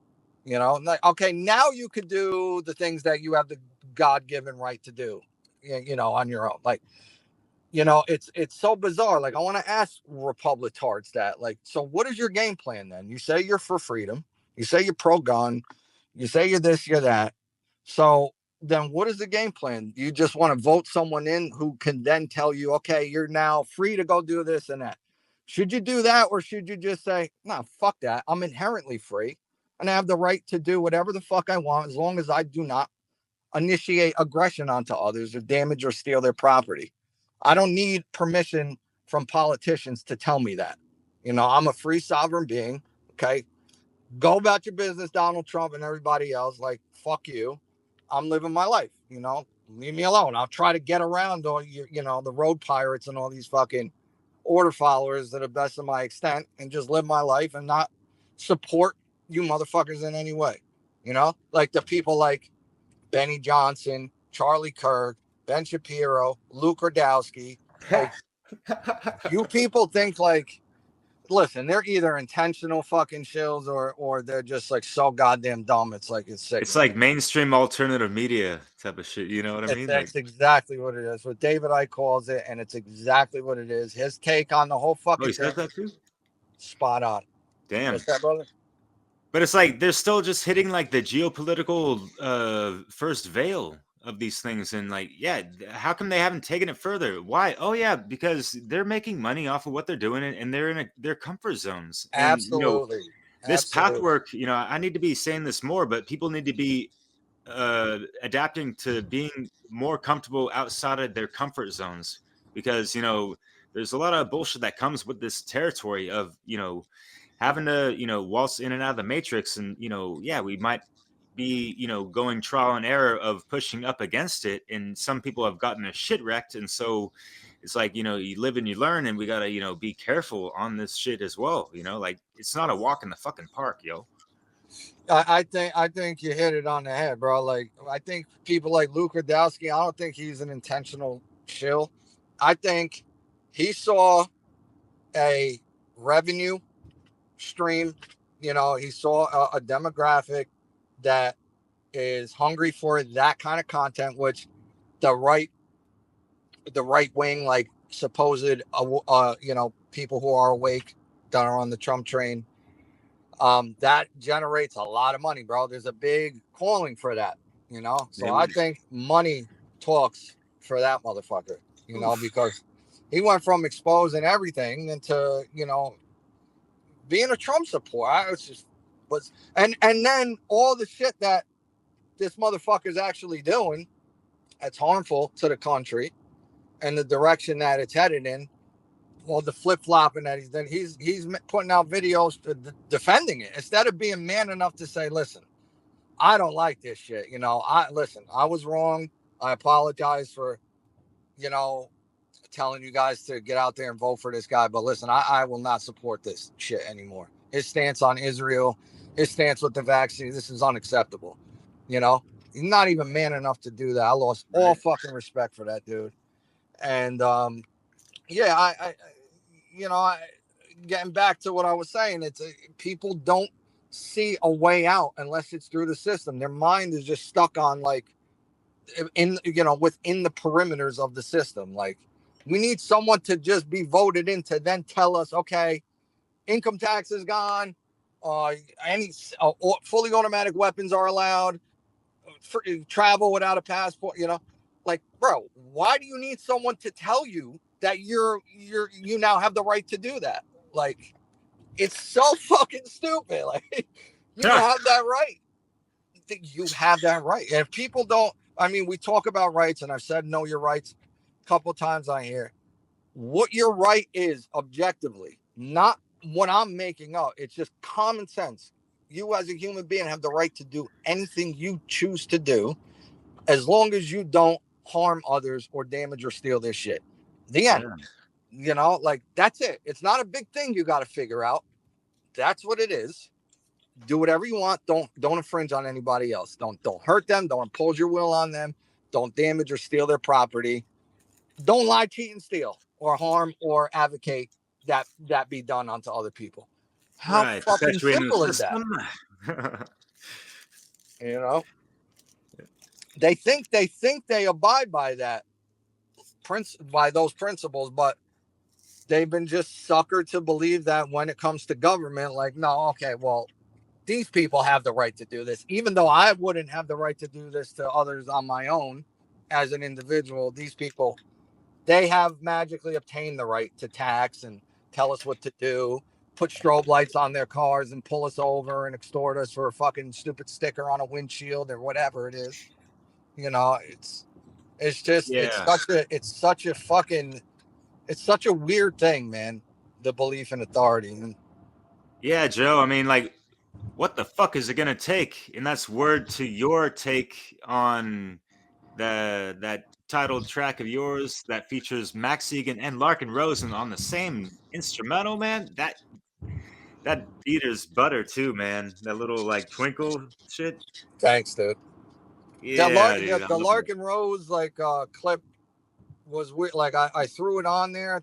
Like, okay, now you could do the things that you have the God-given right to do, on your own. Like, it's so bizarre. Like, I want to ask Republicards that, like, so what is your game plan then? You say you're for freedom, you say you're pro-gun, you say you're this, you're that. So then what is the game plan? You just want to vote someone in who can then tell you, okay, you're now free to go do this and that. Should you do that, or should you just say, nah, fuck that, I'm inherently free and I have the right to do whatever the fuck I want as long as I do not initiate aggression onto others or damage or steal their property? I don't need permission from politicians to tell me that. I'm a free sovereign being. Okay. Go about your business, Donald Trump and everybody else. Like, fuck you. I'm living my life. Leave me alone. I'll try to get around all the road pirates and all these fucking order followers to the best of my extent and just live my life and not support you motherfuckers in any way. Like the people like Benny Johnson, Charlie Kirk, Ben Shapiro, Luke Radowski. Like, you people think like, listen, they're either intentional fucking shills or they're just like so goddamn dumb. It's like, it's sick. It's like mainstream alternative media type of shit. You know what I mean? That's exactly what it is. What David Icke calls it, and it's exactly what it is. His take on the whole fucking he thing, said that too? spot on. Damn. What's that, brother? But it's like they're still just hitting like the geopolitical first veil of these things, and like, yeah, how come they haven't taken it further? Why? Oh yeah, because they're making money off of what they're doing, and they're in their comfort zones. And Absolutely. this Absolutely. pathwork, I need to be saying this more, but people need to be adapting to being more comfortable outside of their comfort zones, because there's a lot of bullshit that comes with this territory of having to waltz in and out of the matrix, and yeah, we might be going trial and error of pushing up against it, and some people have gotten their shit wrecked, and so it's like you live and you learn, and we gotta be careful on this shit as well. Like, it's not a walk in the fucking park, yo. I think you hit it on the head, bro. Like, I think people like Luke Radowski, I don't think he's an intentional shill. I think he saw a revenue stream. He saw a demographic that is hungry for that kind of content, which the right wing, like supposed people who are awake that are on the Trump train, that generates a lot of money, bro. There's a big calling for that, you know. So Yeah, I think money talks for that motherfucker, you know, because he went from exposing everything into, you know, being a Trump supporter. I was just was and then all the shit that this motherfucker's actually doing that's harmful to the country and the direction that it's headed in. Well, the flip flopping that he's done, he's putting out videos defending it instead of being man enough to say, "Listen, I don't like this shit." You know, I was wrong. I apologize for, you know, telling you guys to get out there and vote for this guy. But listen, I will not support this shit anymore. His stance on Israel, his stance with the vaccine, this is unacceptable. You know, he's not even man enough to do that. I lost all fucking respect for that dude. And yeah, you know, getting back to what I was saying, it's people don't see a way out unless it's through the system. Their mind is just stuck on like in, you know, within the perimeters of the system. Like we need someone to just be voted in to then tell us, okay, income tax is gone, any fully automatic weapons are allowed, travel without a passport. You know, like, bro, why do you need someone to tell you that you now have the right to do that? Like, it's so fucking stupid. Like, you have that right. You have that right. And if people don't, I mean, we talk about rights, and I've said know your rights a couple times on here. What your right is objectively, not what I'm making up. It's just common sense. You as a human being have the right to do anything you choose to do as long as you don't harm others or damage or steal their shit. The end. You know, like that's it. It's not a big thing you got to figure out. That's what it is. Do whatever you want. Don't infringe on anybody else. Don't hurt them. Don't impose your will on them. Don't damage or steal their property. Don't lie, cheat, and steal, or harm, or advocate that be done onto other people. How fucking simple is that? You know, they think they abide by that by those principles, but they've been just suckered to believe that when it comes to government, like, no, okay, well, these people have the right to do this, even though I wouldn't have the right to do this to others on my own as an individual. These people, they have magically obtained the right to tax and tell us what to do, put strobe lights on their cars and pull us over and extort us for a fucking stupid sticker on a windshield or whatever it is. You know, it's just, it's such a weird thing, man. The belief in authority. And yeah, Joe. I mean, like, what the fuck is it gonna take? And that's word to your take on that titled track of yours that features Max Egan and Larkin Rosen on the same instrumental, man. That beat is butter too, man. That little like twinkle shit. Thanks, dude. Yeah, The Larkin Rose like clip was weird. Like I threw it on there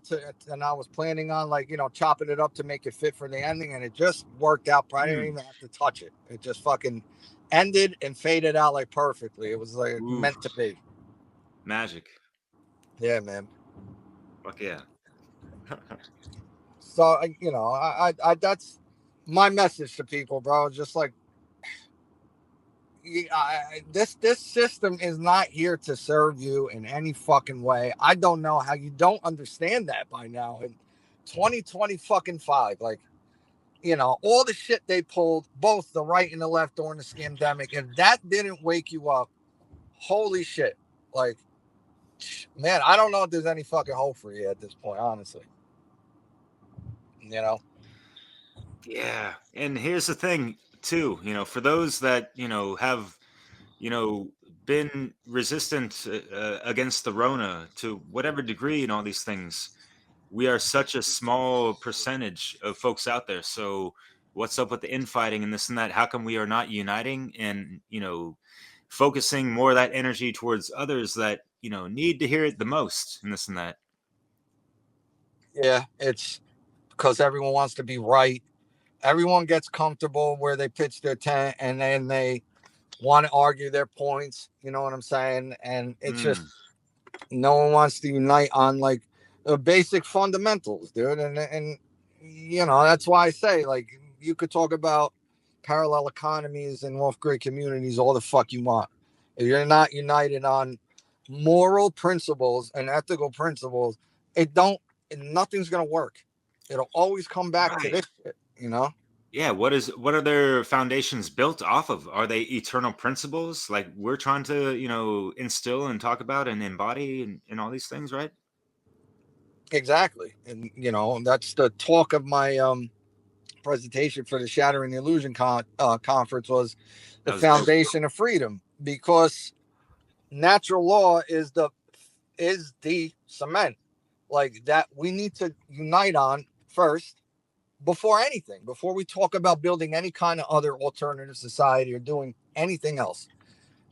and I was planning on, like, you know, chopping it up to make it fit for the ending, and it just worked out. I didn't even have to touch it. It just fucking ended and faded out like perfectly. It was like meant to be. Magic. Yeah, man. Fuck yeah. So you know, I that's my message to people, bro. Just like, this system is not here to serve you in any fucking way. I don't know how you don't understand that by now in 2020 fucking 5. Like, you know, all the shit they pulled, both the right and the left during the scandemic, if that didn't wake you up, holy shit. Like, man, I don't know if there's any fucking hope for you at this point, honestly. You know? Yeah. And here's the thing too, you know, for those that, you know, have, you know, been resistant against the Rona to whatever degree and all these things, we are such a small percentage of folks out there. So what's up with the infighting and this and that? How come we are not uniting and, you know, focusing more of that energy towards others that, you know, need to hear it the most and this and that? Yeah, it's because everyone wants to be right. Everyone gets comfortable where they pitch their tent, and then they want to argue their points. You know what I'm saying? And it's just, no one wants to unite on like the basic fundamentals, dude. And you know, that's why I say, like, you could talk about parallel economies and off-grid communities all the fuck you want. If you're not united on moral principles and ethical principles, nothing's gonna work. It'll always come back to Right. this shit, you know? Yeah, what are their foundations built off of? Are they eternal principles like we're trying to, instill and talk about and embody and all these things, right? Exactly. And that's the talk of my presentation for the Shattering the Illusion conference was the That was dope. foundation of freedom, because natural law is the cement, like, that we need to unite on first before anything, before we talk about building any kind of other alternative society or doing anything else.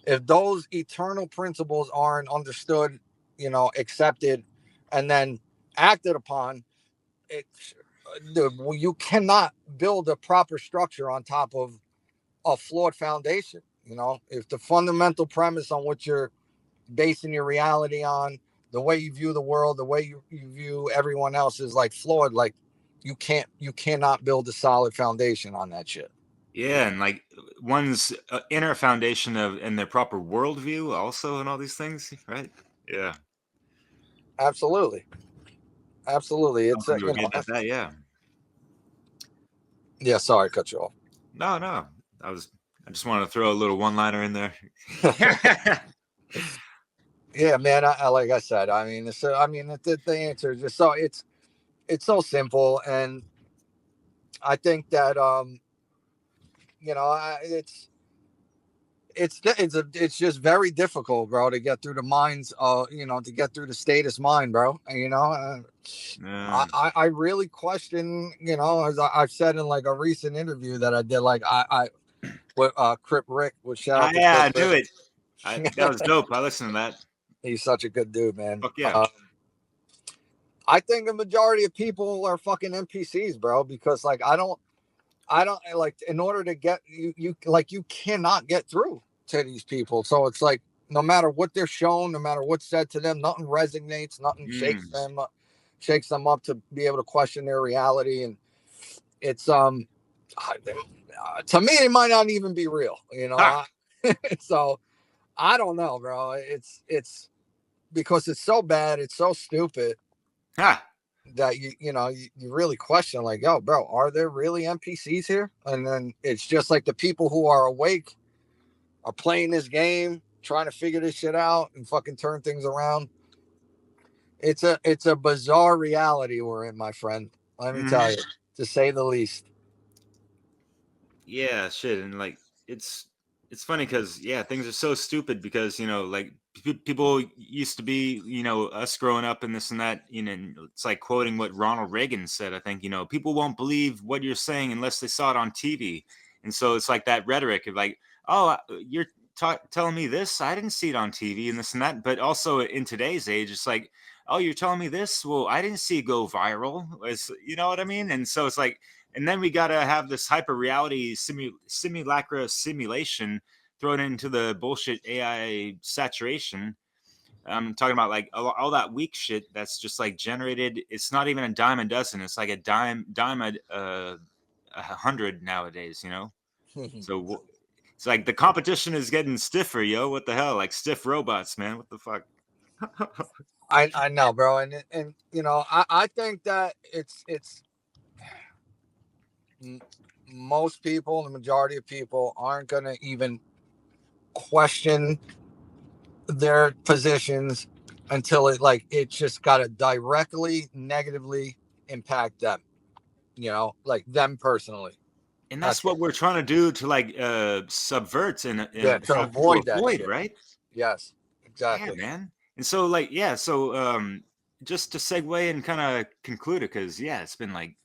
If those eternal principles aren't understood, accepted, and then acted upon, it you cannot build a proper structure on top of a flawed foundation. If the fundamental premise on which you're basing your reality on, the way you view the world, the way you view everyone else is like flawed, like you cannot build a solid foundation on that shit. Yeah, and like one's inner foundation of and their proper worldview also and all these things, right? Yeah. Absolutely. It's Something to get at that, yeah. yeah, sorry, cut you off. No. I just wanted to throw a little one-liner in there. Yeah, man. I like I said, I mean, the answer is just so it's so simple, and I think that it's just very difficult, bro, to get through the minds, to get through the status mind, bro. Yeah. I really question, as I've said in like a recent interview that I did, like I with Crip Rick, with shout out to Yeah, Crip I knew Rick. it. That was dope. I listened to that. He's such a good dude, man. Fuck yeah. I think the majority of people are fucking NPCs, bro, because like I don't like, in order to get you cannot get through to these people. So it's like, no matter what they're shown, no matter what's said to them, nothing resonates, nothing shakes them up to be able to question their reality. And it's to me, it might not even be real, so I don't know, bro. It's because it's so bad, it's so stupid, that you really question, like, yo, bro, are there really NPCs here? And then it's just like the people who are awake are playing this game, trying to figure this shit out and fucking turn things around. It's a bizarre reality we're in, my friend. Let me tell you, to say the least. Yeah, shit, and like it's funny because things are so stupid because like people used to be us growing up and this and that, and it's like quoting what Ronald Reagan said. I think people won't believe what you're saying unless they saw it on TV, and so it's like that rhetoric of like, oh, you're telling me this, I didn't see it on TV and this and that. But also in today's age, it's like, oh, you're telling me this, well, I didn't see it go viral. You know what I mean? And so it's like, and then we got to have this hyper reality simulacra simulation thrown into the bullshit AI saturation. I'm talking about like all that weak shit that's just like generated. It's not even a dime a dozen. It's like a dime a 100 nowadays, So it's like the competition is getting stiffer, yo. What the hell? Like stiff robots, man. What the fuck? I know, bro. And I think that it's most people, the majority of people, aren't going to even question their positions until it just got to directly negatively impact them, like them personally. And that's what we're trying to do to like subvert and to avoid that avoid, shit. right? Yes, exactly. Yeah, man. And so like just to segue and kind of conclude it, because it's been like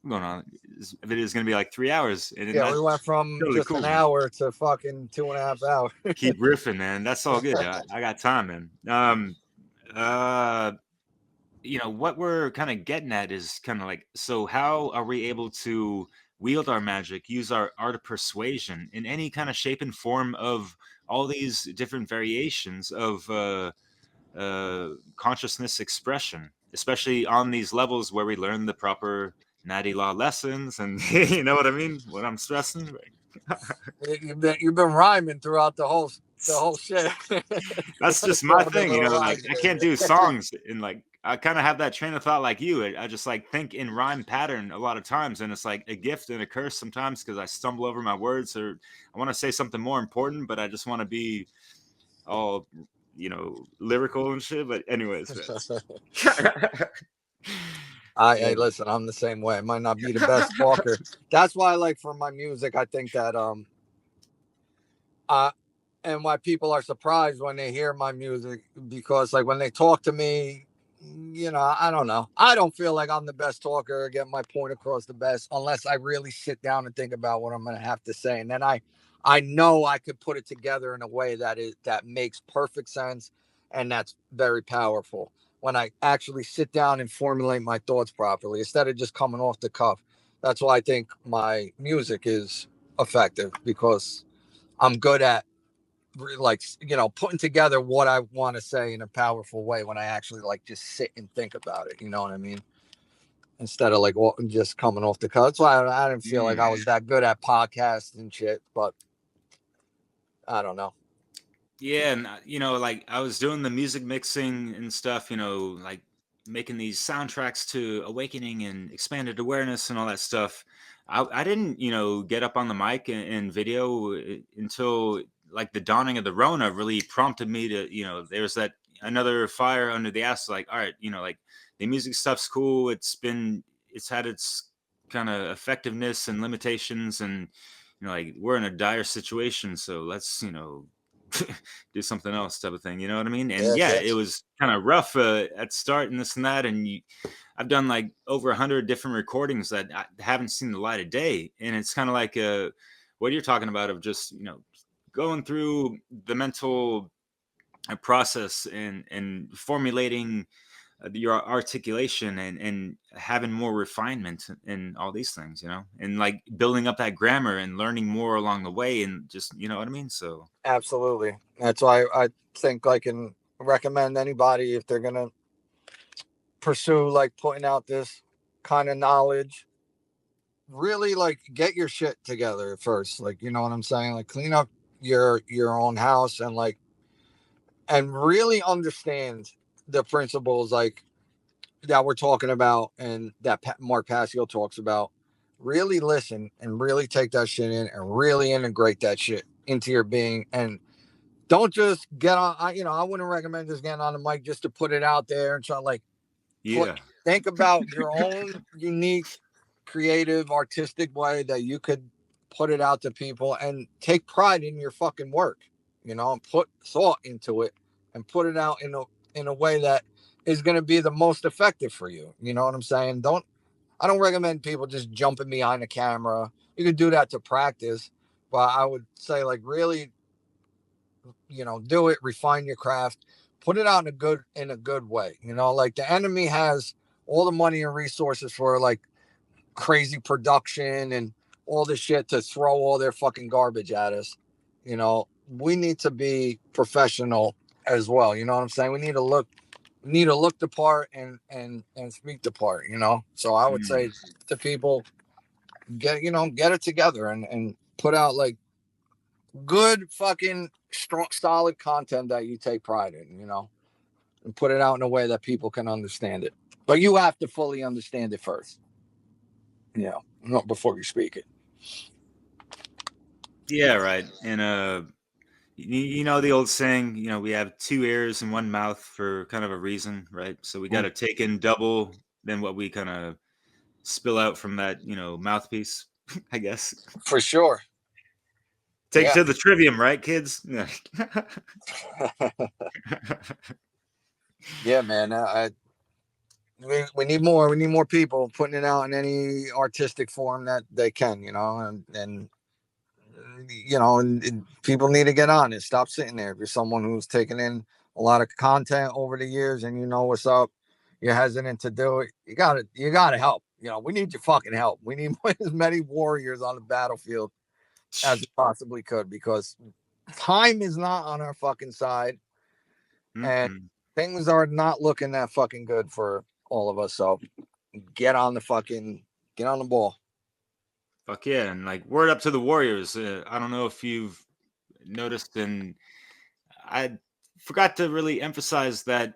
going on. This video is going to be like 3 hours. And we went from totally just cool, an man. hour to fucking 2.5 hours. Keep riffing, man. That's all good. I got time, man. What we're kind of getting at is kind of like, so how are we able to wield our magic, use our art of persuasion in any kind of shape and form of all these different variations of consciousness expression, especially on these levels where we learn the proper natty law lessons, and you know what I mean? What I'm stressing. You've been rhyming throughout the whole shit. That's just my Throwing in thing, you little know. Like rhymes I in can't do there. songs in like I kind of have that train of thought like you. I just like think in rhyme pattern a lot of times, and it's like a gift and a curse sometimes because I stumble over my words or I want to say something more important, but I just want to be all lyrical and shit. But anyways, man. I listen, I'm the same way. I might not be the best talker. That's why, like, for my music, I think that and why people are surprised when they hear my music, because like when they talk to me, I don't know. I don't feel like I'm the best talker or get my point across the best unless I really sit down and think about what I'm going to have to say, and then I know I could put it together in a way that makes perfect sense, and that's very powerful when I actually sit down and formulate my thoughts properly instead of just coming off the cuff. That's why I think my music is effective, because I'm good at like putting together what I want to say in a powerful way when I actually like just sit and think about it. You know what I mean? Instead of like just coming off the cuff. That's why I didn't feel like I was that good at podcasts and shit. But I don't know. Yeah, and like I was doing the music mixing and stuff, like making these soundtracks to Awakening and Expanded Awareness and all that stuff. I didn't, get up on the mic and video until like the dawning of the Rona really prompted me to, there's that another fire under the ass. Like, all right, like the music stuff's cool. It's had its kind of effectiveness and limitations, and like we're in a dire situation, so let's do something else type of thing, you know what I mean? And Yes, yeah, it yes. was kind of rough at start and this and that, and I've done like over 100 different recordings that I haven't seen the light of day, and it's kind of like what you're talking about of just going through the mental process and formulating your articulation and having more refinement and all these things, and like building up that grammar and learning more along the way, and just what I mean. So Absolutely. That's why I think I can recommend anybody, if they're gonna pursue like putting out this kind of knowledge, really like get your shit together first. Like, you know what I'm saying? Like clean up your own house, and really understand the principles like that we're talking about, and that Mark Passio talks about. Really listen and really take that shit in and really integrate that shit into your being, and don't just get on. I wouldn't recommend just getting on the mic just to put it out there and try like yeah. think about your own unique, creative, artistic way that you could put it out to people, and take pride in your fucking work, and put thought into it and put it out in a way that is going to be the most effective for you. You know what I'm saying? I don't recommend people just jumping behind the camera. You can do that to practice, but I would say like really, do it, refine your craft, put it out in a good way. Like the enemy has all the money and resources for like crazy production and all this shit to throw all their fucking garbage at us. We need to be professional as well. You know what I'm saying? We need to look the part and speak the part. So I would say to people, get it together and put out like good fucking strong solid content that you take pride in, and put it out in a way that people can understand it. But you have to fully understand it first, not before you speak it. Yeah, right. And you know the old saying, we have two ears and one mouth for kind of a reason, right? So we got to take in double than what we kind of spill out from that, mouthpiece, I guess. For sure. Take it Yeah. to the trivium, right, kids? Yeah, man. We need more. We need more people putting it out in any artistic form that they can, and people need to get on it. Stop sitting there. If you're someone who's taken in a lot of content over the years and you know what's up, you're hesitant to do it. You gotta help. We need your fucking help. We need as many warriors on the battlefield as it possibly could, because time is not on our fucking side, and things are not looking that fucking good for all of us. So get on the fucking Get on the ball. Fuck yeah. And like, word up to the Warriors. I don't know if you've noticed, and I forgot to really emphasize that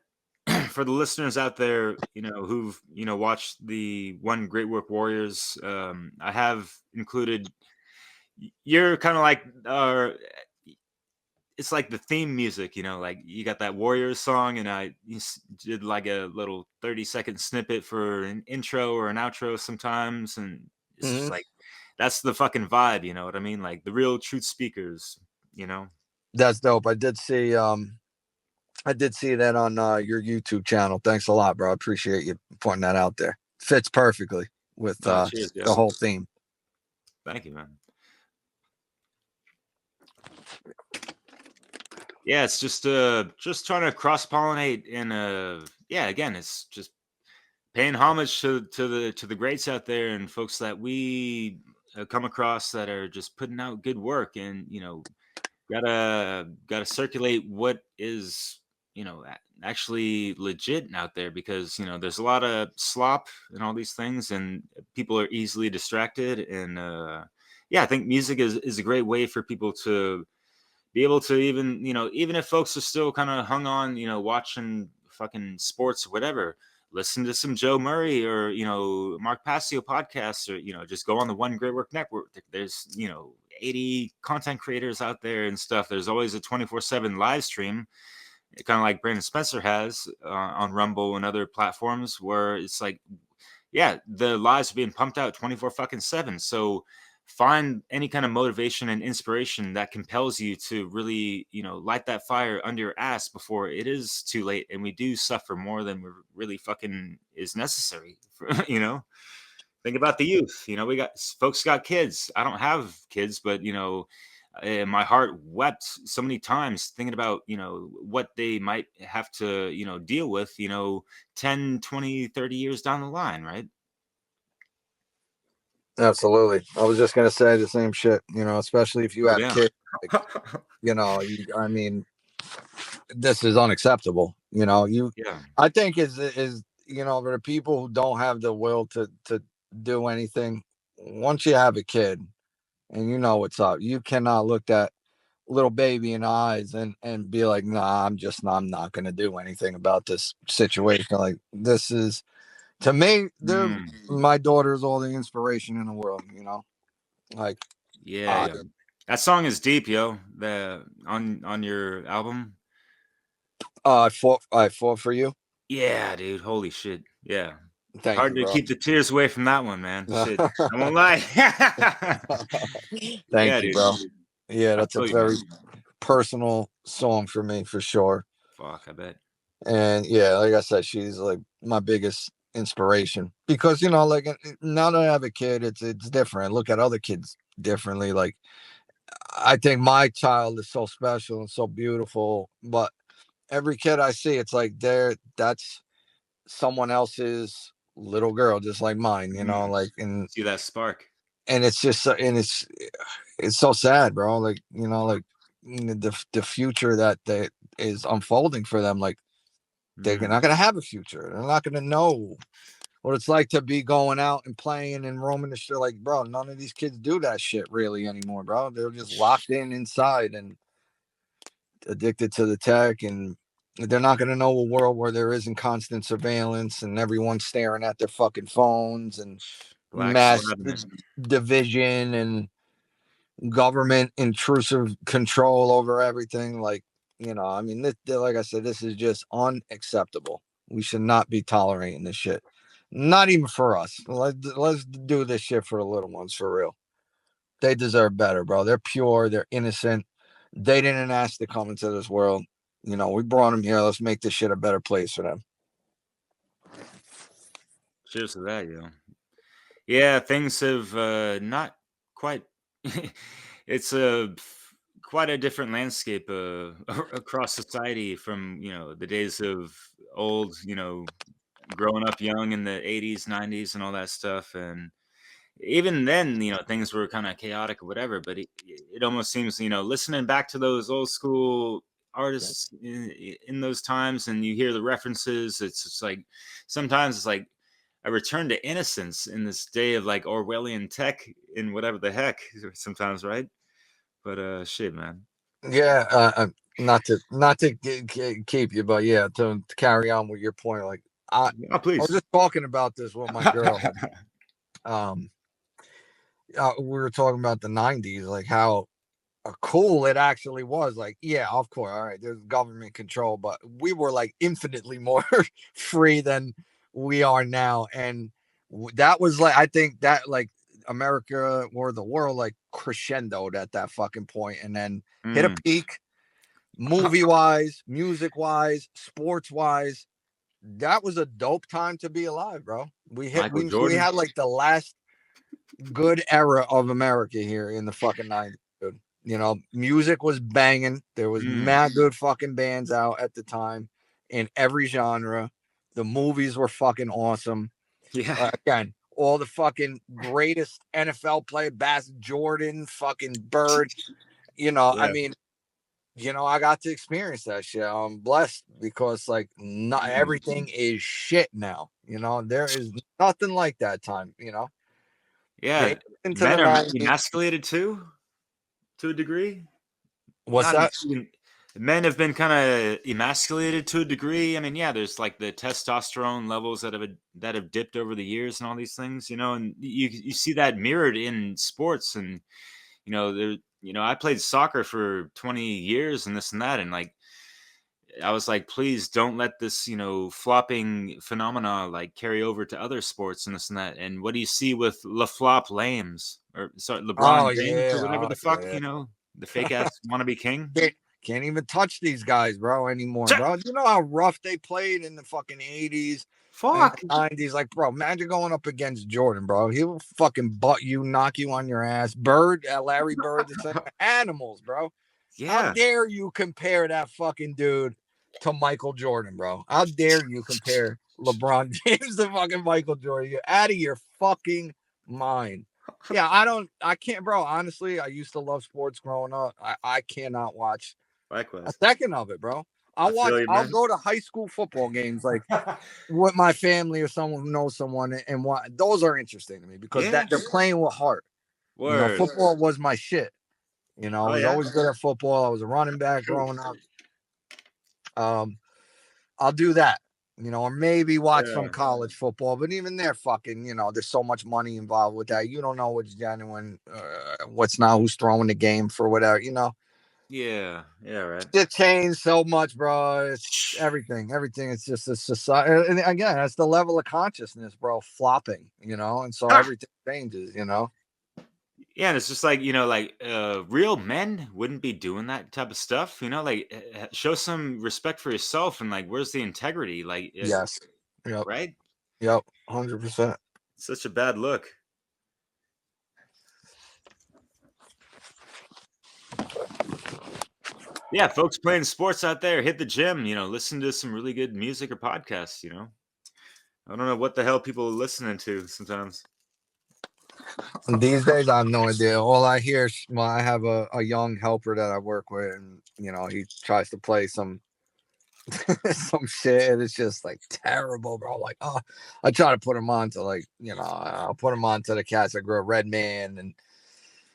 for the listeners out there, who've, watched the One Great Work Warriors, I have included, you're kind of like, it's like the theme music, like you got that Warriors song, and I did like a little 30-second snippet for an intro or an outro sometimes. And it's just like, that's the fucking vibe, you know what I mean? Like the real truth speakers, That's dope. I did see that on your YouTube channel. Thanks a lot, bro. I appreciate you pointing that out there. Fits perfectly with Cheers, the whole theme. Thank you, man. Yeah, it's just trying to cross pollinate, and again, it's just paying homage to the greats out there and folks that we come across that are just putting out good work, and gotta circulate what is actually legit out there, because there's a lot of slop and all these things, and people are easily distracted. And I think music is a great way for people to be able to, even if folks are still kind of hung on watching fucking sports or whatever, listen to some Joe Murray or Mark Passio podcasts, or just go on the One Great Work Network. There's 80 content creators out there and stuff. There's always a 24/7 live stream, kind of like Brandon Spencer has on Rumble and other platforms, where it's like, the lives are being pumped out 24/7. So find any kind of motivation and inspiration that compels you to really, light that fire under your ass before it is too late and we do suffer more than really fucking is necessary. Think about the youth. We got folks got kids. I don't have kids, but my heart wept so many times thinking about what they might have to deal with 10, 20, 30 years down the line, right? Absolutely. I was just gonna say the same shit. Especially if you have Yeah. kids. I mean, this is unacceptable. I think is for the people who don't have the will to do anything. Once you have a kid, and what's up, you cannot look that little baby in the eyes and be like, nah, I'm not gonna do anything about this situation. Like, this is, to me, my daughter's all the inspiration in the world. Like, Yeah. That song is deep, yo. The on your album. I fought for you. Yeah, dude. Holy shit. Yeah. Thank Hard you, to bro. keep the tears away from that one, man. Shit. I won't lie. Thank you, dude. bro. Yeah, that's a feel you, very man. personal song for me, for sure. Fuck, I bet. And yeah, like I said, she's like my biggest inspiration, because like, now that I have a kid, it's different. I look at other kids differently. Like, I think my child is so special and so beautiful, but every kid I see, it's like that's someone else's little girl, just like mine. Like, and See that spark. it's just and it's so sad, bro. Like, like the future that is unfolding for them. Like, they're not gonna have a future. They're not gonna know what it's like to be going out and playing and roaming the shit. Like, bro, none of these kids do that shit really anymore, bro. They're just locked inside and addicted to the tech, and they're not gonna know a world where there isn't constant surveillance and everyone's staring at their fucking phones, and Black mass Sabbath. division and government intrusive control over everything. Like, I mean, like I said, this is just unacceptable. We should not be tolerating this shit. Not even for us. Let's do this shit for the little ones, for real. They deserve better, bro. They're pure. They're innocent. They didn't ask to come into this world. We brought them here. Let's make this shit a better place for them. Cheers to that, yo. Yeah, things have not quite. It's quite a different landscape across society from the days of old. Growing up young in the 80s, 90s, and all that stuff, and even then, things were kind of chaotic or whatever. But it almost seems, listening back to those old school artists in those times, and you hear the references. It's just like sometimes it's like, a return to innocence in this day of like Orwellian tech in whatever the heck sometimes, right? But shit, man. Yeah, not to keep you, but yeah, to carry on with your point, like I, Oh, I was please. just talking about this with my girl. Um, we were talking about the '90s, like how cool it actually was. Like, yeah, of course, all right, there's government control, but we were like infinitely more free than we are now, and that was like, I think that like America or the world like crescendoed at that fucking point, and then hit a Mm. peak, movie wise, music wise, sports wise. That was a dope time to be alive, bro. Michael We Jordan. had like the last good era of America here in the fucking '90s, dude. You know, music was banging. There was Mm. mad good fucking bands out at the time in every genre. The movies were fucking awesome. Yeah. Again, all the fucking greatest NFL player, Bass Jordan, fucking Bird. You know, I Yeah. mean, I got to experience that shit. I'm blessed because like not Mm. everything is shit now. There is nothing like that time. Yeah. Into the Men are '90s. emasculated too, to a degree. What's Not that? men have been kind of emasculated to a degree. I mean, yeah, there's like the testosterone levels that have dipped over the years and all these things, and you see that mirrored in sports. And there, I played soccer for 20 years and this and that, and like I was like, please don't let this, flopping phenomena like carry over to other sports and this and that. And what do you see with LaFlop Lames, or sorry, Oh LeBron James or yeah, whatever oh the fuck, yeah. the fake ass wannabe king? Can't even touch these guys, bro, anymore, bro. You know how rough they played in the fucking '80s and Fuck. '90s? Like, bro, imagine going up against Jordan, bro. He'll fucking butt you, knock you on your ass. Bird, Larry Bird, the same animals, bro. How Yeah. dare you compare that fucking dude to Michael Jordan, bro? How dare you compare LeBron James to fucking Michael Jordan? You're out of your fucking mind. Yeah, I can't, bro. Honestly, I used to love sports growing up. I cannot watch a Likewise. second of it, bro. I feel you, I'll man. go to high school football games like with my family or someone who knows someone, and what those are interesting to me because Yeah. that they're playing with heart. Word. Football was my shit. I Oh was yeah. always good at football. I was a running back growing up. I'll do that, or maybe watch some Yeah. college football. But even there, fucking, there's so much money involved with that. You don't know what's genuine, what's not, who's throwing the game for whatever. Yeah. Yeah. Right. It changed so much, bro. It's everything. Everything. It's just a society. And again, that's the level of consciousness, bro, flopping, and so Ah! everything changes, Yeah, and it's just like real men wouldn't be doing that type of stuff. Like show some respect for yourself, and like where's the integrity? Like, Yes. Yep. right? Yep. 100%. Such a bad look. Yeah, folks playing sports out there, hit the gym. Listen to some really good music or podcasts. I don't know what the hell people are listening to sometimes. These days, I have no idea. All I hear is, well, I have a young helper that I work with, and he tries to play some some shit, and it's just like terrible, bro. Like, oh, I try to put him on to like, I'll put him on to the cats that grow Red Man and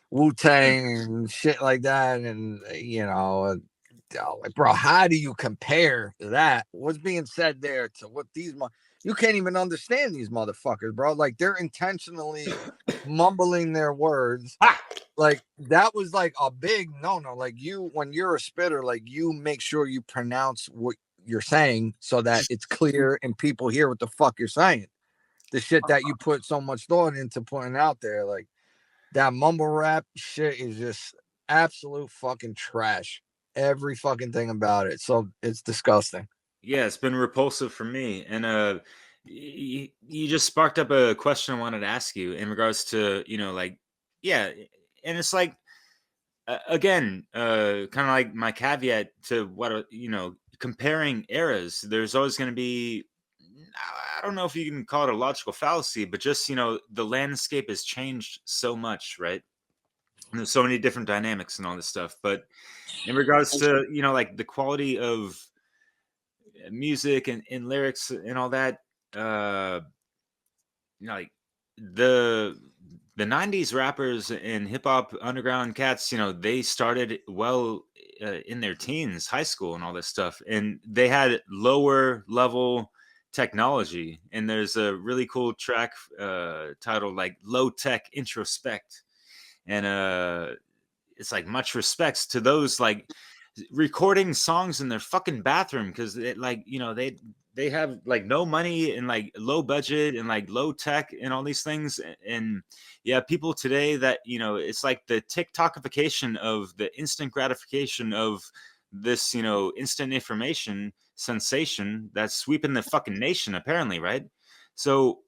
Wu Tang and shit like that, and like, bro, how do you compare that? What's being said there to what you can't even understand these motherfuckers, bro. Like they're intentionally mumbling their words. Ah! Like that was like a big no. Like when you're a spitter, like you make sure you pronounce what you're saying so that it's clear and people hear what the fuck you're saying. The shit that you put so much thought into putting out there, like that mumble rap shit is just absolute fucking trash. Every fucking thing about it. So it's disgusting. Yeah, it's been repulsive for me. And you just sparked up a question I wanted to ask you in regards to, like, yeah, and it's like, again, kind of like my caveat to what, comparing eras, there's always going to be, I don't know if you can call it a logical fallacy, but just, the landscape has changed so much, right? And there's so many different dynamics and all this stuff. But in regards to, like the quality of music and lyrics and all that, uh like the 90s rappers and hip hop underground cats, they started well in their teens, high school and all this stuff, and they had lower level technology. And there's a really cool track titled like Low Tech Introspect. And it's like much respects to those like recording songs in their fucking bathroom, because it like they have like no money and like low budget and like low tech and all these things. And yeah, people today that it's like the TikTokification of the instant gratification of this instant information sensation that's sweeping the fucking nation apparently, right? So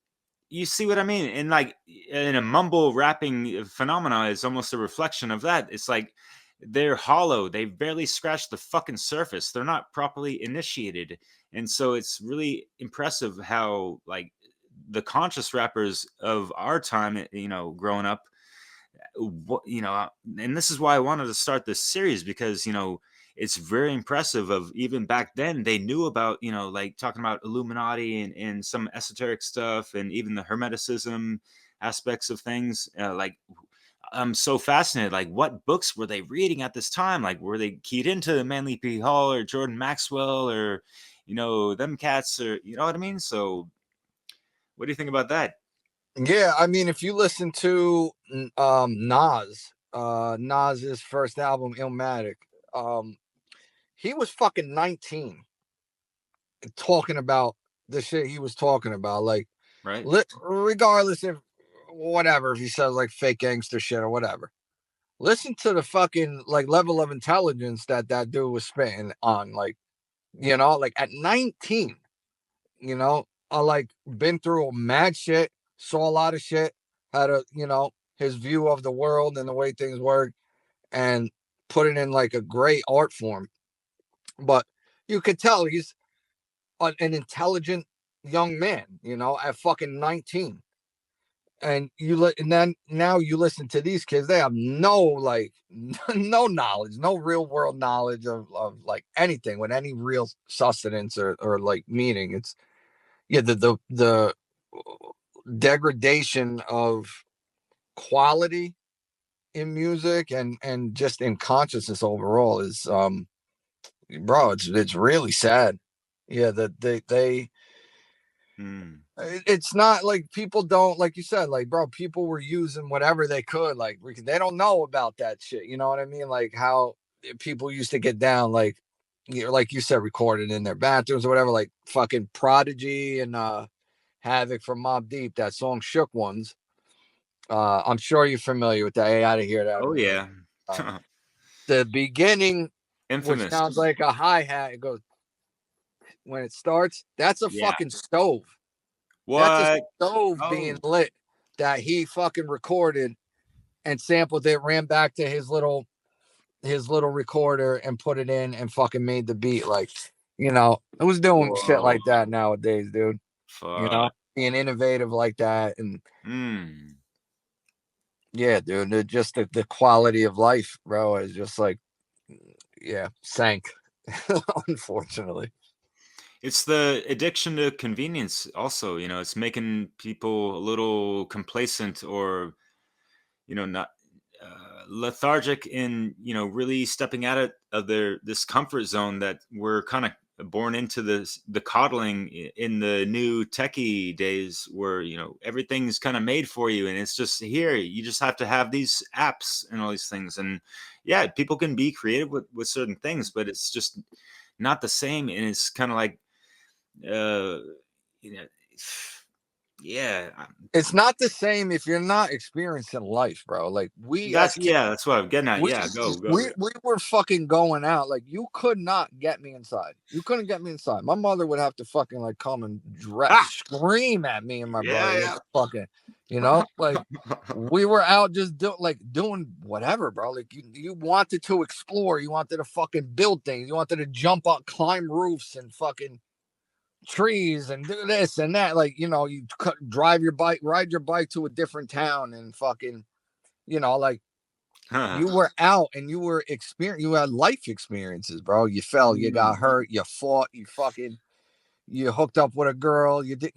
you see what I mean? And like in a mumble rapping phenomena is almost a reflection of that. It's like they're hollow. They barely scratch the fucking surface. They're not properly initiated. And so it's really impressive how like the conscious rappers of our time, growing up, and this is why I wanted to start this series, because it's very impressive of even back then they knew about like talking about Illuminati and some esoteric stuff, and even the hermeticism aspects of things. Like I'm so fascinated, like what books were they reading at this time? Like were they keyed into Manly P. Hall or Jordan Maxwell or them cats, or you know what I mean? So what do you think about that? Yeah, I mean, if you listen to Nas's first album, Illmatic, he was fucking 19 talking about the shit he was talking about. Like, Right. regardless if whatever, if he says like fake gangster shit or whatever, listen to the fucking like level of intelligence that dude was spitting on. Like, like at 19, I like been through mad shit, saw a lot of shit, had his view of the world and the way things work, and put it in like a great art form. But you could tell he's an intelligent young man, at fucking 19. And and then now you listen to these kids, they have no like no knowledge, no real world knowledge of like anything with any real sustenance or like meaning. It's the degradation of quality in music and just in consciousness overall is bro, it's really sad. Yeah, that they it's not like people don't, like you said, like bro, people were using whatever they could, like they don't know about that shit, you know what I mean? Like how people used to get down, like like you said, recorded in their bathrooms or whatever, like fucking Prodigy and Havoc from Mobb Deep, that song Shook Ones. I'm sure you're familiar with that. Hey, I didn't hear that. Oh yeah. The beginning, which Infamous. sounds like a hi-hat, it goes when it starts, that's a Yeah. fucking stove. What? That's a stove being lit that he fucking recorded and sampled it, ran back to his little recorder and put it in and fucking made the beat. Like, who's doing shit like that nowadays, dude? Fuck. Being innovative like that. And yeah, dude, just the quality of life, bro, is just like, yeah, sank. Unfortunately. It's the addiction to convenience also, it's making people a little complacent, or not lethargic in really stepping out of this comfort zone that we're kind of born into, the coddling in the new techie days, where everything's kind of made for you and it's just here. You just have to have these apps and all these things. And yeah, people can be creative with certain things, but it's just not the same. And it's kind of like yeah, it's not the same if you're not experiencing life, bro. Like that's what I'm getting at. Go. We were fucking going out. Like you could not get me inside. You couldn't get me inside. My mother would have to fucking like come and scream at me and my brother. Yeah. Fucking, like we were out just doing whatever, bro. Like you wanted to explore. You wanted to fucking build things. You wanted to jump up, climb roofs, and fucking trees and do this and that. Like, you ride your bike to a different town and fucking, like you were out and you had life experiences, bro. You fell, you got hurt, you fought, you hooked up with a girl, you did,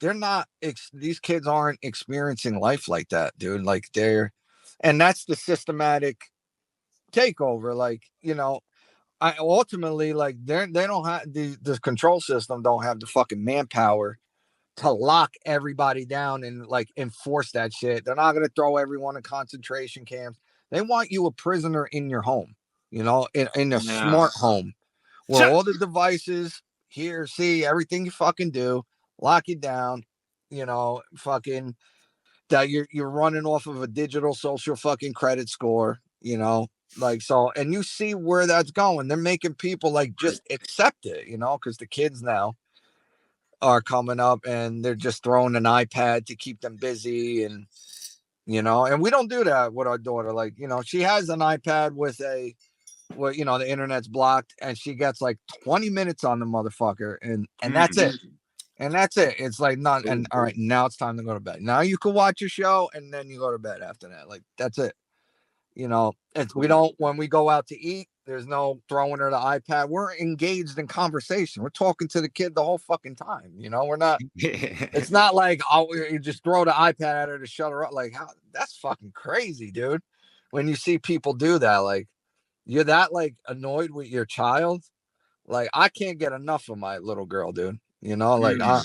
not these kids aren't experiencing life like that, dude. Like and that's the systematic takeover. Like, I ultimately, like, they don't have the control system, don't have the fucking manpower to lock everybody down and like enforce that shit. They're not going to throw everyone in concentration camps. They want you a prisoner in your home, in a Yeah. smart home where all the devices here, see everything you fucking do, lock you down, fucking that you're running off of a digital social fucking credit score, like, so, and you see where that's going. They're making people like just accept it, because the kids now are coming up and they're just throwing an iPad to keep them busy. And and we don't do that with our daughter. Like, she has an iPad with the internet's blocked, and she gets like 20 minutes on the motherfucker, and that's it. And that's it. It's like, not, and all right, now it's time to go to bed. Now you can watch your show and then you go to bed after that. Like, that's it. We don't, when we go out to eat, there's no throwing her the iPad. We're engaged in conversation. We're talking to the kid the whole fucking time. We're not, it's not like, oh, you just throw the iPad at her to shut her up. Like, that's fucking crazy, dude. When you see people do that, like, you're that like annoyed with your child. Like, I can't get enough of my little girl, dude. Like, I'm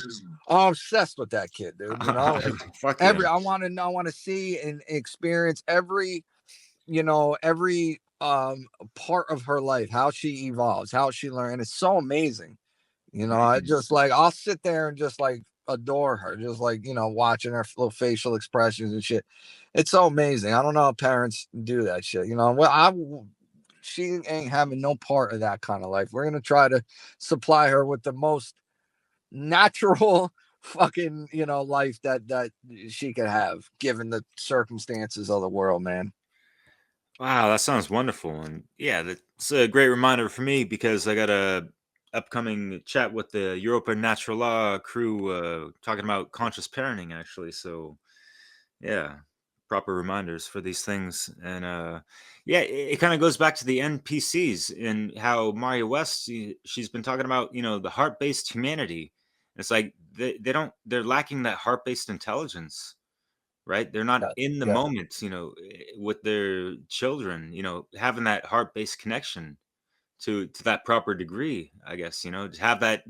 obsessed with that kid, dude. Like, Fuck yeah. I want to see and experience every part of her life, how she evolves, how she learns. It's so amazing. I just like, I'll sit there and just like adore her, just like, watching her little facial expressions and shit. It's so amazing. I don't know how parents do that shit. She ain't having no part of that kind of life. We're gonna try to supply her with the most natural fucking life that she could have, given the circumstances of the world, man. Wow, that sounds wonderful. And yeah, that's a great reminder for me because I got a upcoming chat with the Europa Natural Law crew talking about conscious parenting actually. So yeah, proper reminders for these things. And yeah, it kind of goes back to the NPCs and how Maria West, she's been talking about, the heart-based humanity. It's like they're lacking that heart-based intelligence, right? They're not in the Yeah. moment, with their children, having that heart-based connection to that proper degree, I guess, to have that,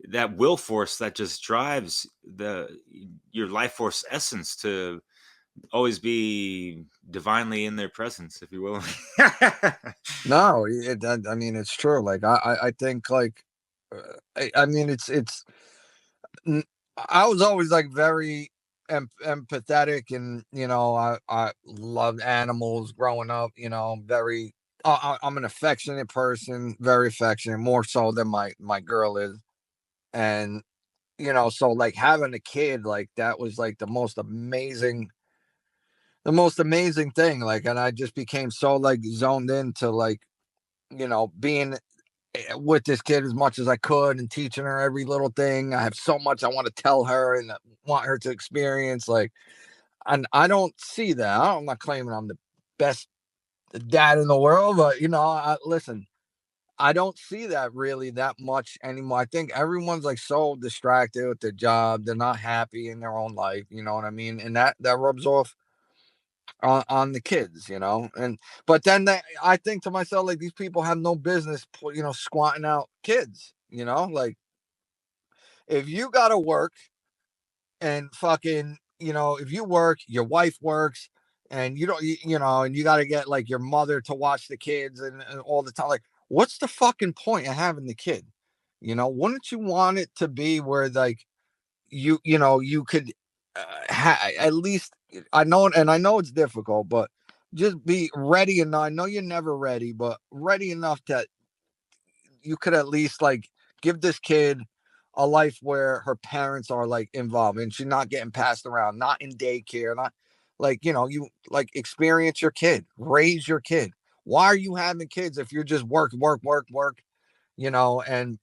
that will force that just drives your life force essence to always be divinely in their presence, if you will. No, I mean, it's true. Like, I think, like, I mean, I was always like very empathetic, and I loved animals growing up. Very. I'm an affectionate person, very affectionate, more so than my girl is, and so like having a kid like that was like the most amazing thing. Like, and I just became so like zoned into like being with this kid as much as I could and teaching her every little thing. I have so much I want to tell her and want her to experience. Like, and I don't see that. I'm not claiming I'm the best dad in the world, but listen, I don't see that really that much anymore. I think everyone's like so distracted with their job. They're not happy in their own life. You know what I mean? And that rubs off on the kids, and but then I think to myself, like, these people have no business, squatting out kids, like, if you gotta work and fucking, if you work, your wife works, and you don't, and you gotta get like your mother to watch the kids and all the time, like, what's the fucking point of having the kid? Wouldn't you want it to be where like you could at least, I know it's difficult, but just be ready enough. I know you're never ready, but ready enough that you could at least like give this kid a life where her parents are like involved and she's not getting passed around, not in daycare, not like, you like experience your kid, raise your kid. Why are you having kids if you're just work, work, work, work, and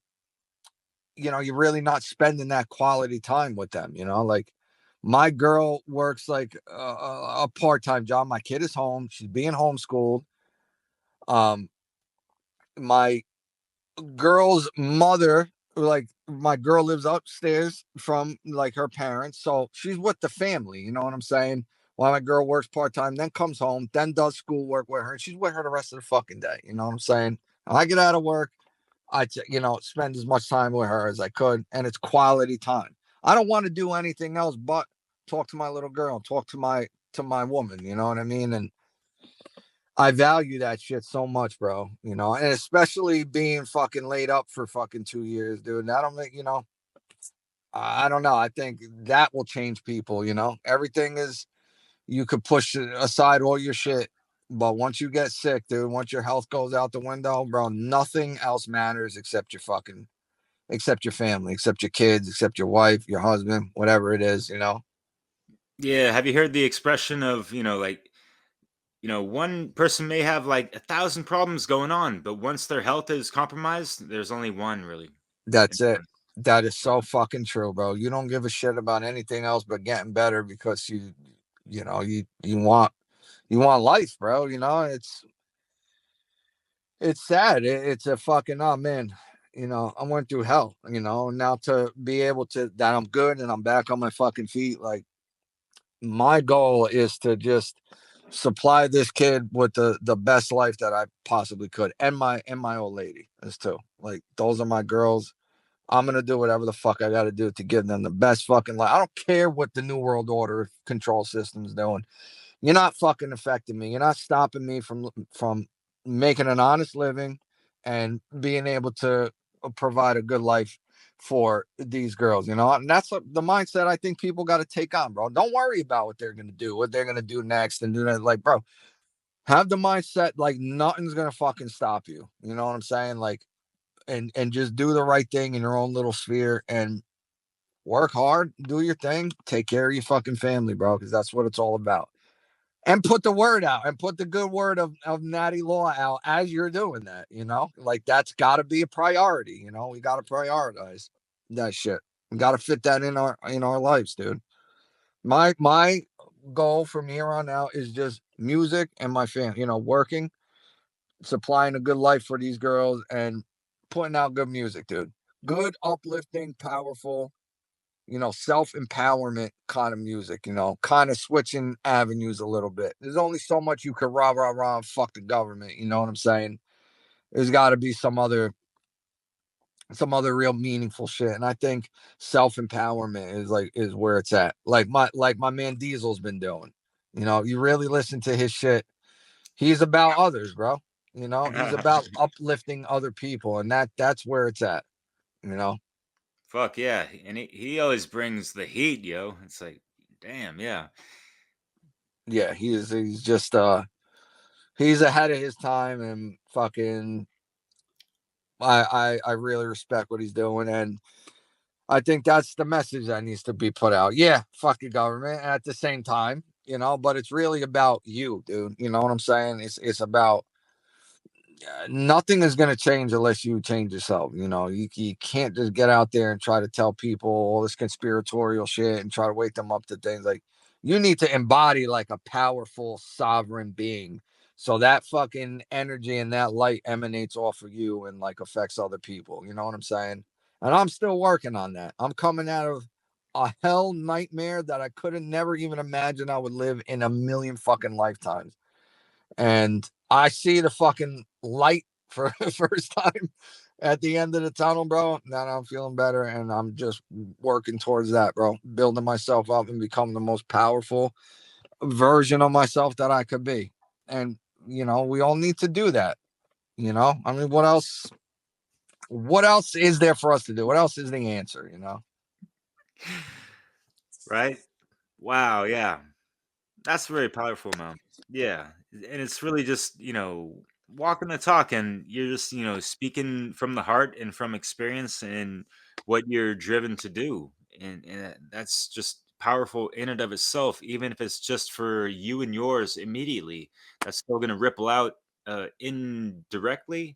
you're really not spending that quality time with them, like, my girl works like a part-time job. My kid is home. She's being homeschooled. My girl's mother like my girl lives upstairs from like her parents, so she's with the family. You know what I'm saying? While my girl works part time, then comes home, then does schoolwork with her, and she's with her the rest of the fucking day. You know what I'm saying? I get out of work, spend as much time with her as I could, and it's quality time. I don't want to do anything else but talk to my little girl, talk to my woman. You know what I mean? And I value that shit so much, bro. You know, and especially being fucking laid up for fucking 2 years, dude. I don't think, I don't know. I think that will change people. Everything is, you could push aside all your shit. But once you get sick, dude, once your health goes out the window, bro, nothing else matters except your family, except your kids, except your wife, your husband, whatever it is. Yeah. Have you heard the expression of, like, one person may have like 1,000 problems going on, but once their health is compromised, there's only one really. That's it. That is so fucking true, bro. You don't give a shit about anything else but getting better because you want life, bro. It's sad. It's a fucking, oh man. I went through hell. Now to be able to that I'm good and I'm back on my fucking feet. Like my goal is to just supply this kid with the best life that I possibly could, and my old lady is too. Like those are my girls. I'm gonna do whatever the fuck I gotta do to give them the best fucking life. I don't care what the new world order control system's doing. You're not fucking affecting me. You're not stopping me from making an honest living and being able to provide a good life for these girls. And that's the mindset I think people got to take on, bro. Don't worry about what they're gonna do, what they're gonna do next, and do that. Like, bro, have the mindset like nothing's gonna fucking stop you. You know what I'm saying? Like, and just do the right thing in your own little sphere and work hard, do your thing, take care of your fucking family, bro, because that's what it's all about. And put the word out and put the good word of Natty Law out as you're doing that. Like that's got to be a priority. We got to prioritize that shit. We got to fit that in our lives, dude. My goal from here on out is just music and my family, working, supplying a good life for these girls and putting out good music, dude. Good, uplifting, powerful, self empowerment kind of music, kind of switching avenues a little bit. There's only so much you could rah, rah, rah, and fuck the government. You know what I'm saying? There's got to be some other real meaningful shit. And I think self empowerment is where it's at. Like my man Diesel's been doing. You really listen to his shit. He's about others, bro. He's about uplifting other people, and that's where it's at. You know. Fuck yeah. And he always brings the heat, yo. It's like, damn, yeah. Yeah, he's just he's ahead of his time, and fucking I really respect what he's doing, and I think that's the message that needs to be put out. Yeah, fuck the government at the same time, but it's really about you, dude. You know what I'm saying? It's about nothing is going to change unless you change yourself. You can't just get out there and try to tell people all this conspiratorial shit and try to wake them up to things. Like, you need to embody like a powerful sovereign being, so that fucking energy and that light emanates off of you and like affects other people. You know what I'm saying? And I'm still working on that. I'm coming out of a hell nightmare that I could have never even imagined I would live in a million fucking lifetimes, and I see the fucking light for the first time at the end of the tunnel, bro. Now I'm feeling better, and I'm just working towards that, bro. Building myself up and become the most powerful version of myself that I could be. And we all need to do that. I mean, what else? What else is there for us to do? What else is the answer? Right? Wow, yeah. That's very powerful, man. Yeah. And it's really just, walking the talk, and you're just, speaking from the heart and from experience and what you're driven to do. And that's just powerful in and of itself, even if it's just for you and yours immediately. That's still going to ripple out indirectly,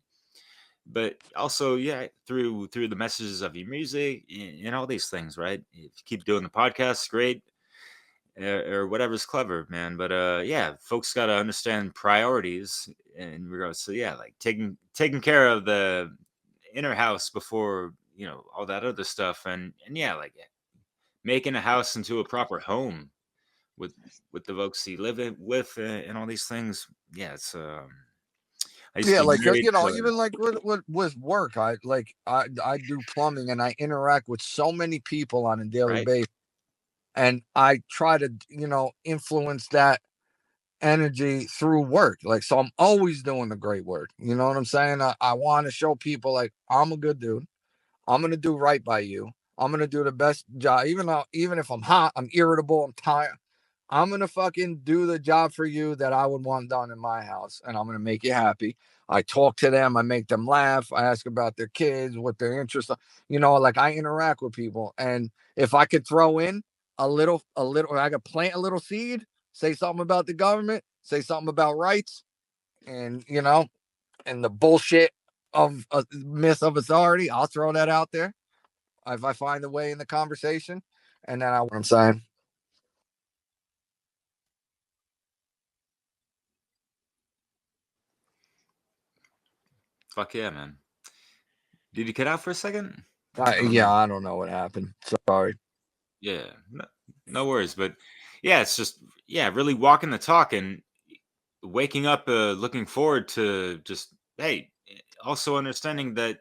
but also, yeah, through the messages of your music and all these things, right? If you keep doing the podcast, great, or whatever's clever, man. But yeah, folks got to understand priorities in regards to, yeah, like taking care of the inner house before all that other stuff, and yeah, like making a house into a proper home with the folks you live in with, and all these things. Yeah, it's I used to Yeah, be like married to, even like with work, I do plumbing and I interact with so many people on a daily right. basis, and I try to influence that energy through work. Like, so I'm always doing the great work. You know what I'm saying? I want to show people like I'm a good dude. I'm gonna do right by you. I'm gonna do the best job, even if I'm hot, I'm irritable, I'm tired. I'm gonna fucking do the job for you that I would want done in my house, and I'm gonna make you happy. I talk to them, I make them laugh, I ask about their kids, what their interests are. Like I interact with people, and if I could throw in I could plant a little seed, say something about the government, say something about rights, and and the bullshit of a myth of authority. I'll throw that out there if I find a way in the conversation, and then what I'm saying. Fuck yeah, man. Did you cut out for a second? Yeah, I don't know what happened. Sorry. Yeah, no worries. But yeah, it's just, yeah, really walking the talk and waking up, looking forward to just, hey, also understanding that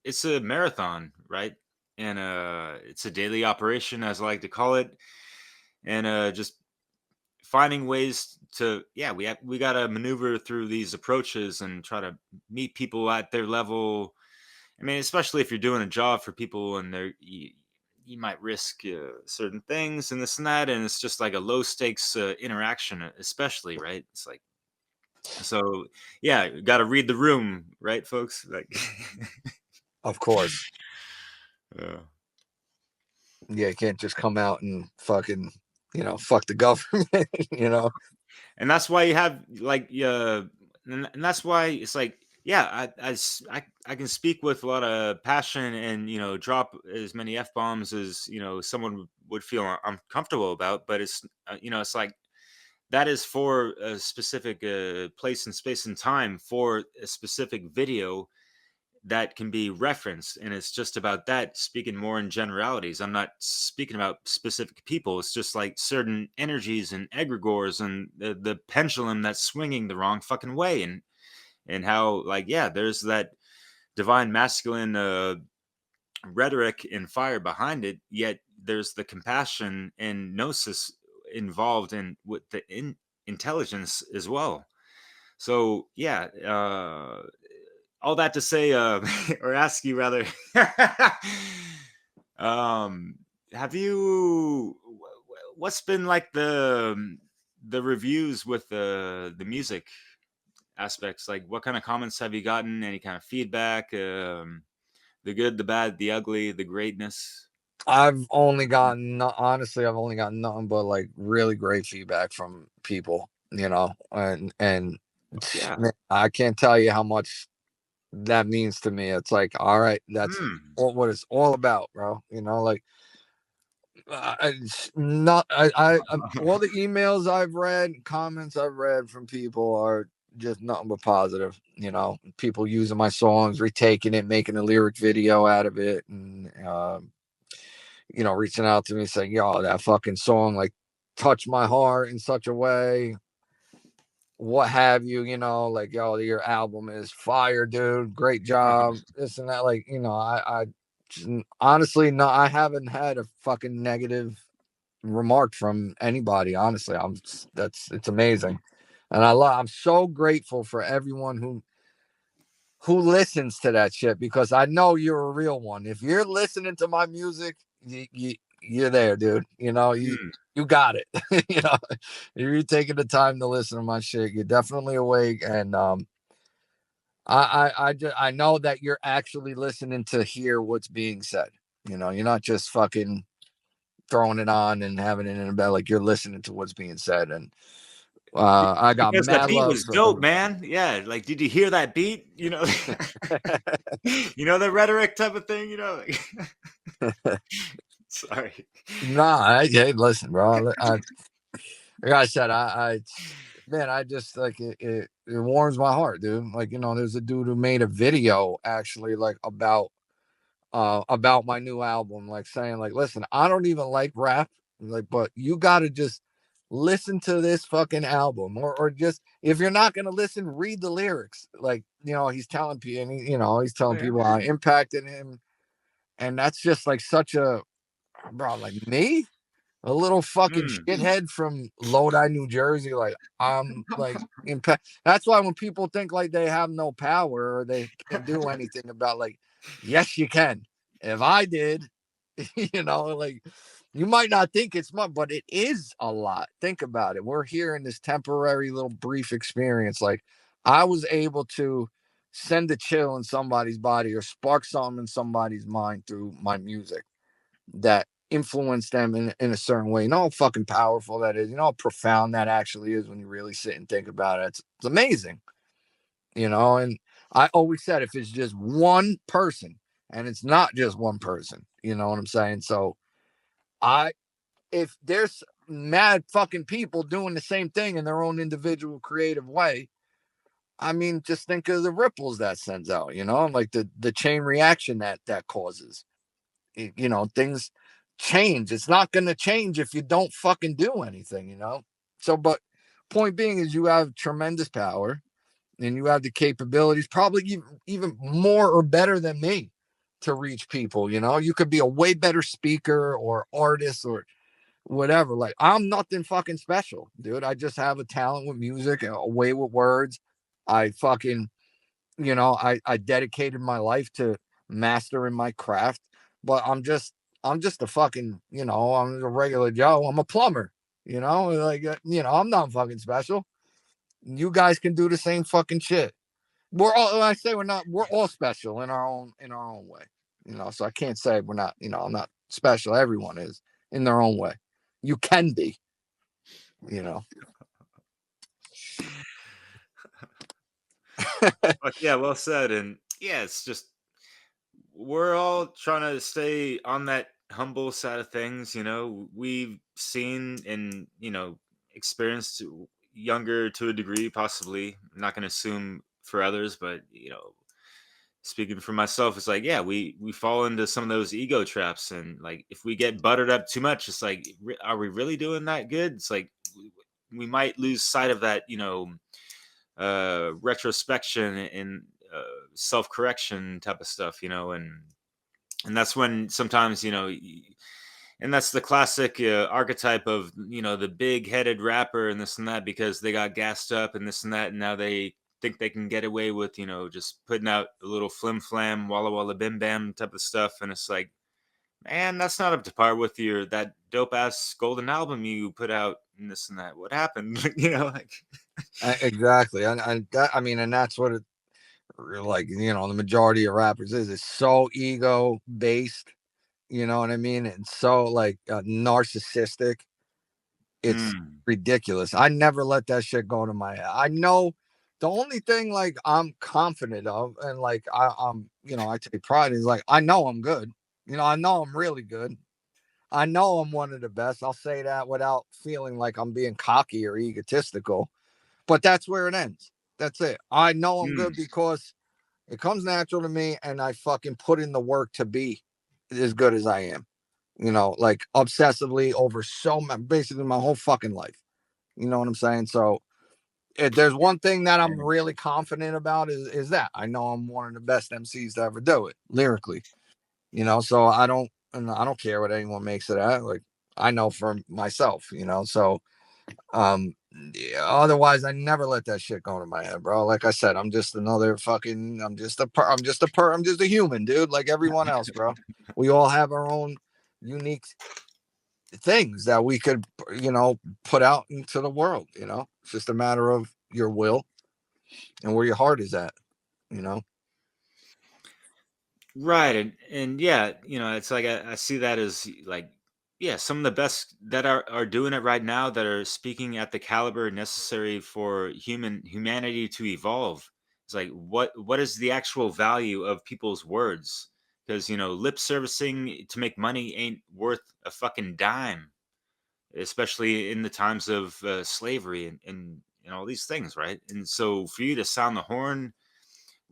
it's a marathon, right? And it's a daily operation, as I like to call it, and just finding ways to, yeah, we got to maneuver through these approaches and try to meet people at their level. I mean, especially if you're doing a job for people and you might risk certain things and this and that, and it's just like a low stakes interaction, especially, right? It's like, so yeah, got to read the room, right, folks? Like, Of course. uh, Yeah, you can't just come out and fucking, fuck the government. and that's why you have like, and that's why it's like, yeah, I can speak with a lot of passion and drop as many f-bombs as someone would feel uncomfortable about, but it's it's like that is for a specific place and space and time for a specific video that can be referenced, and it's just about that, speaking more in generalities. I'm not speaking about specific people. It's just like certain energies and egregores and the pendulum that's swinging the wrong fucking way, and how, like, yeah, there's that divine masculine rhetoric and fire behind it, yet there's the compassion and gnosis involved in with the intelligence as well. So yeah, all that to say, or ask you rather, um, have you? What's been like the reviews with the music aspects? Like, what kind of comments have you gotten? Any kind of feedback? The good, the bad, the ugly, the greatness. Honestly, I've only gotten nothing but like really great feedback from people, and Yeah. man, I can't tell you how much that means to me. It's like, all right, that's Hmm. what it's all about, bro. Like, it's not all the emails I've read, comments I've read from people are just nothing but positive. People using my songs, retaking it, making a lyric video out of it, and reaching out to me saying, "Yo, that fucking song like touched my heart in such a way." What have you, like, yo, your album is fire, dude. Great job. This and that. Like, I honestly, no, I haven't had a fucking negative remark from anybody. Honestly, it's amazing. And I'm so grateful for everyone who listens to that shit, because I know you're a real one. If you're listening to my music, you're there, dude. Hmm. You got it. If you're taking the time to listen to my shit, you're definitely awake. And I know that you're actually listening to hear what's being said. You're not just fucking throwing it on and having it in a bed. Like, you're listening to what's being said. And I got Because that mad beat love was for dope, everybody. man. Yeah, like, did you hear that beat? The rhetoric type of thing. Sorry. Nah, hey, listen, bro. Like I said, man, I just like it warms my heart, dude. Like, there's a dude who made a video actually, like, about about my new album, like saying, like, listen, I don't even like rap, like, but you gotta just listen to this fucking album, or just if you're not gonna listen, read the lyrics. Like, he's telling people, and he's telling people how I impacted him, and that's just like such a bro, like me, a little fucking shithead from Lodi, New Jersey. Like, I'm like impact. That's why when people think like they have no power or they can't do anything about, like, yes, you can. If I did, like, you might not think it's much, but it is a lot. Think about it. We're here in this temporary little brief experience. Like, I was able to send a chill in somebody's body or spark something in somebody's mind through my music that influence them in a certain way. You know how fucking powerful that is. You know how profound that actually is when you really sit and think about it. It's amazing, And I always said, if it's just one person, and it's not just one person, you know what I'm saying? So if there's mad fucking people doing the same thing in their own individual creative way, I mean, just think of the ripples that sends out, like the chain reaction that causes. Things change. It's not going to change if you don't fucking do anything. So, but point being is, you have tremendous power and you have the capabilities, probably even more or better than me, to reach people. You could be a way better speaker or artist or whatever. Like, I'm nothing fucking special, dude. I just have a talent with music, a way with words. I fucking, I dedicated my life to mastering my craft, but I'm just a fucking, I'm a regular Joe. I'm a plumber, like, I'm not fucking special. You guys can do the same fucking shit. I say we're all special in our own way, so I can't say we're not, I'm not special. Everyone is in their own way. You can be, you know. But yeah, well said. And yeah, it's just we're all trying to stay on that humble side of things. We've seen and experienced younger to a degree, possibly. I'm not going to assume for others, but speaking for myself, it's like, yeah, we fall into some of those ego traps, and like if we get buttered up too much, it's like, are we really doing that good? It's like we might lose sight of that, retrospection and self-correction type of stuff, and that's when sometimes, and that's the classic archetype of, the big-headed rapper and this and that, because they got gassed up and this and that, and now they think they can get away with, just putting out a little flim flam, walla walla bim bam type of stuff, and it's like, man, that's not up to par with that dope ass golden album you put out and this and that. What happened? Like. Exactly. And that's what it, like, the majority of rappers is. It's so ego based, you know what I mean? And so, like, narcissistic. It's ridiculous. I never let that shit go to my head. I know the only thing, like, I'm confident of, and like I'm, I take pride, is like, I know I'm good. I know I'm really good. I know I'm one of the best. I'll say that without feeling like I'm being cocky or egotistical. But that's where it ends. That's it. I know I'm good because it comes natural to me, and I fucking put in the work to be as good as I am. Like, obsessively over basically my whole fucking life. You know what I'm saying? So if there's one thing that I'm really confident about, is that I know I'm one of the best MCs to ever do it lyrically. So I don't care what anyone makes it at. Like, I know for myself. So yeah, otherwise I never let that shit go to my head, bro. Like I said, I'm just another fucking, I'm just a human, dude, like everyone else, bro. We all have our own unique things that we could, put out into the world. It's just a matter of your will and where your heart is at. you know Right, and yeah, it's like I see that as like, yeah, some of the best that are doing it right now, that are speaking at the caliber necessary for humanity to evolve. It's like, what is the actual value of people's words? Because lip servicing to make money ain't worth a fucking dime, especially in the times of slavery and all these things, right? And so for you to sound the horn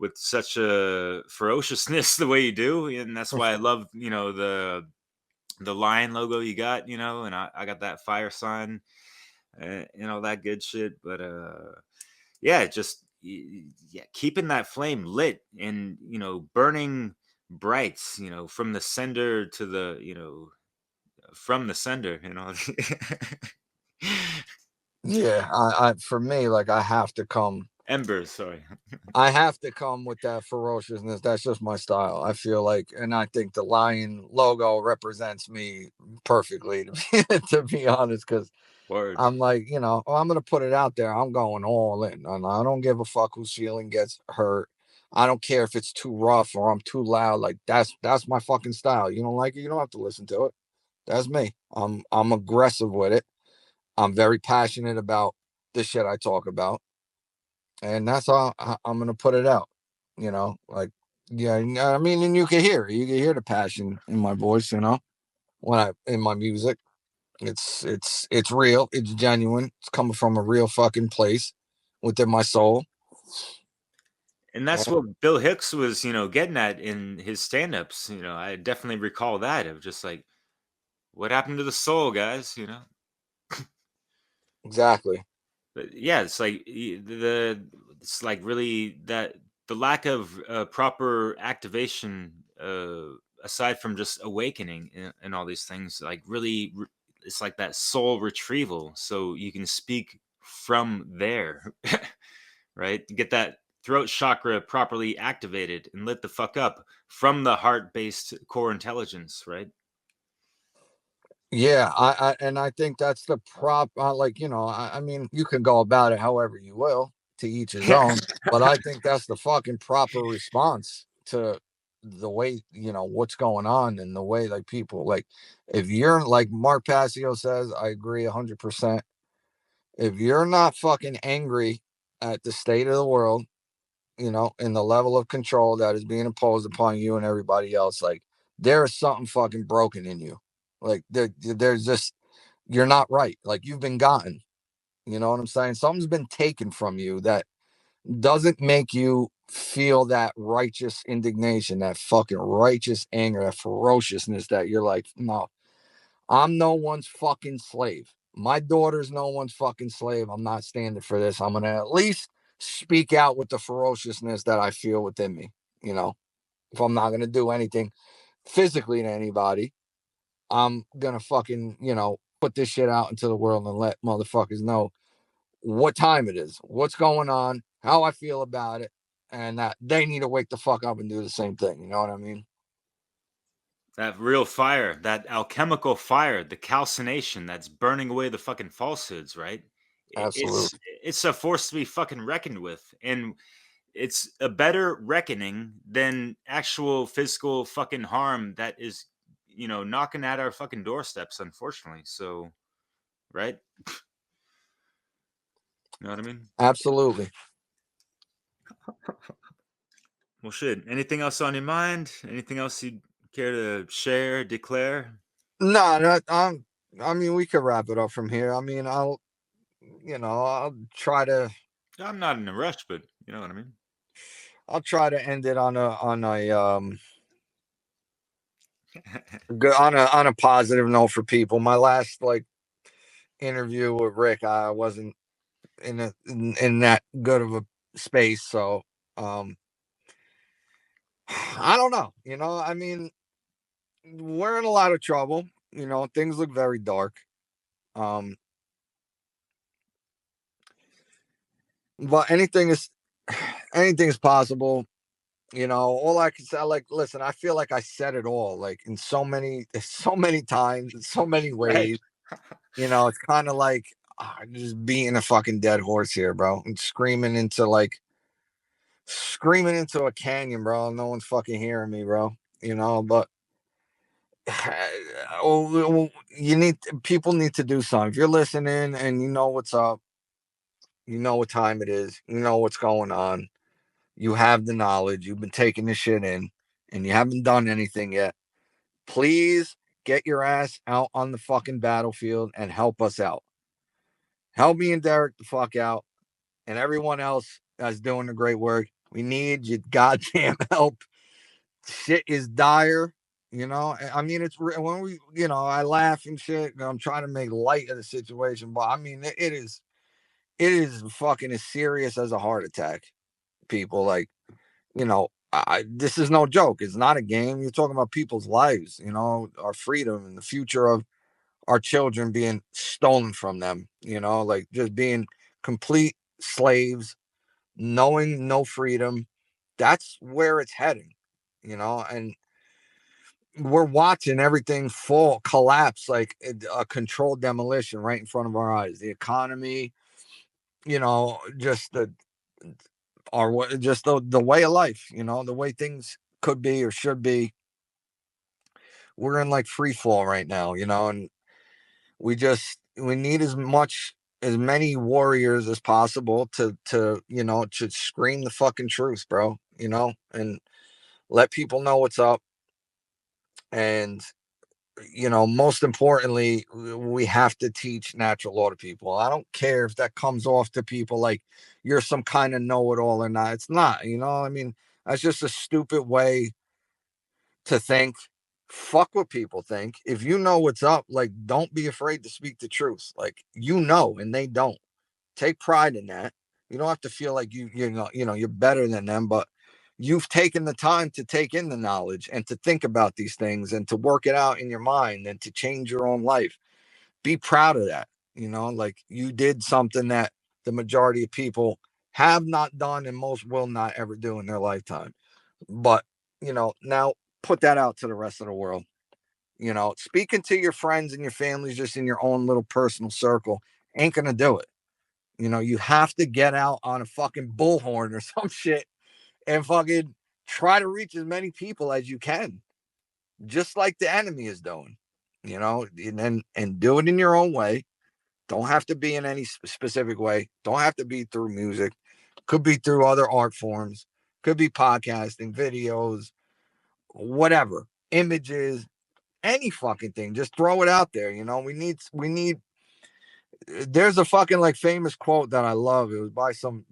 with such a ferociousness the way you do, and that's why I love, you know, the lion logo you got, you know, and I got that fire sign, you know, that good shit. But yeah, just yeah, keeping that flame lit and, you know, burning bright, you know, from the sender to the, you know, from the sender, you know. Yeah, I for me, like I have to come. Embers, sorry. I have to come with that ferociousness. That's just my style. I feel like, and I think the lion logo represents me perfectly, to be honest. Because Word. I'm like, you know, I'm gonna put it out there. I'm going all in, and I don't give a fuck whose feeling gets hurt. I don't care if it's too rough or I'm too loud. Like that's my fucking style. You don't like it, you don't have to listen to it. That's me. I'm aggressive with it. I'm very passionate about the shit I talk about, and that's how I'm gonna put it out. You know, like yeah, I mean, and you can hear the passion in my voice. You know, when I in my music, it's real, it's genuine, it's coming from a real fucking place within my soul. And that's what Bill Hicks was, you know, getting at in his stand-ups. You know, I definitely recall that of just like, what happened to the soul, guys? You know, Exactly. but yeah, it's like it's like really that the lack of proper activation, aside from just awakening and all these things, like really, it's like that soul retrieval, so you can speak from there, right? Get that throat chakra properly activated and lit the fuck up from the heart-based core intelligence, right? Yeah, and I think that's the prop. Like you know, I mean, you can go about it however you will, to each his own. But I think that's the fucking proper response to the way you know what's going on and the way like people like. If you're like Mark Passio says, I agree 100%. If you're not fucking angry at the state of the world, you know, in the level of control that is being imposed upon you and everybody else, like there is something fucking broken in you. Like there's just you're not right. Like you've been gotten. You know what I'm saying? Something's been taken from you that doesn't make you feel that righteous indignation, that fucking righteous anger, that ferociousness that you're like, no, I'm no one's fucking slave. My daughter's no one's fucking slave. I'm not standing for this. I'm gonna at least speak out with the ferociousness that I feel within me. You know, if I'm not gonna do anything physically to anybody, I'm gonna fucking, you know, put this shit out into the world and let motherfuckers know what time it is, what's going on, how I feel about it, and that they need to wake the fuck up and do the same thing. You know what I mean? That real fire, that alchemical fire, the calcination that's burning away the fucking falsehoods, right? Absolutely. It's a force to be fucking reckoned with, and it's a better reckoning than actual physical fucking harm that is, you know, knocking at our fucking doorsteps, unfortunately. So, right? You know what I mean? Absolutely. Well, shit. Anything else on your mind? Anything else you'd care to share, declare? No, that I mean, we could wrap it up from here. I mean, I'll try to I'm not in a rush, but you know what I mean. end it on a good on a positive note for people. My last like interview with Rick, I wasn't in that good of a space, so um I don't know. You know, I mean, we're in a lot of trouble. You know, things look very dark. Um, but anything is possible. You know, all I can say, like, listen, I feel like I said it all, like in so many times, in so many Right. ways. You know, it's kind of like just beating a fucking dead horse here, bro, and screaming into a canyon, bro. No one's fucking hearing me, bro. You know, but you need people need to do something. If you're listening and you know what's up, you know what time it is, you know what's going on, you have the knowledge, you've been taking this shit in, and you haven't done anything yet. Please get your ass out on the fucking battlefield and help us out. Help me and Derek the fuck out, and everyone else that's doing the great work. We need your goddamn help. Shit is dire. You know, I mean, it's when we, I laugh and shit. I'm trying to make light of the situation, but I mean, it is fucking as serious as a heart attack. People like, this is no joke. It's not a game. You're talking about people's lives. Our freedom and the future of our children being stolen from them. Like just being complete slaves, knowing no freedom. That's where it's heading. And we're watching everything fall collapse like a controlled demolition right in front of our eyes. The economy, just the way of life, the way things could be or should be. We're in like free fall right now, and we need as many warriors as possible to scream the fucking truth, bro, and let people know what's up. And most importantly, we have to teach natural law to people. I don't care if that comes off to people like you're some kind of know-it-all or not. It's not, I mean, that's just a stupid way to think. Fuck what people think. If you know what's up, like, don't be afraid to speak the truth. Like, and they don't. Take pride in that. You don't have to feel like you're better than them, but you've taken the time to take in the knowledge and to think about these things and to work it out in your mind and to change your own life. Be proud of that. Like you did something that the majority of people have not done and most will not ever do in their lifetime. But, now put that out to the rest of the world. Speaking to your friends and your families just in your own little personal circle ain't going to do it. You have to get out on a fucking bullhorn or some shit and fucking try to reach as many people as you can, just like the enemy is doing, and do it in your own way. Don't have to be in any specific way. Don't have to be through music. Could be through other art forms. Could be podcasting, videos, whatever, images, any fucking thing. Just throw it out there. We need there's a fucking like famous quote that I love. It was by some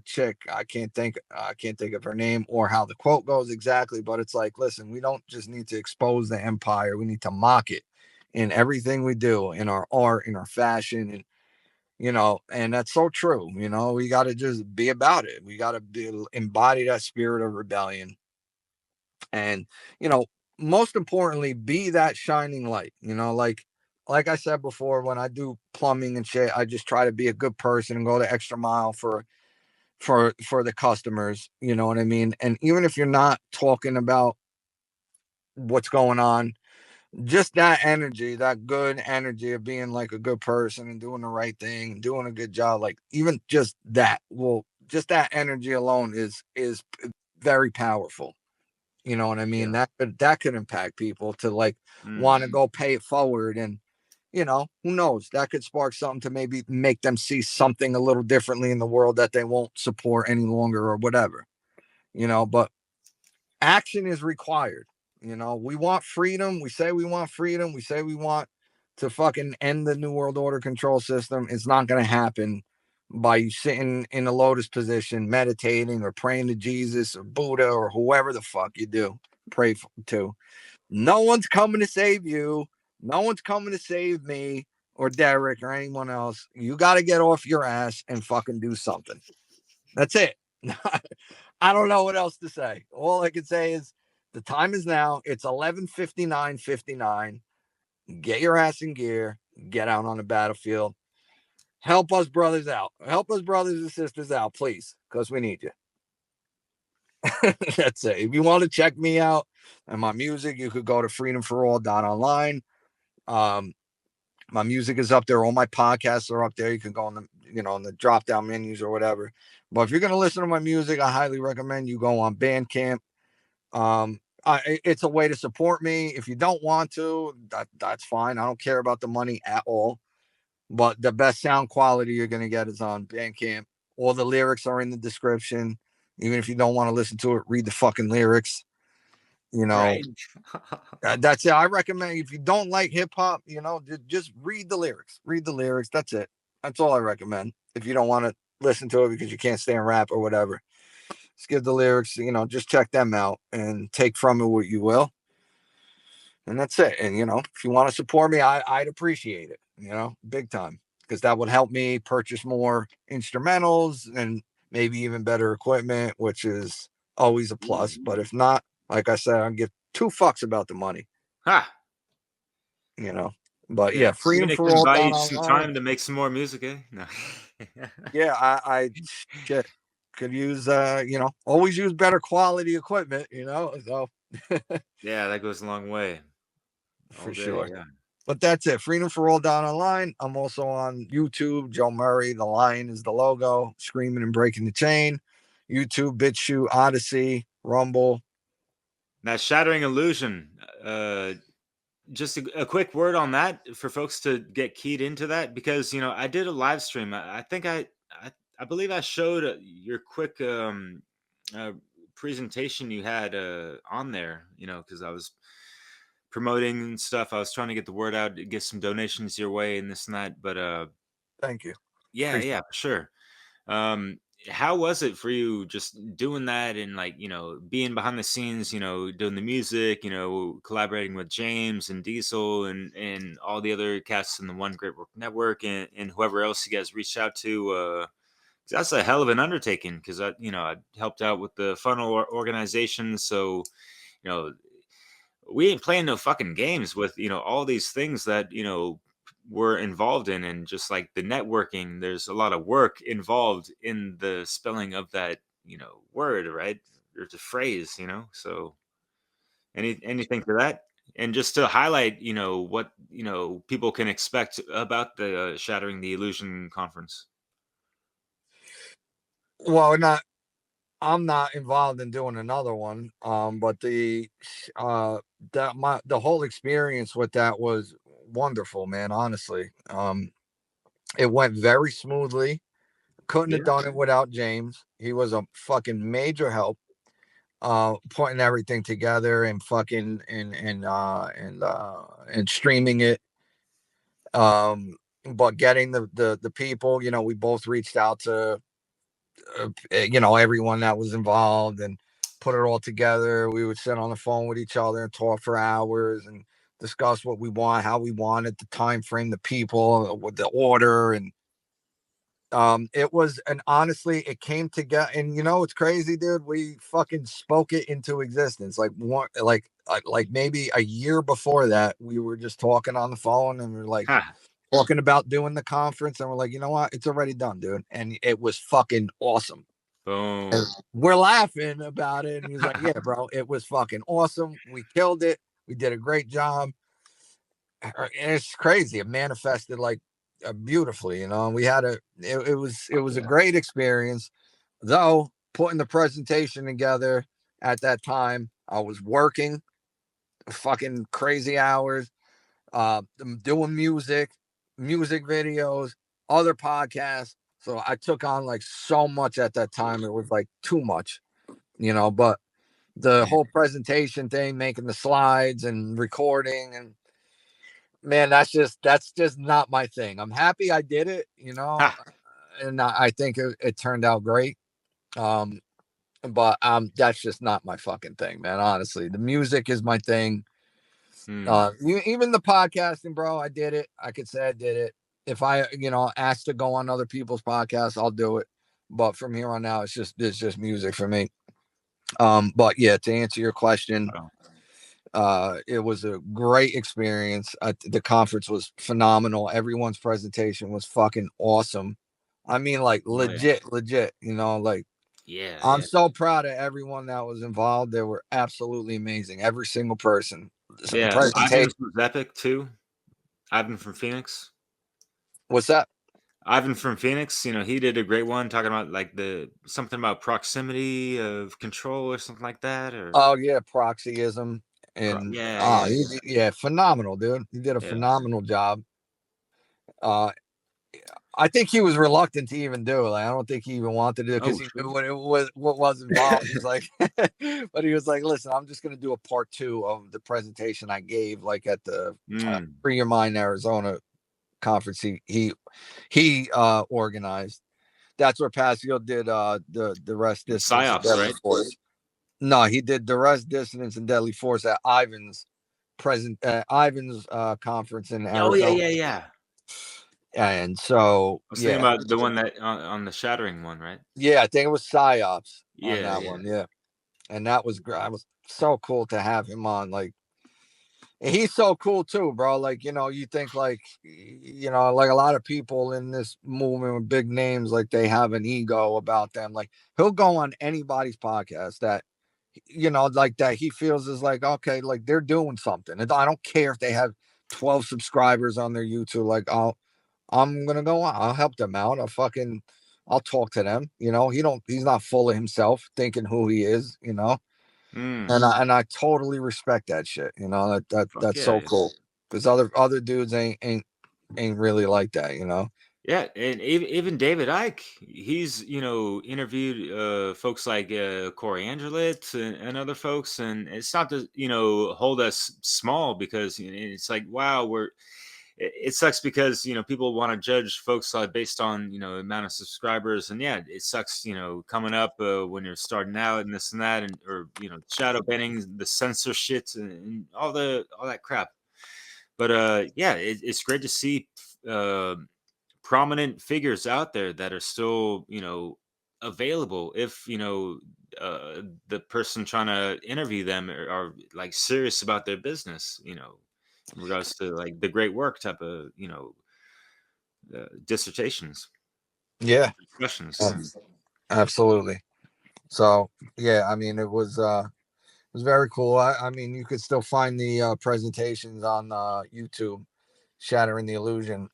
chick. I can't think of her name or how the quote goes exactly, but it's like, listen, we don't just need to expose the empire. We need to mock it in everything we do, in our art, in our fashion, and and that's so true. We got to just be about it. We got to embody that spirit of rebellion. And most importantly, be that shining light. Like I said before, when I do plumbing and shit, I just try to be a good person and go the extra mile for the customers. You know what I mean? And even if you're not talking about what's going on, just that energy, that good energy of being like a good person and doing the right thing, doing a good job, like even just that, just that energy alone is very powerful. You know what I mean? Yeah. That could impact people to like want to go pay it forward. And who knows, that could spark something to maybe make them see something a little differently in the world that they won't support any longer or whatever. But action is required. We want freedom. We say we want freedom. We say we want to fucking end the New World Order control system. It's not going to happen by you sitting in a lotus position, meditating or praying to Jesus or Buddha or whoever the fuck you do pray to. No one's coming to save you. No one's coming to save me or Derek or anyone else. You got to get off your ass and fucking do something. That's it. I don't know what else to say. All I can say is the time is now. It's 11:59:59. Get your ass in gear. Get out on the battlefield. Help us brothers out. Help us brothers and sisters out, please, because we need you. That's it. If you want to check me out and my music, you could go to freedomforall.online. My music is up there. All my podcasts are up there. You can go on the drop down menus or whatever. But if you're going to listen to my music, I highly recommend you go on Bandcamp. It's a way to support me. If you don't want to, that's fine. I don't care about the money at all. But the best sound quality you're going to get is on Bandcamp. All the lyrics are in the description. Even if you don't want to listen to it, read the fucking lyrics. Right. That's it. I recommend, if you don't like hip hop, just read the lyrics. Read the lyrics. That's it. That's all I recommend. If you don't want to listen to it because you can't stand rap or whatever. Let's give the lyrics, just check them out and take from it what you will. And that's it. And, if you want to support me, I'd appreciate it, big time, because that would help me purchase more instrumentals and maybe even better equipment, which is always a plus. But if not, like I said, I don't give two fucks about the money, Ha! But Yeah, freedom even it for can all buy down you some online. time to make some more music, eh? No. Yeah, I shit, could use, always use better quality equipment, so Yeah, that goes a long way. for All day, sure. yeah. But that's it. Freedom for all down online. I'm also on YouTube. Joe Murray, the lion is the logo. Screaming and breaking the chain. YouTube, BitChute, Odyssey, Rumble. That Shattering Illusion. Just a quick word on that for folks to get keyed into that, because I did a live stream. I think I believe I showed your quick uh, presentation you had on there. Because I was promoting and stuff. I was trying to get the word out, get some donations your way and this and that. But Thank you. yeah, Appreciate yeah, for sure. How was it for you just doing that and being behind the scenes, doing the music, collaborating with James and Diesel and all the other casts in the One Great Work Network and whoever else you guys reached out to? That's a hell of an undertaking, because I helped out with the FUNL organization. So, you know, we ain't playing no fucking games with, all these things that, we're involved in, and just like the networking, there's a lot of work involved in the spelling of that, word, right? Or the phrase, so anything for that. And just to highlight, what, people can expect about the Shattering the Illusion conference. Well, I'm not involved in doing another one. But the whole experience with that was wonderful, man. Honestly. It went very smoothly. Couldn't have Yeah. done it without James. He was a fucking major help, putting everything together and fucking and streaming it. But getting the people, we both reached out to, everyone that was involved and put it all together. We would sit on the phone with each other and talk for hours and discuss what we want, how we want it, the time frame, the people, with the order. And it was, and honestly, it came together. And it's crazy, dude. We fucking spoke it into existence. Like maybe a year before that, we were just talking on the phone and we're like Ha. talking about doing the conference, and we're like, you know what, it's already done, dude. And it was fucking awesome. Boom. And we're laughing about it, and he's like, yeah, bro, it was fucking awesome. We killed it. We did a great job. And it's crazy. It manifested like beautifully, we had it was a great experience. Though putting the presentation together at that time, I was working fucking crazy hours, doing music videos, other podcasts. So I took on like so much at that time. It was like too much, but the whole presentation thing, making the slides and recording, and man, that's just not my thing. I'm happy I did it, Ha. and I think it turned out great. But that's just not my fucking thing, man. Honestly, the music is my thing. Even the podcasting, bro, I did it. I could say I did it. If I, asked to go on other people's podcasts, I'll do it. But from here on out, it's just music for me. But yeah, to answer your question, it was a great experience. The conference was phenomenal. Everyone's presentation was fucking awesome. I mean, like legit. Like, Yeah. I'm so proud of everyone that was involved. They were absolutely amazing. Every single person. Yeah. Presentation. Ivan's was epic too. Ivan from Phoenix. What's that? Ivan from Phoenix, he did a great one talking about like something about proximity of control or something like that. Or Oh yeah, proxyism. And yeah. yeah, phenomenal, dude. He did a phenomenal job. I think he was reluctant to even do it. Like, I don't think he even wanted to do it because he knew what was involved. He's like, but he was like, listen, I'm just gonna do a part 2 of the presentation I gave, like at the Free Your Mind Arizona conference he organized. That's where Pascal did the rest distance and Psyops, deadly right? force. No, he did the rest distance and deadly force at Ivan's conference in Oh yeah, Arizona. yeah, yeah. And so I was thinking yeah, about the one that on the shattering one, right? yeah, I think it was Psyops on Yeah, that yeah. one. Yeah, and that was great. It was so cool to have him on. Like, and he's so cool too, bro. Like, you think like, like a lot of people in this movement with big names, like they have an ego about them. Like, he'll go on anybody's podcast that, like that he feels is like, okay, like they're doing something. And I don't care if they have 12 subscribers on their YouTube. Like, I'm gonna go on. I'll help them out. I'll talk to them. He's not full of himself, thinking who he is. Mm, And I totally respect that shit. fuck That's yeah, so yeah. cool. Because other dudes ain't really like that. Yeah, and even David Icke, he's interviewed folks like Corey Angelit and other folks, and it's not to hold us small because it's like wow, it sucks because people want to judge folks based on amount of subscribers, and yeah, it sucks coming up when you're starting out and this and that, and or shadow banning, the censorship, and all that crap. But yeah, it's great to see uh, prominent figures out there that are still available if the person trying to interview them are like serious about their business in regards to like the great work type of dissertations, Yeah, discussions. absolutely. So yeah, I mean, it was very cool. I mean, you could still find the presentations on YouTube, Shattering the Illusion.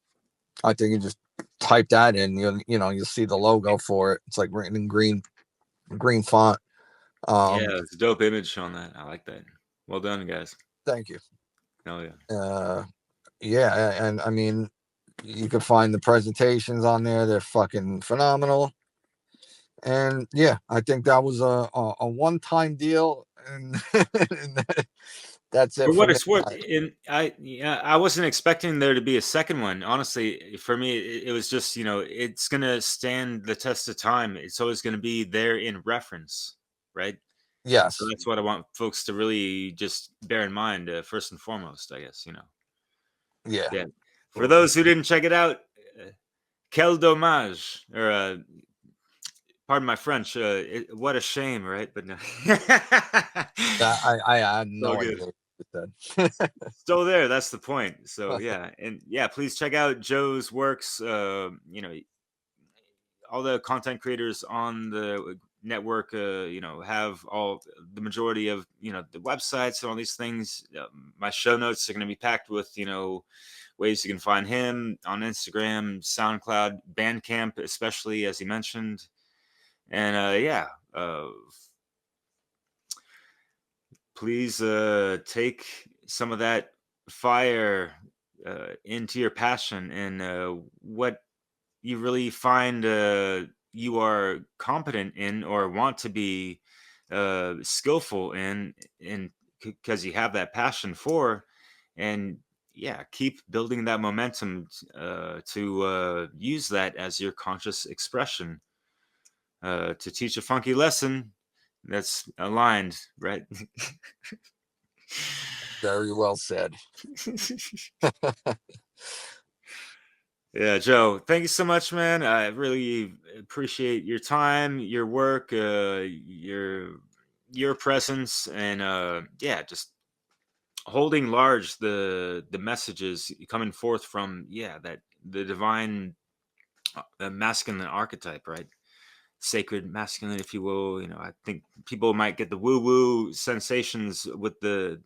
I think you just type that in, you'll see the logo for it. It's like written in green font. Yeah, Um, it's a dope image on that. I like that. Well done, guys. Thank you. Hell yeah. Yeah, and I mean, you can find the presentations on there. They're fucking phenomenal. And yeah, I think that was a one-time deal, and, and that's it For for what me. it's worth, I wasn't expecting there to be a second one. Honestly, for me, it was just it's gonna stand the test of time. It's always gonna be there in reference, right? And so Yes. that's what I want folks to really just bear in mind first and foremost. I guess Yeah. yeah. For those who didn't check it out, quel dommage, or pardon my French. What a shame, right? But no. I had So no good. idea what you said. Still there. That's the point. So yeah, and yeah, please check out Joe's works. All the content creators on the network, have all the majority of the websites and all these things. My show notes are going to be packed with ways you can find him on Instagram, SoundCloud, Bandcamp, especially as he mentioned, and yeah. Please take some of that fire into your passion and what you really find you are competent in or want to be skillful in because you have that passion for, and yeah, keep building that momentum to use that as your conscious expression to teach a funky lesson that's aligned, right? Very well said. Yeah, Joe, thank you so much, man. I really appreciate your time, your work, your presence, and yeah, just holding large the messages coming forth from that the divine masculine archetype, right? Sacred masculine, if you will. I think people might get the woo woo sensations with the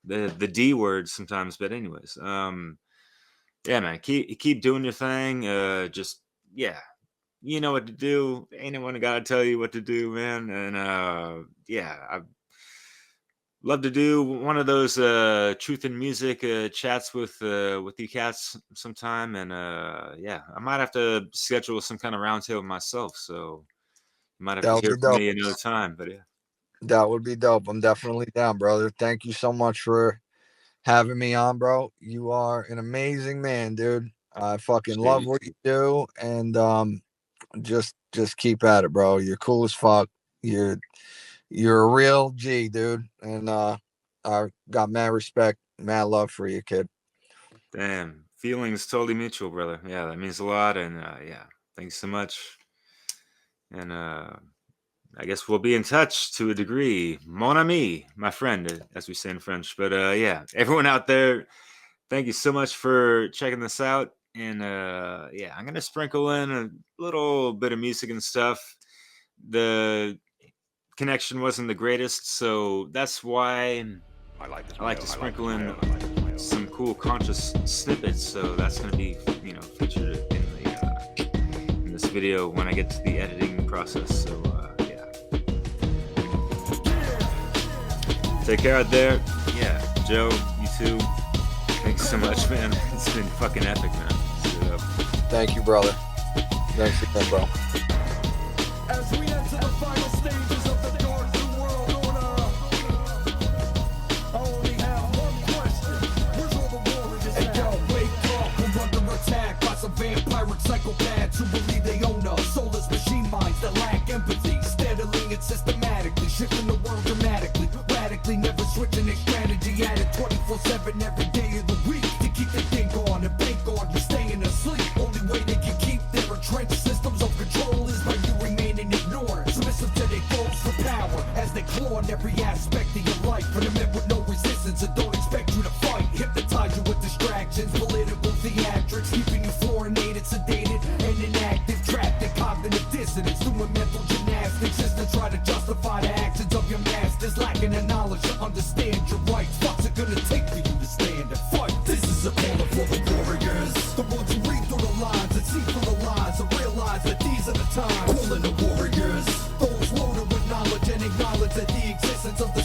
D word sometimes, but anyways, yeah, man, keep doing your thing. Just yeah, you know what to do. Ain't no one gotta tell you what to do, man. And yeah, I love to do one of those truth in music chats with you cats sometime. And yeah, I might have to schedule some kind of roundtable myself. So you might have That to would hear be from dope. me another time. But yeah, That would be dope. I'm definitely down, brother. Thank you so much for having me on, bro. You are an amazing man, dude. I fucking love appreciate what you. you do, and just keep at it, bro. You're cool as fuck. You're a real G, dude. And I got mad respect, mad love for you, kid. Damn, feelings totally mutual, brother. Yeah, that means a lot, and yeah, thanks so much. And I guess we'll be in touch to a degree. Mon ami, my friend, as we say in French. But yeah, everyone out there, thank you so much for checking this out. And yeah, I'm gonna sprinkle in a little bit of music and stuff. The connection wasn't the greatest, so that's why I like to sprinkle in some cool conscious snippets. So that's gonna be, featured in this video when I get to the editing process. So yeah, take care out there. Yeah, Joe, you too. Thanks so much, man. It's been fucking epic, man. Thank you, brother. Thanks again, bro. As we enter the final stages of the dark new world order, I only have one question. Where's all the warriors? Hey, yo, wake up. We're under attack by some vampiric psychopaths who believe they own us. Soulless machine minds that lack empathy. Steadily and systematically shifting the world dramatically. Radically, never switching their strategy. At it 24/7 every day of the week. To keep the thing on and bank on you staying asleep. Only way they can keep their entrenched systems of control is by you remaining ignored. Submissive to their goals for power as they claw on every aspect of your life. For the men with no resistance and don't expect you to fight. Hypnotize you with distractions, political theatrics, keeping you fluorinated, sedated, and inactive. Trapped in cognitive dissonance, doing mental gymnastics just to try to justify the actions of your masters. Lacking the knowledge to understand your rights. What's it gonna take for you to stand and fight? This is a call for the warriors, the ones who read through the lines and see through the lies and realize that these are the times. Calling the warriors, those loaded with knowledge and acknowledge that the existence of the